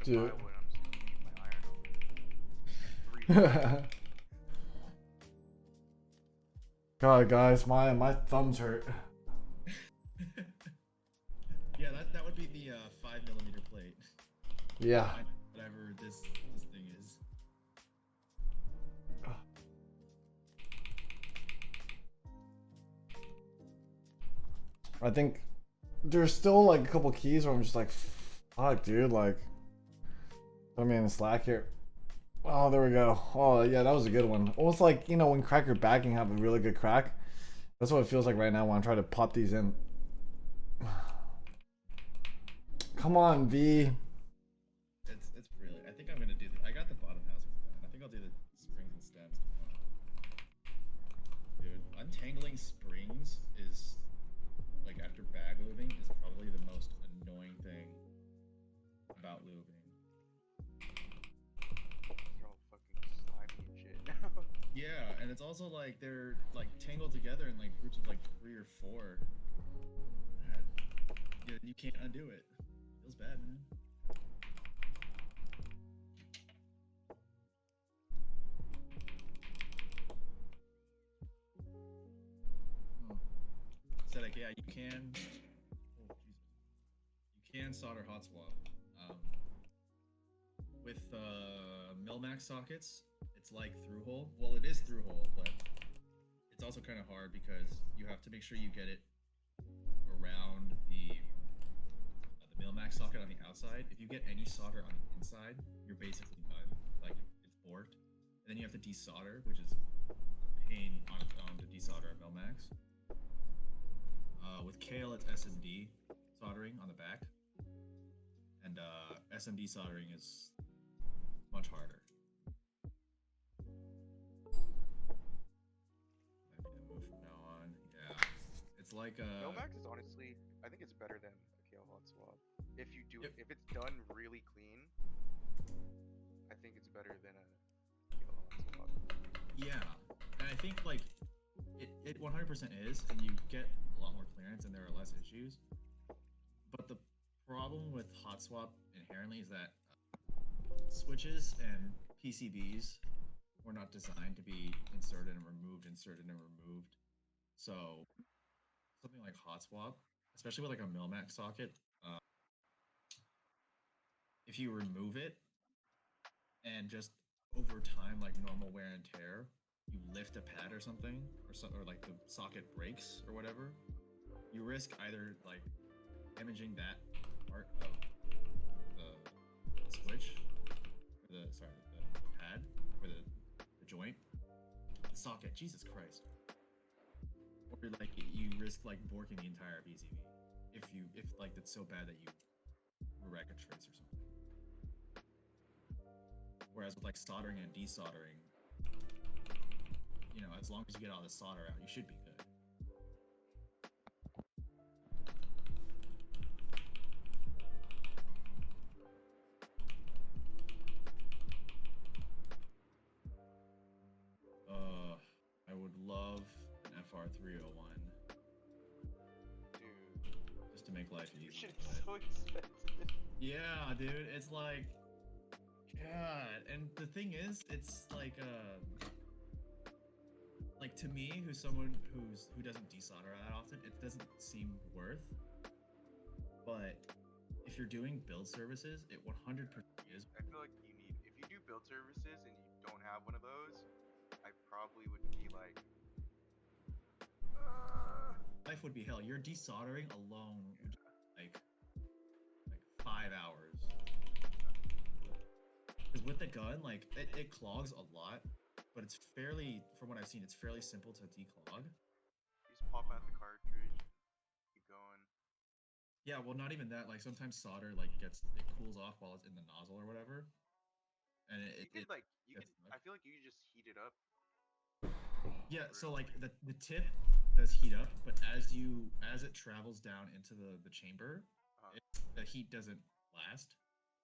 B: Dude. Buy one, I'm just gonna leave my iron over.
A: God, guys, my thumbs hurt.
C: Yeah, that would be the 5mm plate.
A: Yeah.
C: Whatever this thing is.
A: I think there's still like a couple keys where I'm just like, fuck, dude, like. I mean, Slack here. Oh, there we go. Oh, yeah, that was a good one. Almost like, you know, when cracker backing have a really good crack. That's what it feels like right now when I'm trying to pop these in. Come on, V.
C: tangling springs is like after bag lubing is probably the most annoying thing about lubing.
B: They're all fucking slimy and shit now.
C: Yeah, and it's also like they're like tangled together in like groups of like 3 or 4. And you can't undo it. Feels bad, man. So like, yeah, you can. Oh, Jesus. You can solder hot swap. With Milmax sockets, it's like through hole. Well, it is through hole, but it's also kind of hard because you have to make sure you get it around the Milmax socket on the outside. If you get any solder on the inside, you're basically done. Like it's borked, and then you have to desolder, which is a pain on its own to desolder a Milmax. With Kale, it's SMD soldering on the back, and SMD soldering is much harder. Might be the move from now on. Yeah, it's like
B: Milmax is honestly, I think it's better than a Kale hot swap. If you do it,
C: Yep.
B: if it's done really clean, I think it's better than a Kale hot swap.
C: yeah, and I think like it 100% is, and you get a lot more clearance, and there are less issues. But the problem with hot swap inherently is that switches and PCBs were not designed to be inserted and removed, So something like hot swap, especially with like a Milmax socket, if you remove it and just over time, like normal wear and tear, you lift a pad or something, or like the socket breaks or whatever, you risk either like damaging that part of the switch, or the pad, or the joint, the socket. Jesus Christ! Or like you risk like borking the entire PCB if like it's so bad that you wreck a trace or something. Whereas with like soldering and desoldering, you know, as long as you get all the solder out, you should be good. I would love an FR301
B: Dude,
C: just to make life
B: this
C: easy.
B: shit is so expensive.
C: Yeah, dude, it's like, God, and the thing is, it's like to me, who's someone who doesn't desolder that often, it doesn't seem worth. But if you're doing build services, it 100% is.
B: I feel like you need, if you do build services and you don't have one of those, I probably would be like,
C: Life would be hell. Your desoldering alone would take like 5 hours. Because with the gun, like it clogs a lot, but it's fairly, from what I've seen, it's fairly simple to declog.
B: you just pop out the cartridge, keep going.
C: Yeah, well, not even that. Like sometimes solder like it cools off while it's in the nozzle or whatever, and
B: You could like, you
C: gets
B: could,
C: stuck.
B: I feel like you could just heat it up.
C: Yeah, so like the tip does heat up, but as it travels down into the chamber, the heat doesn't last,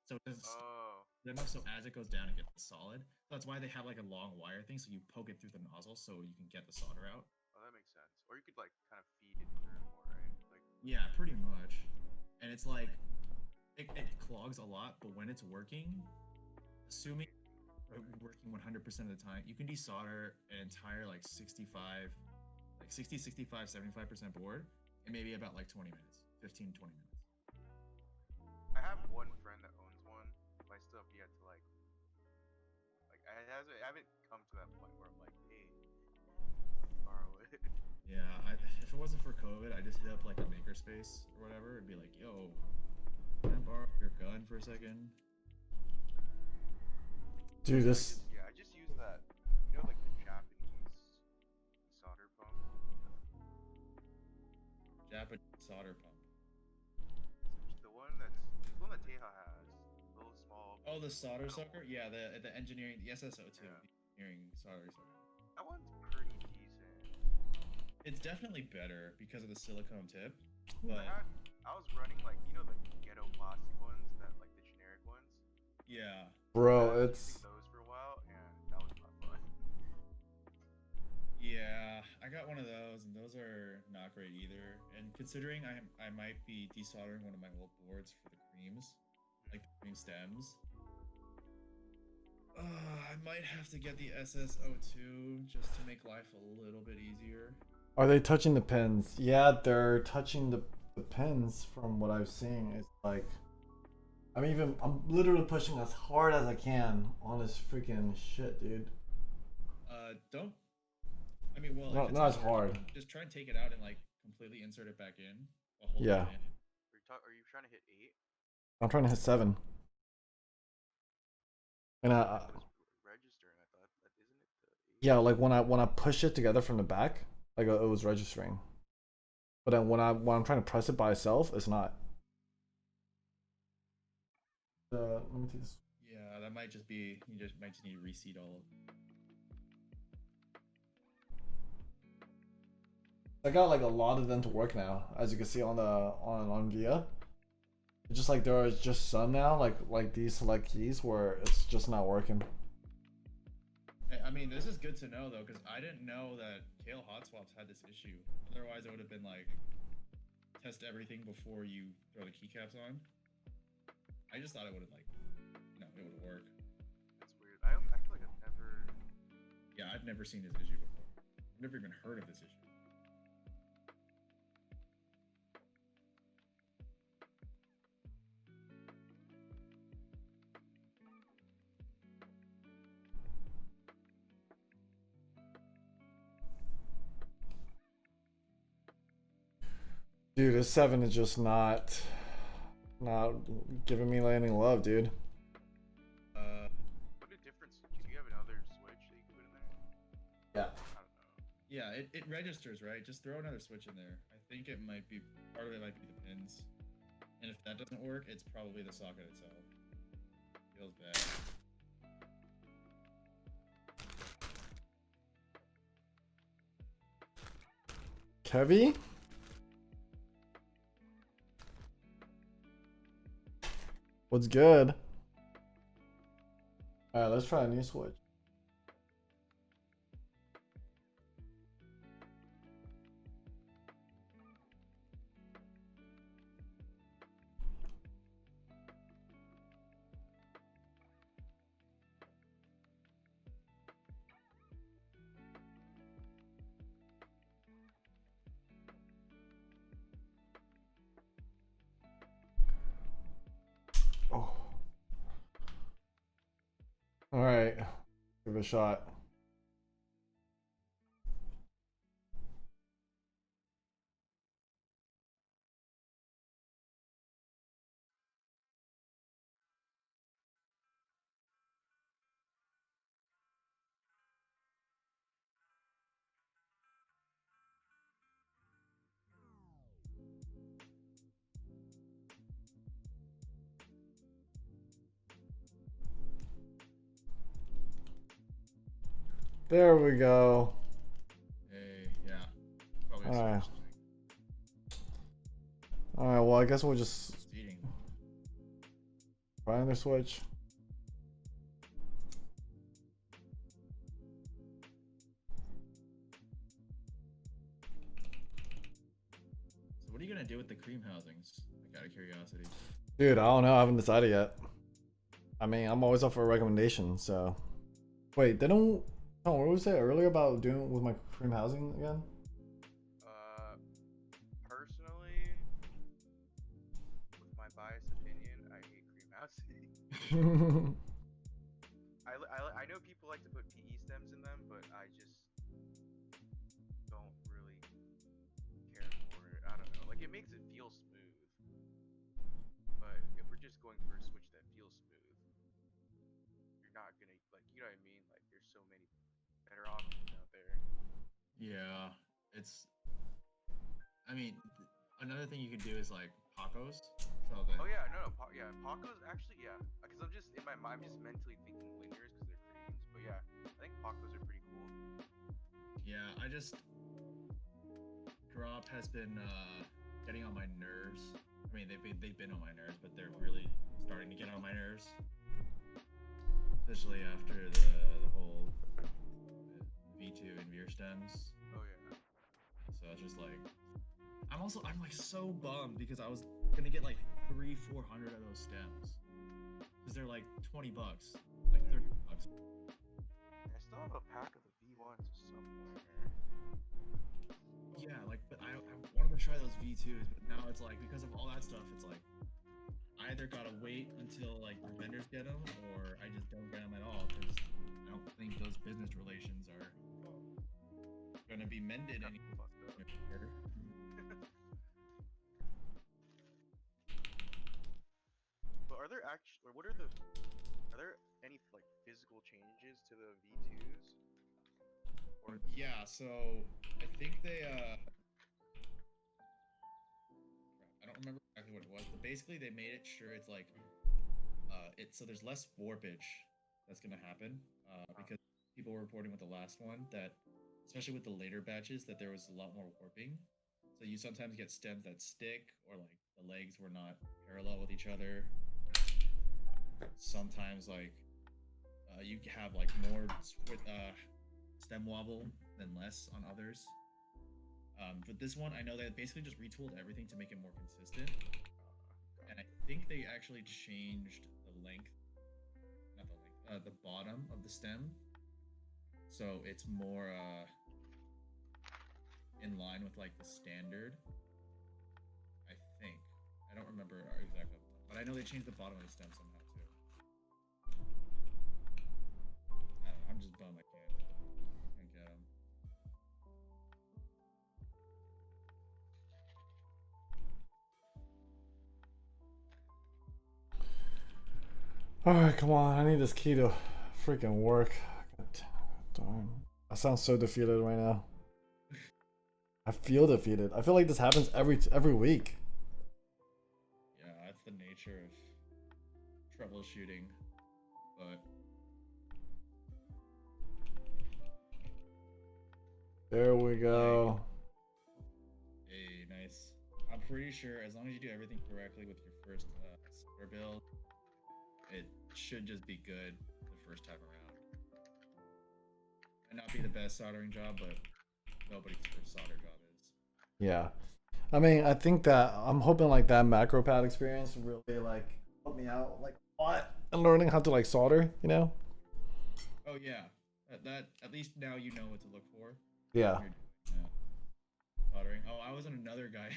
C: so it doesn't
B: Oh,
C: enough. So as it goes down, it gets solid. That's why they have like a long wire thing, so you poke it through the nozzle so you can get the solder out.
B: oh, that makes sense. Or you could like kind of feed it through more, right? Like,
C: Yeah, pretty much. And it's like it clogs a lot, but when it's working, assuming working 100% of the time, you can desolder an entire like 65, 75, 75% board in maybe about like 20 minutes, 15, 20 minutes.
B: I have one friend that owns one, but I still have yet to like I haven't come to that point where I'm like, hey, borrow it.
C: Yeah, if it wasn't for COVID, I just hit up like a makerspace or whatever and be like, yo, can I borrow your gun for a second?
A: Dude, this.
B: I just use that, you know, like the Japanese solder pump.
C: Japanese solder pump.
B: The one that Teja has, the little small.
C: Oh, the solder sucker? Yeah, the engineering, the SSO2,
B: Yeah.
C: engineering solder sucker.
B: That one's pretty decent.
C: It's definitely better because of the silicone tip,
B: I
C: but
B: was running like the ghetto plastic ones that like the generic ones.
C: yeah.
A: Bro,
B: I was
A: it's
B: using those for a while and that was not fun.
C: Yeah, I got one of those, and those are not great either. And considering I might be desoldering one of my old boards for the creams, like the cream stems, I might have to get the SSO2 just to make life a little bit easier.
A: are they touching the pins? Yeah, they're touching the pins from what I've seen. It's like I'm literally pushing as hard as I can on this freaking shit, dude.
C: Don't. I mean, well, if
A: Not
C: it's
A: not as
C: not
A: hard.
C: working, just try and take it out and like completely insert it back in while holding
A: Yeah.
C: it in.
B: Are you trying to hit 8?
A: I'm trying to hit 7. And
B: It was registering, I thought. Isn't it the 8?
A: yeah, like when I push it together from the back, like it was registering. But then when I'm trying to press it by itself, it's not. Let me take this.
C: Yeah, that might just be you might just need to reseat all of.
A: I got like a lot of them to work now, as you can see on the on Via. It's just like there are just some now, like these select keys where it's just not working.
C: I mean, this is good to know though, because I didn't know that Kale Hot Swaps had this issue. Otherwise, it would have been like test everything before you throw the keycaps on. I just thought it would have it would work.
B: That's weird. I feel like I've never.
C: Yeah, I've never seen this issue before. I've never even heard of this issue.
A: Dude, this 7 is just not giving me any love, dude.
B: What a difference. Do you have another switch that you can put in there?
A: Yeah.
B: I don't know.
C: Yeah, it registers, right? Just throw another switch in there. I think it might be part of it might be the pins, and if that doesn't work, it's probably the socket itself. Feels bad.
A: Kevy? What's good? Alright, let's try a new switch. Oh. Alright. Give it a shot. There we go.
C: Hey, yeah, probably a
A: Alright.
C: switch thing.
A: Alright, well I guess we'll just
C: Seating.
A: try another switch.
C: So what are you gonna do with the cream housings? Like, out of curiosity.
A: Dude, I don't know, I haven't decided yet. I mean, I'm always up for a recommendation, so. Wait, they don't. Oh, what was it earlier about doing with my cream housing again?
B: Personally, with my biased opinion, I hate cream housing. I know people like to put PE stems in them, but I just don't really care for it. I don't know. Like, it makes it feel smooth. But if we're just going for a switch that feels smooth, you're not gonna, like, you know what I mean? Like, there's so many better options out there.
C: Yeah, it's. I mean, another thing you could do is like Pacos. So that.
B: Oh yeah, no, yeah, Paco's actually, yeah, because I'm just in my mind, I'm just mentally thinking lingers because they're creams, but yeah, I think Pacos are pretty cool.
C: Yeah, I just. drop has been getting on my nerves. I mean, they've been on my nerves, but they're really starting to get on my nerves. Especially after the whole V2 and veer stems.
B: Oh yeah.
C: So it's just like, I'm like so bummed because I was gonna get like 300-400 of those stems. Because they're like $20, like $30.
B: I still have a pack of the V1s somewhere.
C: Yeah, like, but I wanted to try those V2s, but now it's like, because of all that stuff, it's like, I either gotta wait until like the vendors get them, or I just don't get them at all, because I don't think those business relations are gonna be mended any better.
B: But are there any like physical changes to the V2s? Or
C: Yeah, so I think they I don't remember exactly what it was, but basically they made it sure it's like so there's less warpage that's gonna happen because people were reporting with the last one that, especially with the later batches, that there was a lot more warping. So you sometimes get stems that stick, or like the legs were not parallel with each other. Sometimes like you have like more stem wobble than less on others. But this one, I know they basically just retooled everything to make it more consistent. And I think they actually changed the length, not the length, the bottom of the stem. So it's more in line with like the standard, I think. I don't remember exactly, but I know they changed the bottom of the stem somehow too. I don't know, I'm just bummed I can't get them.
A: Alright, come on. I need this key to freaking work. God darn. I sound so defeated right now. I feel defeated. I feel like this happens every week.
C: Yeah, that's the nature of troubleshooting, but
A: There we go.
C: hey, nice. I'm pretty sure as long as you do everything correctly with your first solder build, it should just be good the first time around. Might not be the best soldering job, but nobody's first solder job is.
A: Yeah. I mean, I think that I'm hoping like that macro pad experience really like help me out like a lot in learning how to like solder, you know?
C: Oh yeah, that at least now you know what to look for.
A: Yeah.
C: When you're doing, soldering. Oh, I was in another guy.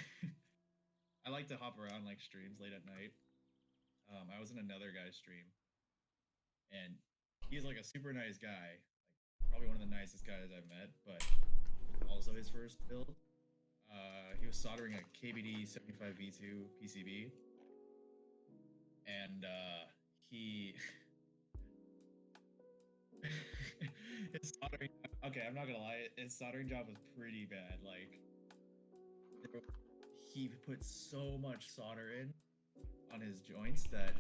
C: I like to hop around like streams late at night. I was in another guy's stream, and he's like a super nice guy, like probably one of the nicest guys I've met, but also his first build. He was soldering a KBD 75V2 PCB, and he his soldering. Okay, I'm not gonna lie, his soldering job was pretty bad. Like, he put so much solder in on his joints that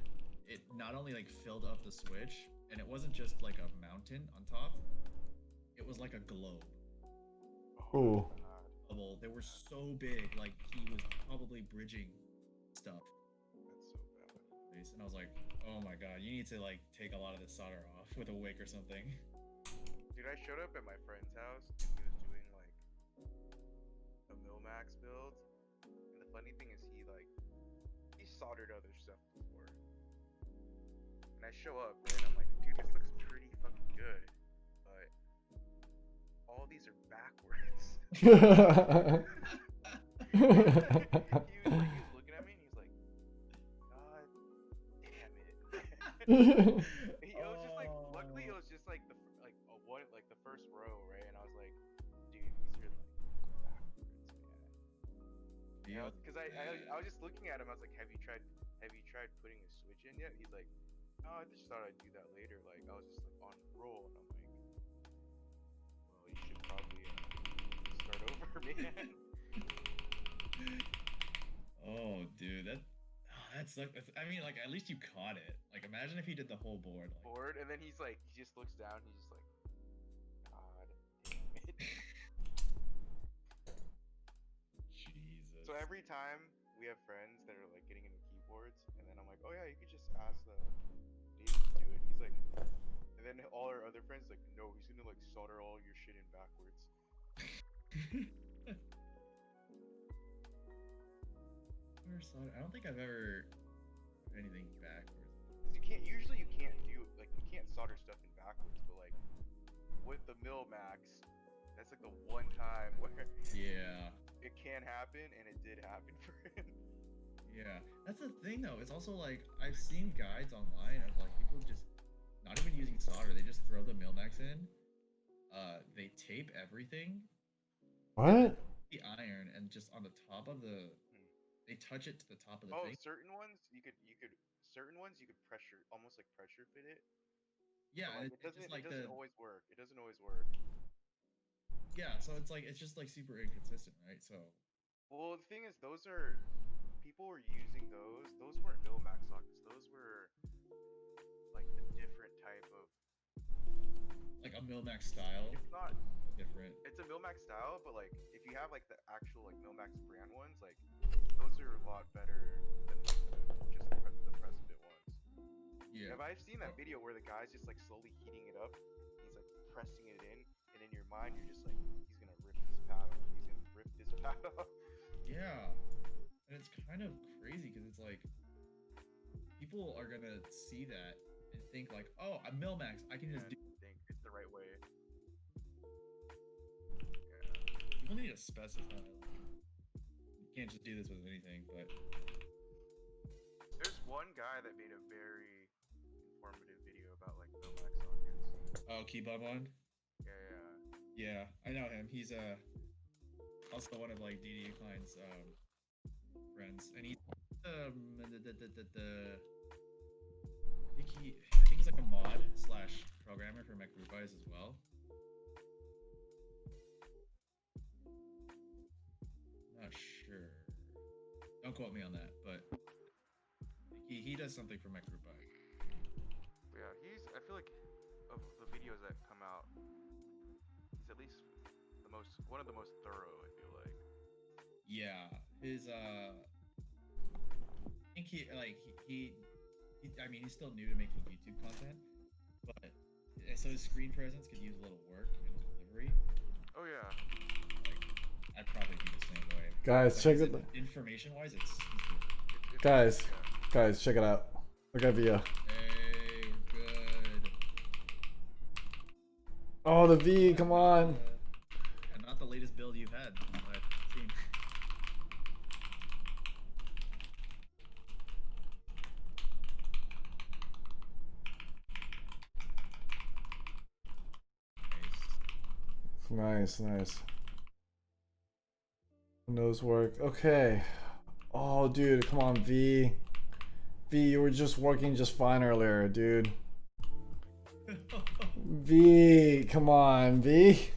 C: it not only like filled up the switch, and it wasn't just like a mountain on top, it was like a globe.
A: Ooh.
C: They were so big, like he was probably bridging stuff.
B: that's so bad.
C: And I was like, oh my god, you need to like take a lot of this solder off with a wick or something.
B: Dude, I showed up at my friend's house and he was doing like a Milmax build. And the funny thing is he soldered other stuff before. And I show up and I'm like, dude, this looks pretty fucking good. But all these are backwards. he was looking at me and he's like, God damn it. It was just like, luckily it was just like the first row, right? And I was like, dude, these are like backwards, man.
C: Yeah.
B: Because I was just looking at him. I was like, have you tried putting a switch in yet? He's like, oh, I just thought I'd do that later. Like I was just like on roll, and I'm like, well, you should probably start over, man.
C: Oh, dude, that's like, I mean, like at least you caught it. Like, imagine if he did the whole board. Like,
B: And then he's like, he just looks down. He's just like, God damn it. So every time we have friends that are like getting into keyboards, and then I'm like, oh yeah, you could just ask David to do it. He's like, and then all our other friends like, no, he's gonna like solder all your shit in backwards.
C: I don't think I've ever put anything backwards.
B: Usually you can't do like you can't solder stuff in backwards, but like with the Milmax, that's like the one time where
C: Yeah.
B: it can happen, and it did happen for him.
C: Yeah, that's the thing though. It's also like I've seen guides online of like people just not even using solder. They just throw the Milmax in. They tape everything.
A: What?
C: The iron and just on the top of the, they touch it to the top of the
B: Oh,
C: thing.
B: certain ones you could pressure, almost like pressure fit it.
C: Yeah,
B: Like,
C: it doesn't like
B: always work. It doesn't always work.
C: Yeah, so it's like it's just like super inconsistent, right? So.
B: Well, the thing is, people were using those. Those weren't Milmax sockets. Those were like a different type of.
C: Like a Milmax style.
B: It's not
C: different.
B: It's a Milmax style, but like if you have like the actual like Milmax brand ones, like those are a lot better than like just the press fit ones.
C: Yeah.
B: If I've seen that video where the guy's just like slowly heating it up, he's like pressing it in, and in your mind you're just like, he's gonna rip this pad off. He's gonna rip this pad off.
C: Yeah, and it's kind of crazy because it's like people are gonna see that and think like, oh, I'm Milmax, I can just do.
B: Think it's the right way.
C: People need to specify. You can't just do this with anything, but
B: there's one guy that made a very informative video about like Milmax sockets.
C: Oh, Keycap one?
B: Yeah.
C: Yeah, I know him. He's also one of like DD Klein's friends, and he's I think he's like a mod / programmer for MechRubies as well. Not sure. Don't quote me on that, but he does something for MechRubies.
B: Yeah, I feel like of the videos that come out, he's at least one of the most thorough, I feel like.
C: Yeah, his I think he I mean, he's still new to making YouTube content, but so his screen presence could use a little work in delivery.
B: Oh yeah.
C: Like, I'd probably be the same way.
A: Guys, check it.
C: Information-wise,
A: Guys, check it out. Look at Via.
C: Hey, we're good.
A: Oh, the V, come on.
C: And not the latest build you've had. I've seen.
A: Nice. Nose work. Okay. Oh, dude, come on, V. V, you were just working just fine earlier, dude. V, come on, V.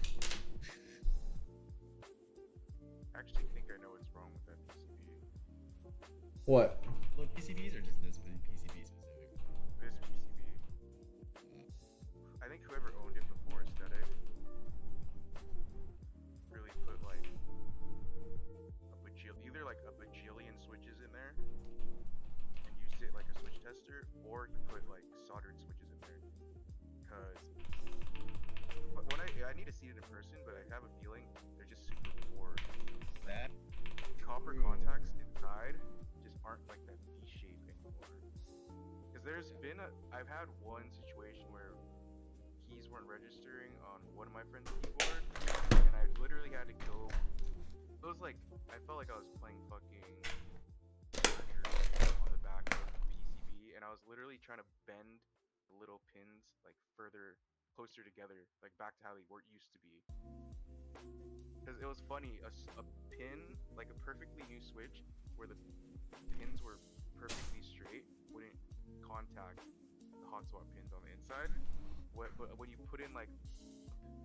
B: I actually think I know what's wrong with that PCB.
A: What?
C: Well, PCBs or just this PCB specific?
B: This PCB. I think whoever owned it before Aesthetic really put like either like a bajillion switches in there and used it like a switch tester, or you put like soldered switches in there. Because when I need to see it in person, but I have a feeling they're just super poor.
C: That
B: Copper contacts inside just aren't like that V shape anymore. Because I've had one situation where keys weren't registering on one of my friend's keyboard, and I literally had to go. It was like I felt like I was playing fucking on the back of the PCB, and I was literally trying to bend the little pins like closer together, like back to how they used to be. Because it was funny, a pin, like a perfectly new switch, where the pins were perfectly straight, wouldn't contact the hot swap pins on the inside. But when you put in like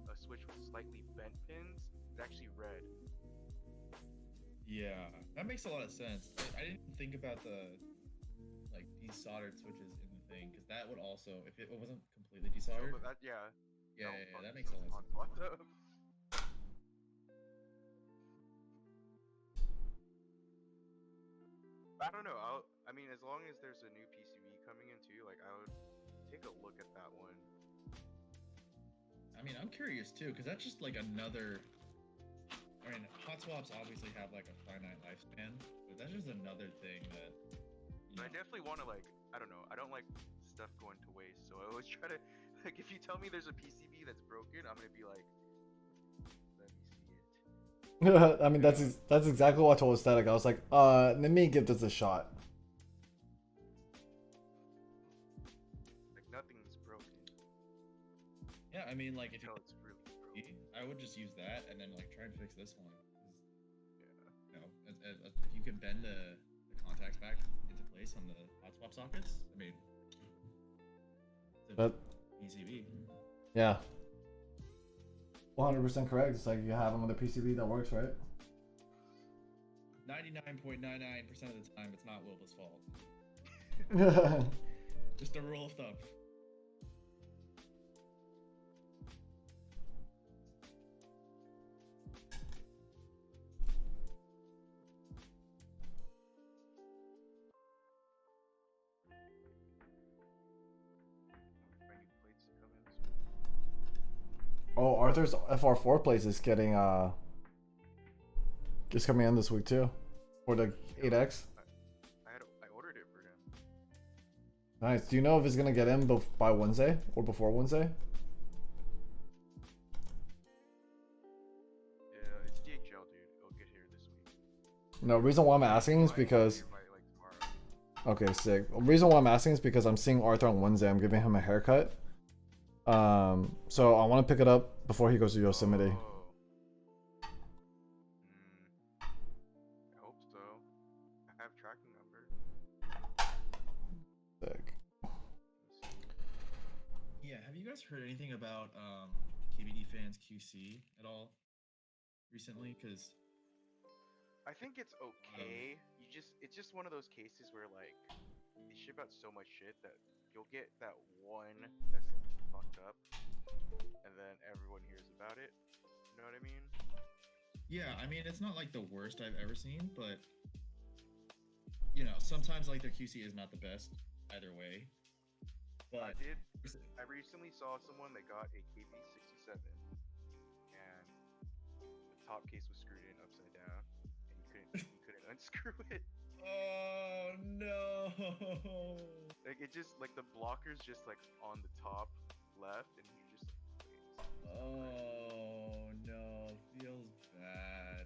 B: a switch with slightly bent pins, it actually read.
C: Yeah, that makes a lot of sense. I didn't think about the like desoldered switches in the thing, because that would also, if it wasn't completely desoldered.
B: Oh, but
C: Yeah, that
B: makes
C: makes a lot of sense.
B: I don't know. I mean, as long as there's a new PCB coming in too, like I would take a look at that one.
C: I mean, I'm curious too, because that's just like another. I mean, hot swaps obviously have like a finite lifespan, but that's just another thing that.
B: But I definitely want to like, I don't know. I don't like stuff going to waste, so I always try to like. If you tell me there's a PCB that's broken, I'm gonna be like, let me see it.
A: I mean, that's exactly what I told Static. I was like, let me give this a shot.
B: Like nothing's broken.
C: Yeah, I mean, like if you,
B: Until it's really broken.
C: I would just use that and then like try and fix this one. 'Cause,
B: Yeah.
C: you know, if you can bend the contacts back into place on the hot swap sockets, I mean, it's
A: But
C: PCB.
A: yeah, 100% correct. It's like you have another PCB that works, right?
C: 99.99% of the time, it's not Wilba's fault. Just a rule of thumb.
B: My new plates come in this week.
A: Oh, Arthur's FR4 place is getting just coming in this week too, for the 8X.
B: I ordered it for him.
A: Nice. Do you know if it's gonna get in by Wednesday or before Wednesday?
B: Yeah, it's DHL, dude. It'll get here this week.
A: No, reason why I'm asking is because.
B: By like tomorrow.
A: Okay, sick. The reason why I'm asking is because I'm seeing Arthur on Wednesday. I'm giving him a haircut. So I want to pick it up before he goes to Yosemite.
B: Oh. I hope so. I have tracking number.
A: Sick.
C: Yeah, have you guys heard anything about KBD fans QC at all recently? Because
B: I think it's okay. It's just one of those cases where like they ship out so much shit that you'll get that one that's like fucked up, and then everyone hears about it. You know what I mean?
C: yeah, I mean it's not like the worst I've ever seen, but you know sometimes like their QC is not the best either way. But
B: I recently saw someone that got a KB67, and the top case was screwed in upside down, and you couldn't unscrew it.
C: oh no!
B: Like it just like the blocker's just like on the top left, and you're just like, wait,
C: Oh no, feels bad.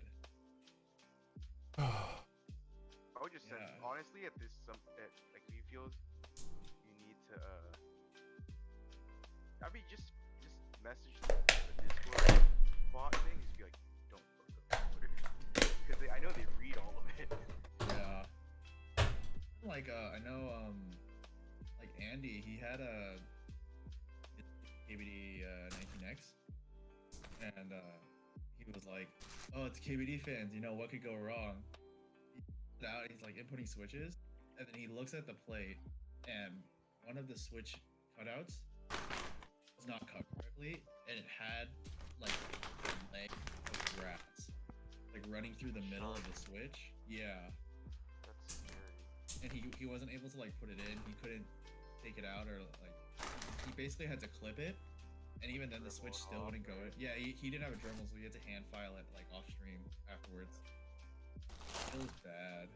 B: I would just send,
C: Yeah.
B: honestly at like if you feel you need to I mean just message the Discord bot thing, just be like, don't fuck up the order, because I know they read all of it.
C: Yeah. Like I know like Andy, he had a KBD 19X, and he was like, "Oh, it's KBD fans. You know what could go wrong?" He put it out. He's like inputting switches, and then he looks at the plate, and one of the switch cutouts was not cut correctly, and it had like a leg of grass, like running through the middle of the switch. Yeah.
B: That's scary.
C: And he wasn't able to like put it in. He couldn't take it out, or like he basically had to clip it, and even then the switch still wouldn't go. Yeah, he didn't have a Dremel, so he had to hand file it like off stream afterwards. It was bad.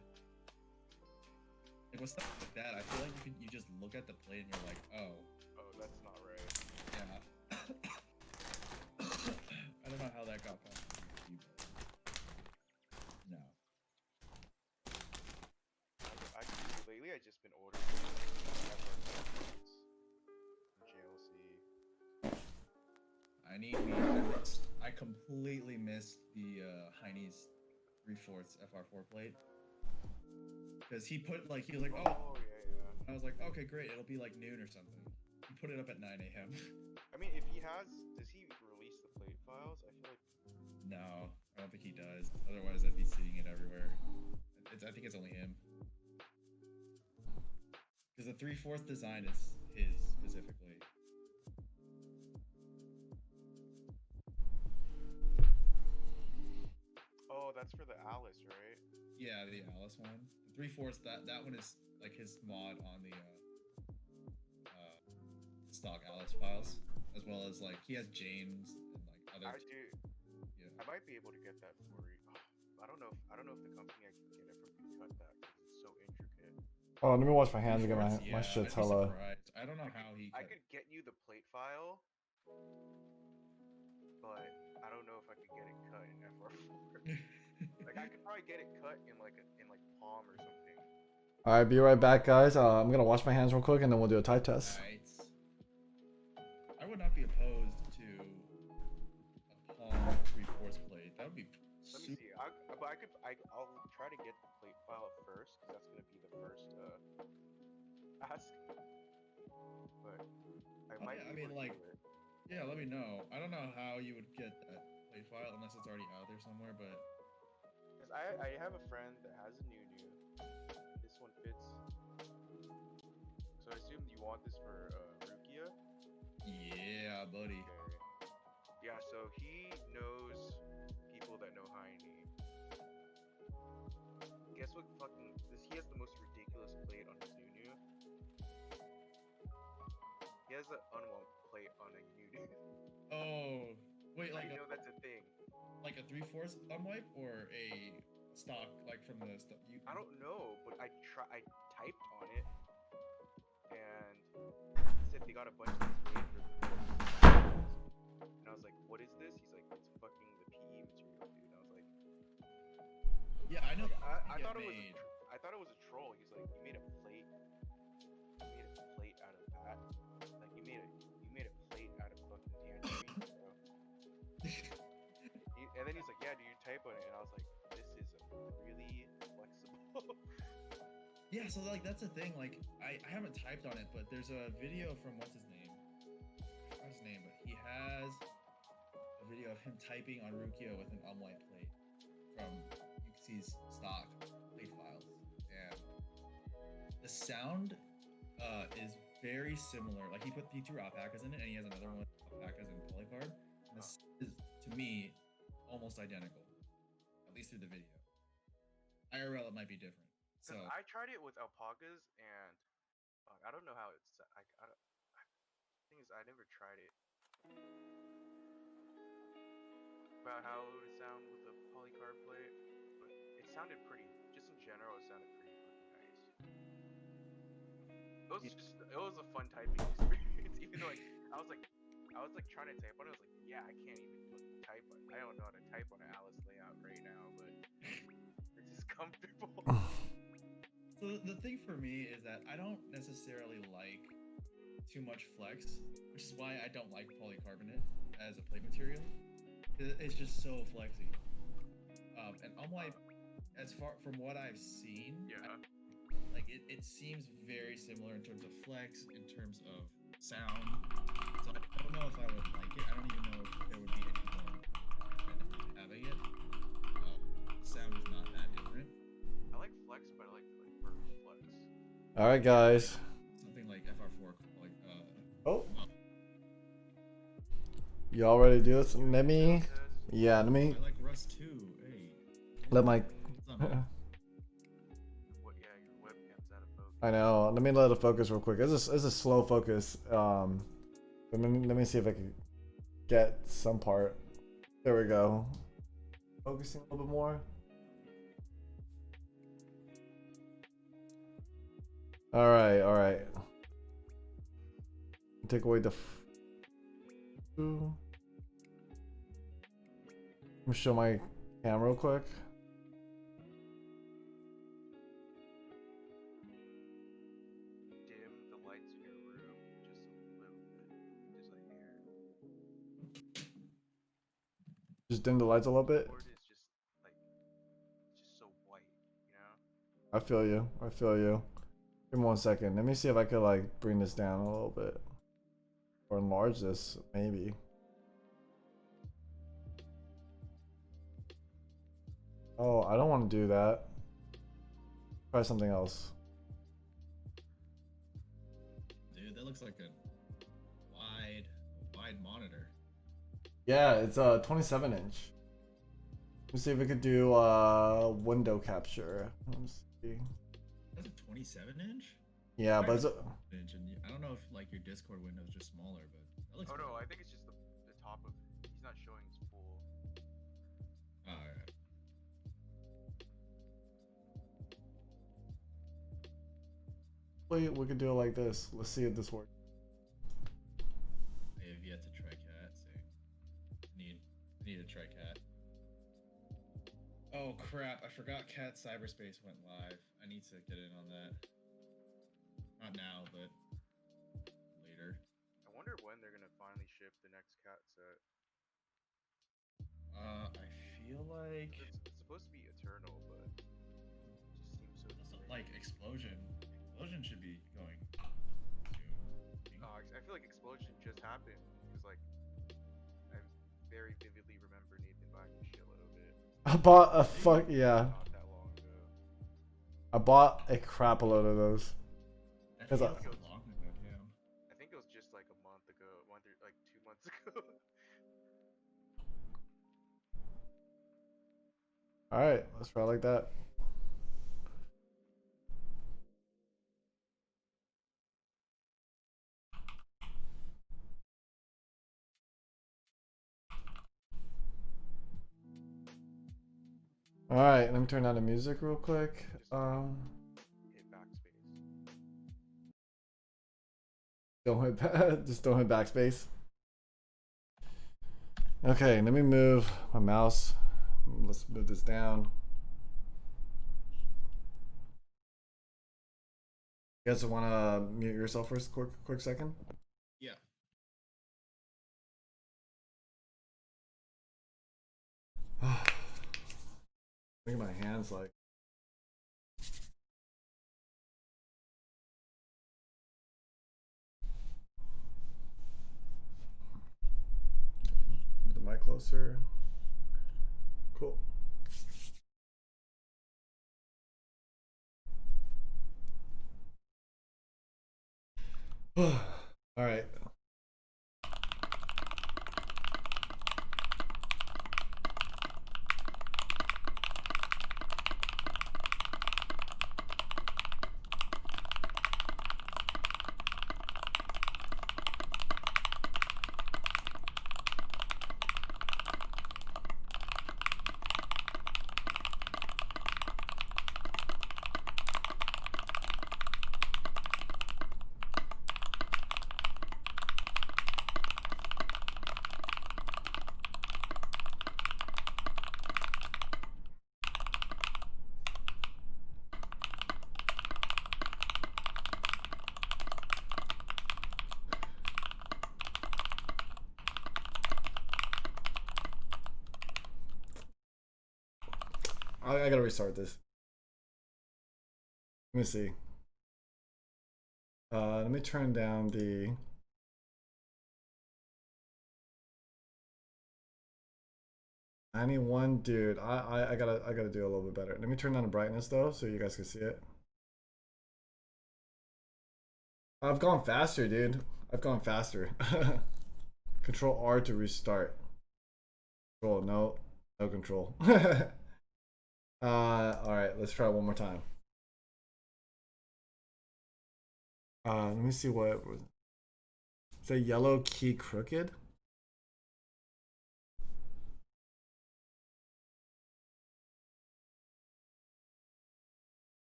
C: Like with stuff like that, I feel like you just look at the plate and you're like, oh
B: That's not right.
C: yeah. I don't know how that got past you, but no.
B: Lately I just been ordering JLC.
C: I completely missed the Heine's 3/4 FR4 plate, because he put like he was like, oh,
B: Oh yeah.
C: I was like, okay, great, it'll be like noon or something. He put it up at 9 a.m.
B: I mean, if he has, does he release the plate files? I feel like
C: No, I don't think he does. Otherwise, I'd be seeing it everywhere. I think it's only him. Because the 3/4 design is his specifically.
B: oh, that's for the Alice, right?
C: Yeah, the Alice one. 3/4. That one is like his mod on the stock Alice files, as well as like he has James and like other.
B: I do.
C: Yeah.
B: I might be able to get that for you. I don't know. I don't know if the company I can get it from can cut that because it's so intricate.
A: Oh, let me wash my hands again.
C: Shorts,
A: My
C: yeah,
A: shit's
C: I'd be
A: hella.
C: surprised. I don't know how he.
B: I could get you the plate file, but I don't know if I could get it cut in FR4. Like I could probably get it cut in like Palm or something.
A: All right, be right back, guys. I'm gonna wash my hands real quick, and then we'll do a type test.
C: Right. I would not be opposed to a Palm 3/4 plate. That would be.
B: Let me see. I'll try to get the plate file first because that's gonna be the first ask. But I might.
C: Yeah, I mean, like, yeah. Let me know. I don't know how you would get that plate file unless it's already out there somewhere, but.
B: Because I have a friend that has a new. This one fits. So I assume you want this for Rukia?
C: Yeah, buddy.
B: Okay. Yeah, so he knows people that know Heine. Guess what fucking he has the most ridiculous plate on his new. He has an unwelcome plate on a new.
C: Oh, wait, like
B: I know that's a thing.
C: Like a 3/4 unwipe or a stock like from the stuff you.
B: I don't know, but I typed on it, and he said they got a bunch of these made for and I was like, what is this? He's like, it's fucking the PE material, dude. And I was like,
C: yeah, I know.
B: I thought it was I thought it was a troll. He's like, you made a plate. You made a plate out of that. Like you made a plate out of fucking tangerine, bro. And then he's like, yeah, do you type on it? And I was like, this is really flexible.
C: Yeah, so like that's the thing. Like I haven't typed on it, but there's a video from what's his name? What's his name? But he has a video of him typing on Rukia with an unwipe plate from UXC's stock plate files, and the sound is very similar. Like he threw alpacas in it, and he has another one alpacas and polycarb. And this is to me almost identical, at least through the video. IRL it might be different. So
B: I tried it with alpacas, and I don't know how it's. The thing is, I never tried it. About how it would sound with a polycarb plate, but it sounded pretty. Just in general, it sounded pretty fucking nice. It was a fun typing experience. Even though I was trying to type on it. I was like, yeah, I can't even fucking type on. I don't know how to type on an Alice layout right now, but it's just comfortable.
C: So the thing for me is that I don't necessarily like too much flex, which is why I don't like polycarbonate as a plate material. It's just so flexy. And unwipe, as far from what I've seen,
B: Yeah.
C: It seems very similar in terms of flex, in terms of sound. So I don't know if I would like it. I don't even know if there would be any more benefit to having it. Sound is not that different.
B: I like flex, but I like perfect flex.
A: All right, guys.
C: Something like FR4, like
A: Oh. Y'all ready to do this? Let me. Yeah, let me.
C: I like Rust too. Hey.
A: Let my.
B: What? Yeah, your webcam's out of focus.
A: I know. Let me let it focus real quick. It's a slow focus. Let me see if I can get some part. There we go. Focusing a little bit more. All right. Take away the. Let me show my camera real quick.
B: Dim the lights in your room just a little bit, just a hair.
A: Just dim the lights a little bit.
B: Board is just like, it's just so white, you know?
A: I feel you. Give me 1 second. Let me see if I could like bring this down a little bit. Or enlarge this, maybe. Oh, I don't want to do that. Try something else.
C: Dude, that looks like a wide monitor.
A: Yeah, it's a 27 inch. Let me see if we could do window capture. Let's see.
C: 27-inch?
A: Yeah, but it's,
C: Inch, and I don't know if like your Discord window is just smaller, but that looks.
B: Oh no,
C: good.
B: I think it's just the top of. He's not showing his full.
C: Oh, alright.
A: we could do it like this. Let's see if this works.
C: I have yet to try cat. So need to try cat. Oh crap! I forgot cat cyberspace went live. I need to get in on that. Not now, but later.
B: I wonder when they're gonna finally ship the next cat set.
C: I feel like
B: It's supposed to be eternal, but it just seems so.
C: also
B: delayed.
C: like Explosion. Explosion should be going soon.
B: I feel like Explosion just happened because like I very vividly remember Nathan buying a shitload of it.
A: I bought a fuck yeah.
B: Not that long ago.
A: I bought a crap load of those.
C: That
A: Cause
C: feels
A: I-
C: so long ago, too.
B: I think it was just like a month ago, like 2 months ago.
A: All right, let's try like that. All right, let me turn down the music real quick.
B: Hit backspace.
A: Don't hit just don't hit backspace. Okay, let me move my mouse. Let's move this down. You guys want to mute yourself for a quick second?
C: Yeah.
A: Look at my hands like. Move the mic closer. Cool. All right. I gotta restart this. Let me see. Let me turn down the. Anyone, dude. I gotta do a little bit better. Let me turn down the brightness though, so you guys can see it. I've gone faster, dude. I've gone faster. Control R to restart. Control, no control. All right, let's try one more time. Let me see what was. Is that yellow key crooked?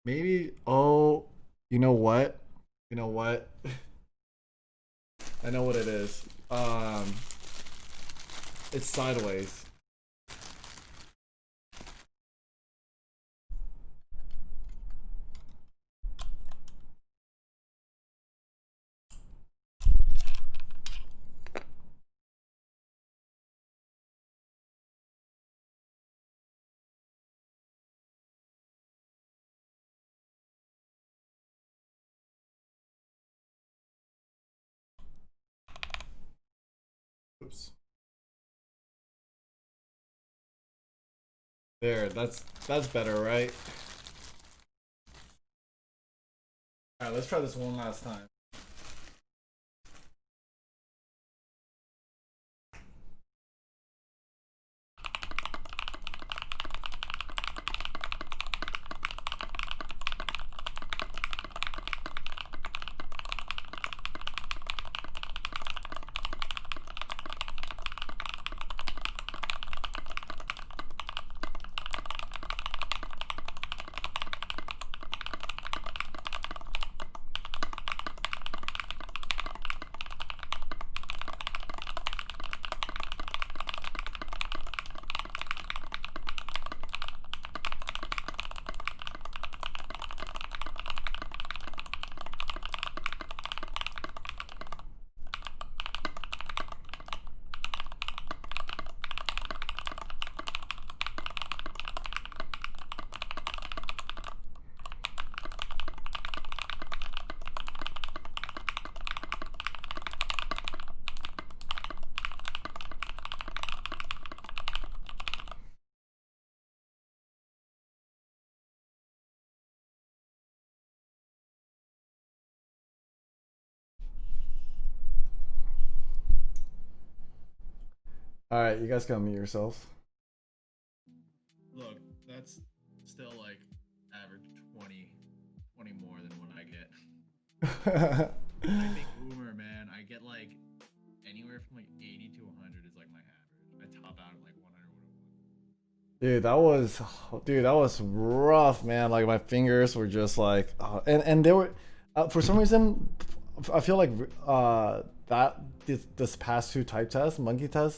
A: Maybe. Oh, you know what? You know what? I know what it is. It's sideways. Oops. There, that's better, right? All right, let's try this one last time. All right, you guys can mute yourselves.
C: Look, that's still like average 20 more than what I get. I think boomer, man. I get like anywhere from like 80 to 100 is like my average. I top out at like 100, 101.
A: Dude, that was rough, man. Like my fingers were just like, and they were, for some reason, I feel like that this past two type tests, monkey type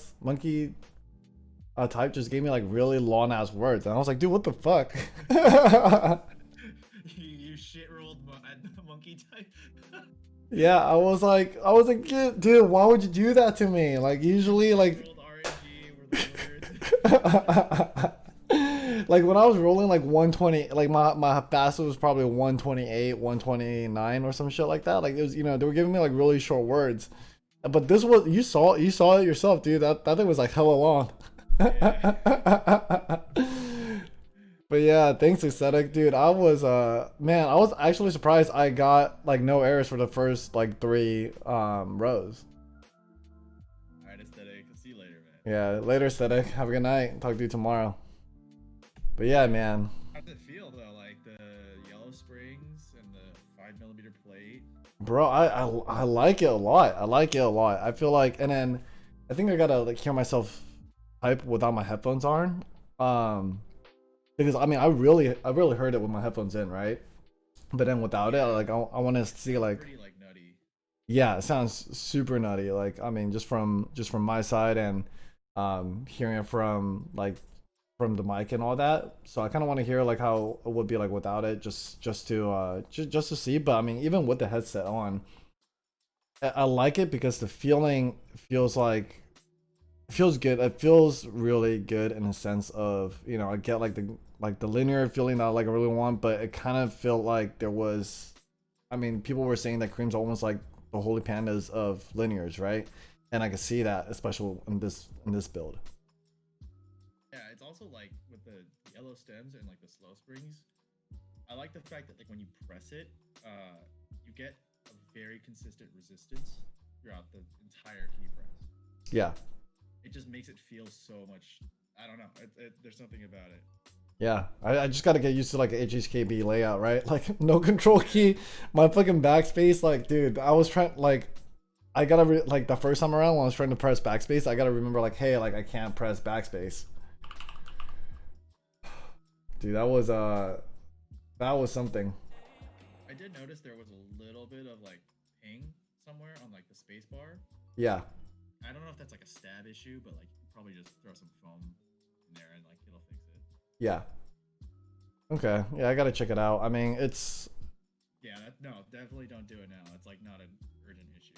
A: just gave me like really long ass words, and I was like, dude, what the fuck?
C: You shit rolled monkey type.
A: Yeah, I was like, dude, why would you do that to me? Like usually, like.
C: Rolled RNG were the words.
A: Like when I was rolling like 120, like my fastest was probably 128, 129 or some shit like that. Like it was, you know, they were giving me like really short words. But this was, you saw it yourself, dude. That thing was like hella long.
C: Yeah.
A: But yeah, thanks aesthetic, dude. I was man, I was actually surprised I got like no errors for the first like 3 rows.
C: Alright, aesthetic. See you later, man.
A: Yeah, later aesthetic. Have a good night. Talk to you tomorrow. But yeah, man.
C: How does it feel though? Like the yellow springs and the 5mm plate.
A: Bro, I like it a lot. I like it a lot. I feel like, and then I think I gotta like hear myself type without my headphones on. Because I mean, I really heard it with my headphones in, right? But then without it, like I want to see like,
C: Pretty like nutty.
A: yeah, it sounds super nutty. Like I mean, just from my side and hearing it from the mic and all that. So I kind of want to hear like how it would be like without it, just to see. But I mean, even with the headset on, I like it because the feeling feels good. It feels really good in the sense of, you know, I get like the linear feeling that like I really want, but it kind of felt like there was, I mean, people were saying that Cream's almost like the holy pandas of linears, right? And I can see that, especially in this build.
C: Yeah, it's also like with the yellow stems and like the slow springs. I like the fact that like when you press it, you get a very consistent resistance throughout the entire key press.
A: Yeah.
C: It just makes it feel so much. I don't know. There's something about it.
A: Yeah, I just gotta get used to like an HHKB layout, right? Like no control key, my fucking backspace. Like, dude, I was trying like, I gotta like the first time around when I was trying to press backspace, I gotta remember like, hey, like I can't press backspace. Dude, that was something.
C: I did notice there was a little bit of like ping somewhere on like the space bar.
A: Yeah.
C: I don't know if that's like a stab issue, but like you probably just throw some foam in there and like it'll fix it.
A: Yeah. Okay. Yeah, I gotta check it out. I mean, it's.
C: Yeah, no, definitely don't do it now. It's like not an urgent issue.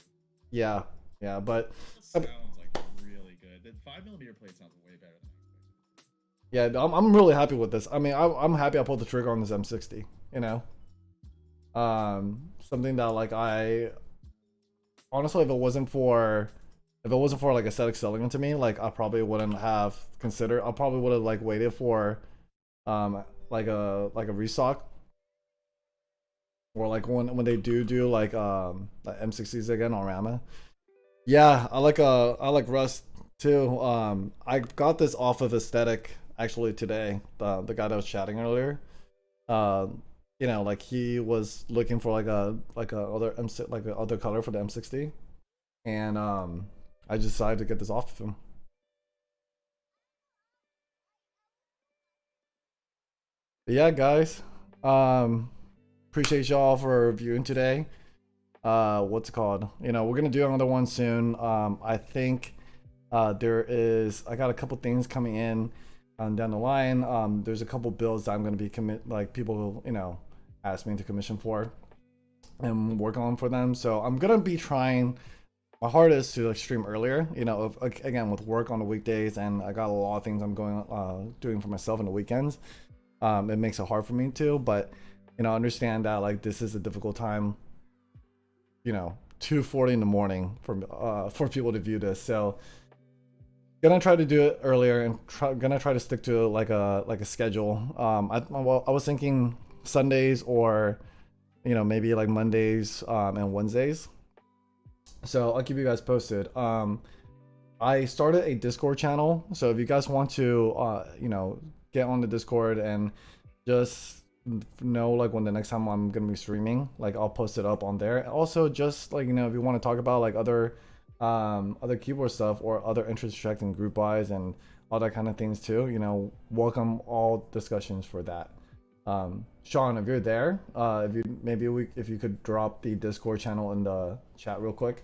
A: Yeah. Yeah, but.
C: It sounds like really good. The 5mm plate sounds way better than I expected.
A: Yeah, I'm really happy with this. I mean, I'm happy I pulled the trigger on this M60. You know. Something that like I. Honestly, if it wasn't for like aesthetic selling it to me, like I probably wouldn't have considered. I probably would have like waited for like a restock, or like when they do like M60s again on Rama. Yeah, I like Rust too. I got this off of Aesthetic actually today. The guy that was chatting earlier. You know, like he was looking for like a other color for the M60, and I decided to get this off of him. But yeah, guys, appreciate y'all for viewing today. What's it called? You know, we're gonna do another one soon. I think I got a couple things coming in down the line. There's a couple builds that I'm gonna be people, you know, ask me to commission for and work on for them. So I'm gonna be trying my hardest to like stream earlier, you know, again with work on the weekdays, and I got a lot of things I'm doing for myself on the weekends. It makes it hard for me too, but you know, understand that like this is a difficult time, you know, 2:40 in the morning for people to view this. So gonna try to do it earlier and gonna try to stick to like a schedule. I was thinking Sundays, or you know, maybe like Mondays and Wednesdays. So I'll keep you guys posted. I started a Discord channel, so if you guys want to, you know, get on the Discord and just know like when the next time I'm gonna be streaming, like I'll post it up on there. Also, just like you know, if you want to talk about like other keyboard stuff or other intersecting group wise and all that kind of things too, you know, welcome all discussions for that. Sean, if you're there, if you could drop the Discord channel in the chat real quick.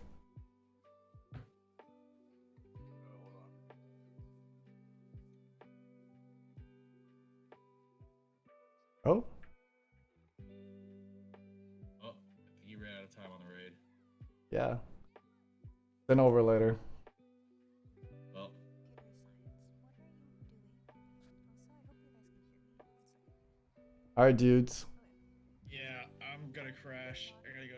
A: Oh,
C: Oh, I think you ran out of time on the raid.
A: yeah. Then over later.
C: Well,
A: All right, dudes.
C: yeah, I'm gonna crash.